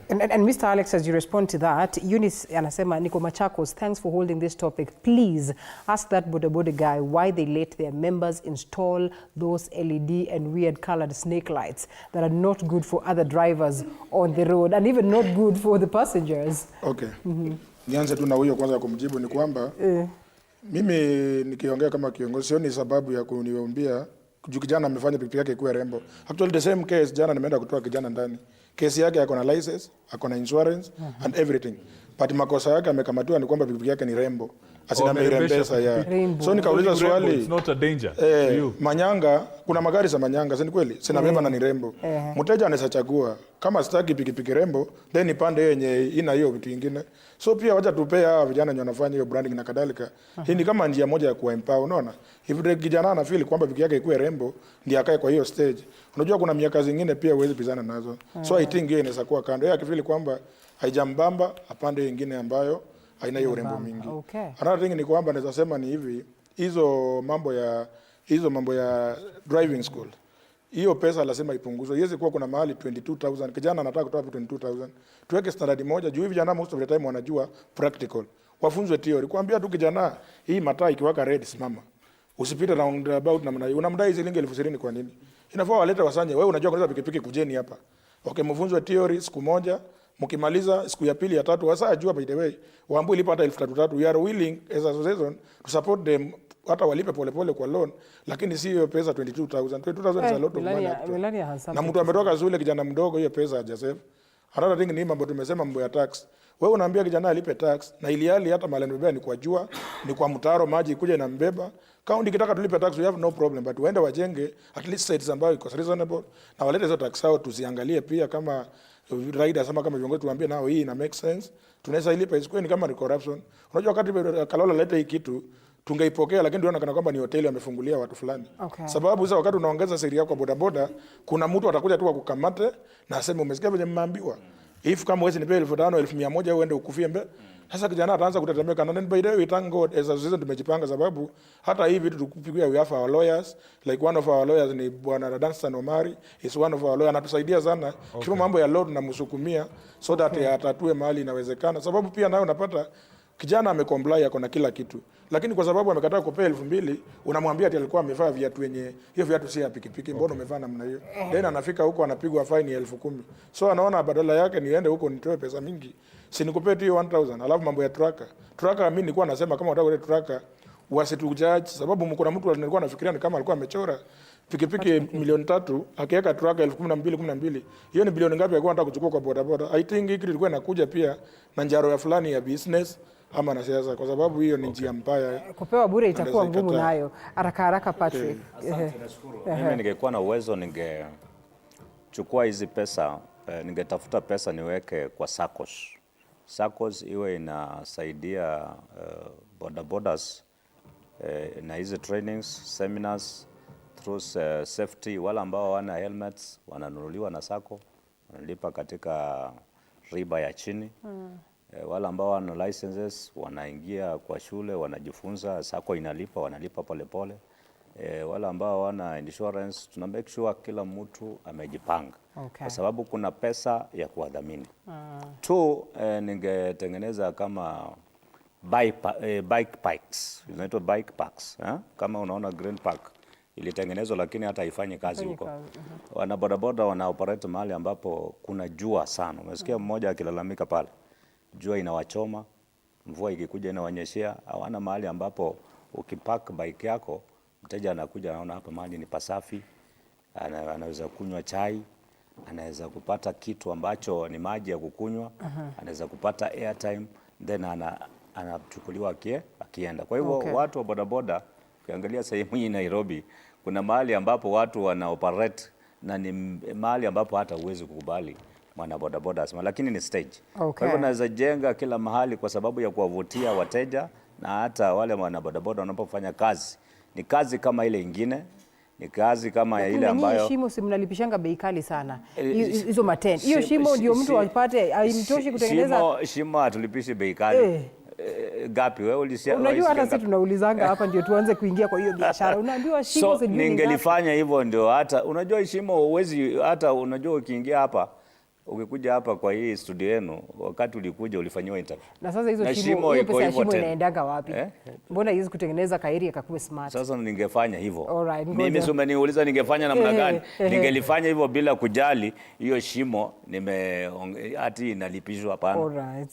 And Mr. Alex, as you respond to that, Eunice anasema, Niko Machakos, thanks for holding this topic. Please ask that boda guy why they let their members install those LED and weird colored snake lights that are not good for other drivers on the road and even not good for the passengers. Okay. Nianze tu na huyo kwanza kumjibu ni kwamba mimi nikiongea kama kiongozi sioni sababu ya kuniambia kijana amefanya pikipiki yake ikuwe rembo. Actually the same case, jana nimeenda kutoa kijana ndani. Kesi yake yako na license, ako na insurance and everything. But makosa yake amekamatiwa ni kwamba pikipiki yake ni rembo. Asina merembesa ya. So nikauliza swali. It's not a danger to you. Manyanga, kuna magari za manyanga, si kweli? Sina beba na ni rembo. Mteja anaweza chagua kama sitaki pikipiki rembo, then nipande yenye ina hiyo vitu vingine. So pia wacha tupea vijana wenye wanafanya hiyo branding na kadhalika. Hii ni kama njia moja ya kuempower, unaona? If kijana ana feel kwamba pikipiki yake ikuwe rembo, ndiye akae kwa hiyo stage. Unajua kuna miaka zingine pia huwezi pizana nazo. So I think hiyo inaweza kuwa kando. Yeye akifeel kwamba haijambamba, apande nyingine ambayo haina hiyo urembo mingi. Another thing ni kwamba naweza sema ni hivi, hizo mambo ya driving school. Hiyo pesa lazima ipunguzwe. Yeye kuwa kuna mahali 22,000, kijana anataka kutoa 22,000. Tuweke standard moja juu vijana most of the time wanajua practical. Wafunzwe theory. Kuambia tu kijana, hii mataa ikiwaka red simama. Usipite roundabout namna hiyo. Unamdai shilingi 20,000 kwa nini? Inafaa walete wasanye, wewe unajua kuendesha pikipiki kujeni hapa. Okay, mfunzwe theory siku moja. Mkimaliza siku ya pili ya tatu wasajua by the way waambu ilipa hata 3,300. We are willing as association to support them, hata walipe polepole kwa loan, lakini si hiyo pesa 22,000. 22,000 is a lot of money. Na mtu ametoka shule kijana mdogo, hiyo pesa hajasave. Another thing ni mambo tumesema, mambo ya tax. Wewe unaambia kijana alipe tax na ili hata mali mbeba ni kwa jua, ni kwa mtaro maji kuja na mbeba. Kaunti kitaka tulipe tax, we have no problem, but waende wajenge at least sites ambayo iko reasonable na walete hizo tax out tuziangalie pia kama riders ama kama viongozi tuambie nao hii ina make sense. Tunaweza ilipa isikuwe ni kama ni corruption. Unajua wakati Kalola leta hii kitu tungeipokea, lakini ndio kana kwamba ni hoteli amefungulia watu fulani. Sababu sasa wakati unaongeza siri yako kwa bodaboda, kuna mtu atakuja tu kukamate na aseme umesikia vile mmeambiwa. If kama wewe nipe 5,000 1,100 uende ukufie mbe. Sasa kijana ataanza kutetemeka, na then by the way we thank God as a season tumejipanga, sababu hata hivi vitu tukupigia we have our lawyers, like one of our lawyers ni Bwana Danstan Omari is one of our lawyers, anatusaidia sana kwa mambo ya law na msukumia so that atatue mahali inawezekana, sababu pia nayo unapata kijana amecomply, ako na kila kitu, lakini kwa sababu amekataa kupea 2,000 unamwambia ati alikuwa amevaa viatu yenye hiyo viatu si ya pikipiki, mbona umevaa namna hiyo? Then anafika huko anapigwa fine ya 10,000. So anaona badala yake niende huko nitoe pesa mingi, si nikupee tu 1,000. Alafu mambo ya tracker mimi nilikuwa nasema kama unataka ile tracker wasitujudge, sababu kuna mtu alikuwa anafikiria ni kama alikuwa amechora pikipiki milioni 3 akiweka tracker 12,000. Hiyo ni bilioni ngapi alikuwa anataka kuchukua kwa bodaboda? I think hiki ilikuwa inakuja pia na njaro ya fulani ya business ama na siasa, kwa sababu hiyo ni njia mbaya. Kupewa bure itakuwa ngumu nayo. Haraka Patrick. Mimi ningekuwa na uwezo ningechukua hizi pesa, ningetafuta pesa niweke kwa SACCOS. SACCOS iwe inasaidia bodabodas na hizi trainings, seminars through safety. Wale ambao wana helmets wananunuliwa na SACCO, wanalipa katika riba ya chini. Wale ambao wana licenses wanaingia kwa shule wanajifunza, SACCO inalipa, wanalipa polepole. Wale ambao wana insurance tuna make sure kila mtu amejipanga, kwa sababu kuna pesa ya kuwadhamini. Ningetengeneza kama bike parks, inaitwa bike parks, kama unaona Green Park ilitengenezwa lakini hata haifanyi kazi huko. Wana bodaboda wana operate mahali ambapo kuna jua sana. Umesikia mmoja akilalamika pale, jua inawachoma, mvua ikikuja inawanyeshea. Hawana mahali ambapo ukipark bike yako, mteja anakuja anaona hapa mahali ni pasafi, anaweza kunywa chai, anaweza kupata kitu ambacho ni maji ya kukunywa, anaweza kupata airtime, then anachukuliwa akienda. Kwa hivyo watu wa bodaboda, ukiangalia sehemu hii Nairobi, kuna mahali ambapo watu wana operate na ni mahali ambapo hata uwezi kukubali mwana bodaboda asema, lakini ni stage. Kwa hivyo naweza jenga kila mahali kwa sababu ya kuwavutia wateja, na hata wale mwana bodaboda wanapofanya kazi ni kazi kama ile ingine, ni kazi kama ya ile ambayo hiyo shimo si mnalipishanga bei kali sana hizo maten. Hiyo shimo ndio mtu apate, haimtoshi kutengeneza shimo. Hatulipishi bei kali. Gapi wewe ulisikia? Unajua hata sisi tunaulizanga hapa ndio tuanze kuingia kwa hiyo biashara. Unaambiwa shimo so ningelifanya hivyo ndio hata unajua shimo uwezi, hata unajua ukiingia hapa, ukikuja hapa kwa hii studio yenu, wakati ulikuja ulifanyiwa interview. Na sasa hizo shimo, hiyo pesa ya shimo inaendaga wapi? Mbona hizi kutengeneza kairi akakuwe smart? Sasa ningefanya hivyo. Mimi umeniuliza ningefanya namna gani? Ningelifanya hivyo bila kujali hiyo shimo hati inalipishwa hapana. Alright.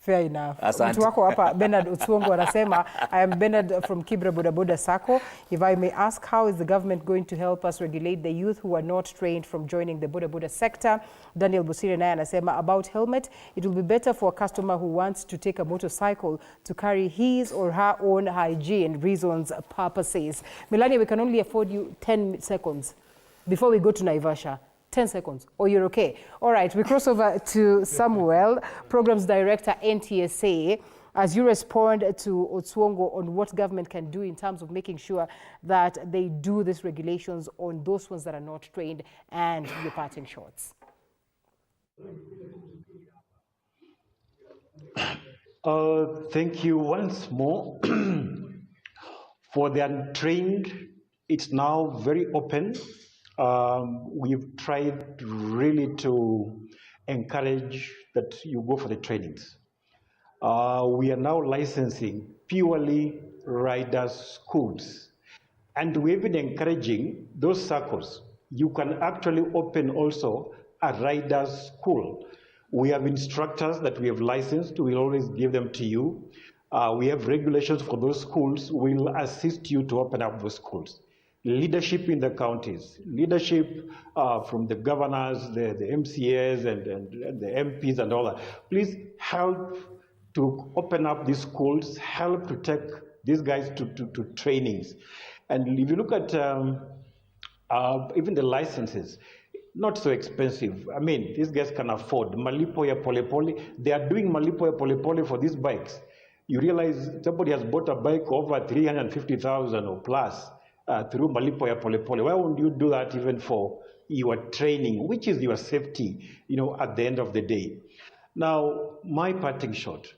Fair enough. Mtu wako hapa Bernard Otswongo anasema, I am Bernard from Kibra Boda Boda Sacco. If I may ask, how is the government going to help us regulate the youth who are not trained from joining the Boda Boda sector? Daniel Busiri naye anasema, about helmet, it will be better for a customer who wants to take a motorcycle to carry his or her own hygiene reasons purposes. Melania, we can only afford you 10 seconds before we go to Naivasha. 10 seconds, or you're okay. All right, we cross over to Samuel, Programs Director, NTSA, as you respond to Otswongo on what government can do in terms of making sure that they do these regulations on those ones that are not trained, and your parting shots. Thank you once more. For the untrained, it's now very open. We've tried really to encourage that you go for the trainings. We are now licensing purely riders' schools. And we've been encouraging those circles. You can actually open also a riders' school. We have instructors that we have licensed. We'll always give them to you. We have regulations for those schools. We'll assist you to open up those schools. Leadership in the counties, leadership from the governors, the MCAs and the MPs and all that. Please help to open up these schools, help to take these guys to trainings. And if you look at even the licenses, not so expensive. I mean, these guys can afford malipo ya polepole. They are doing malipo ya polepole for these bikes. You realize somebody has bought a bike over 350,000 or plus. Through malipo ya polepole. Why won't you do that even for your training, which is your safety, at the end of the day? Now, my parting shot,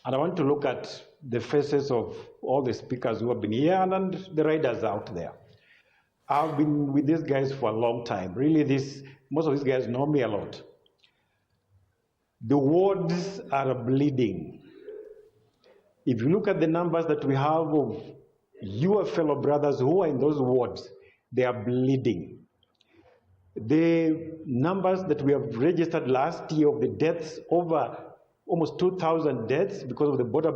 and I want to look at the faces of all the speakers who have been here and the riders out there. I've been with these guys for a long time. Really, most of these guys know me a lot. The wards are bleeding. If you look at the numbers that we have of your fellow brothers who are in those wards, they are bleeding. The numbers that we have registered last year of the deaths, over almost 2,000 deaths because of the border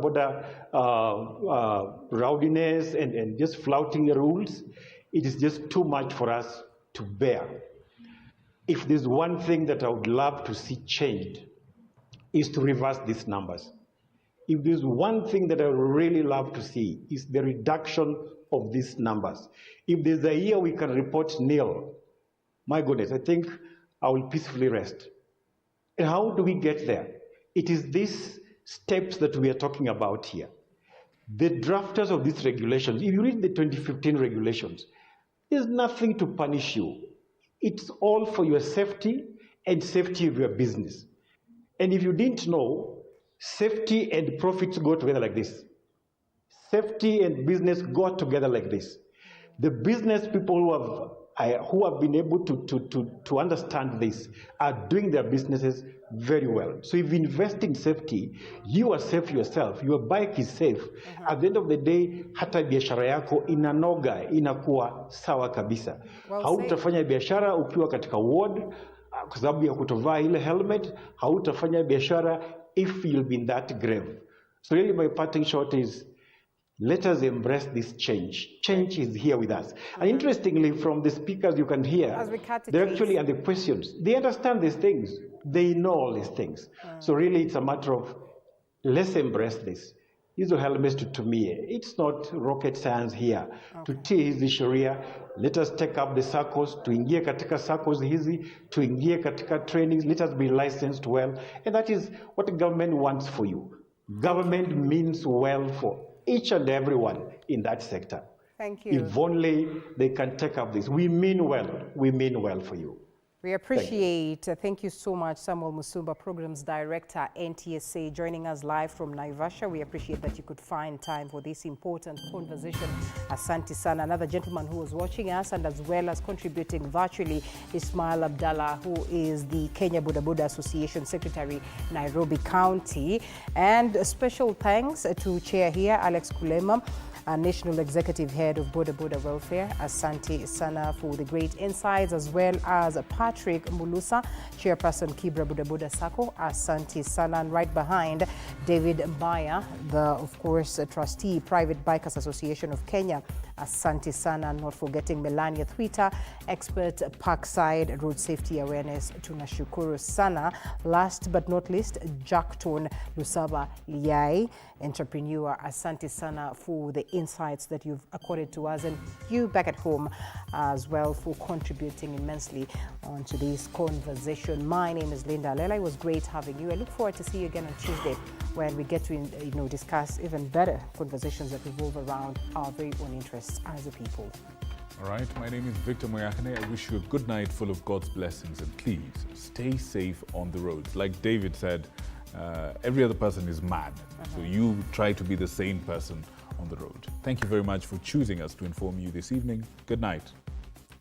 rowdiness and just flouting the rules, it is just too much for us to bear. If there's one thing that I would love to see changed, is to reverse these numbers. If there's one thing that I would really love to see, is the reduction of these numbers. If there's a year we can report nil, my goodness, I think I will peacefully rest. And how do we get there? It is these steps that we are talking about here. The drafters of these regulations, if you read the 2015 regulations, there's nothing to punish you. It's all for your safety and safety of your business. And if you didn't know, safety and profits go together like this. Safety and business go together like this. The business people who have been able to understand this are doing their businesses very well. So if you invest in safety, you are safe yourself, your bike is safe. At the end of the day, hata biashara yako inanoga, inakuwa sawa kabisa. Hautafanya biashara ukiwa katika ward kwa sababu ya kutovaa ile helmet, hautafanya biashara if you'll be in that grave. So really my parting shot is, let us embrace this change. Change is here with us. And interestingly, from the speakers you can hear, they're actually, and the questions, they understand these things. They know all these things. So really it's a matter of, let's embrace this. Hizo helmets tutumie. It's not rocket science here. Tutie hizi sheria, let us take up the circles, tuingie katika circles hizi, tuingie katika trainings, let us be licensed well. And that is what the government wants for you. Government means well for each and everyone in that sector. Thank you. If only they can take up this. We mean well for you. We appreciate, thank you so much, Samuel Musumba, Programs Director, NTSA, joining us live from Naivasha. We appreciate that you could find time for this important conversation. Asante sana. Another gentleman who was watching us and as well as contributing virtually, Ismail Abdallah, who is the Kenya Boda Boda Association Secretary, Nairobi County. And a special thanks to Chair here, Alex Kulema, National Executive Head of Boda Boda Welfare, Asante Sana, for the great insights, as well as Patrick Mulusa, Chairperson Kibra Boda Boda Sacco, Asante Sana, and right behind David Mbaya, of course, Trustee, Private Bikers Association of Kenya, Asante Sana, not forgetting Melania Thwita, expert Parkside Road Safety Awareness, tunashukuru sana. Last but not least, Jackton Lusaba Liai, entrepreneur, Asante Sana for the insights that you've accorded to us, and you back at home as well for contributing immensely on today's conversation. My name is Linda Alela. It was great having you. I look forward to see you again on Tuesday, where we get to discuss even better conversations that revolve around our very own interests as a people. All right, my name is Victor Muyakane. I wish you a good night full of God's blessings, and please stay safe on the roads. Like David said, every other person is mad. So you try to be the sane person on the road. Thank you very much for choosing us to inform you this evening. Good night.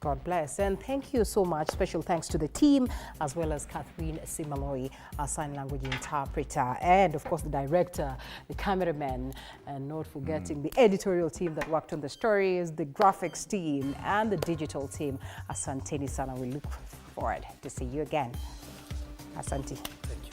God bless. And thank you so much. Special thanks to the team, as well as Catherine Simaloi, our sign language interpreter, and of course the director, the cameraman, and not forgetting the editorial team that worked on the stories, the graphics team, and the digital team. Asante Sana. We look forward to see you again. Asante. Thank you.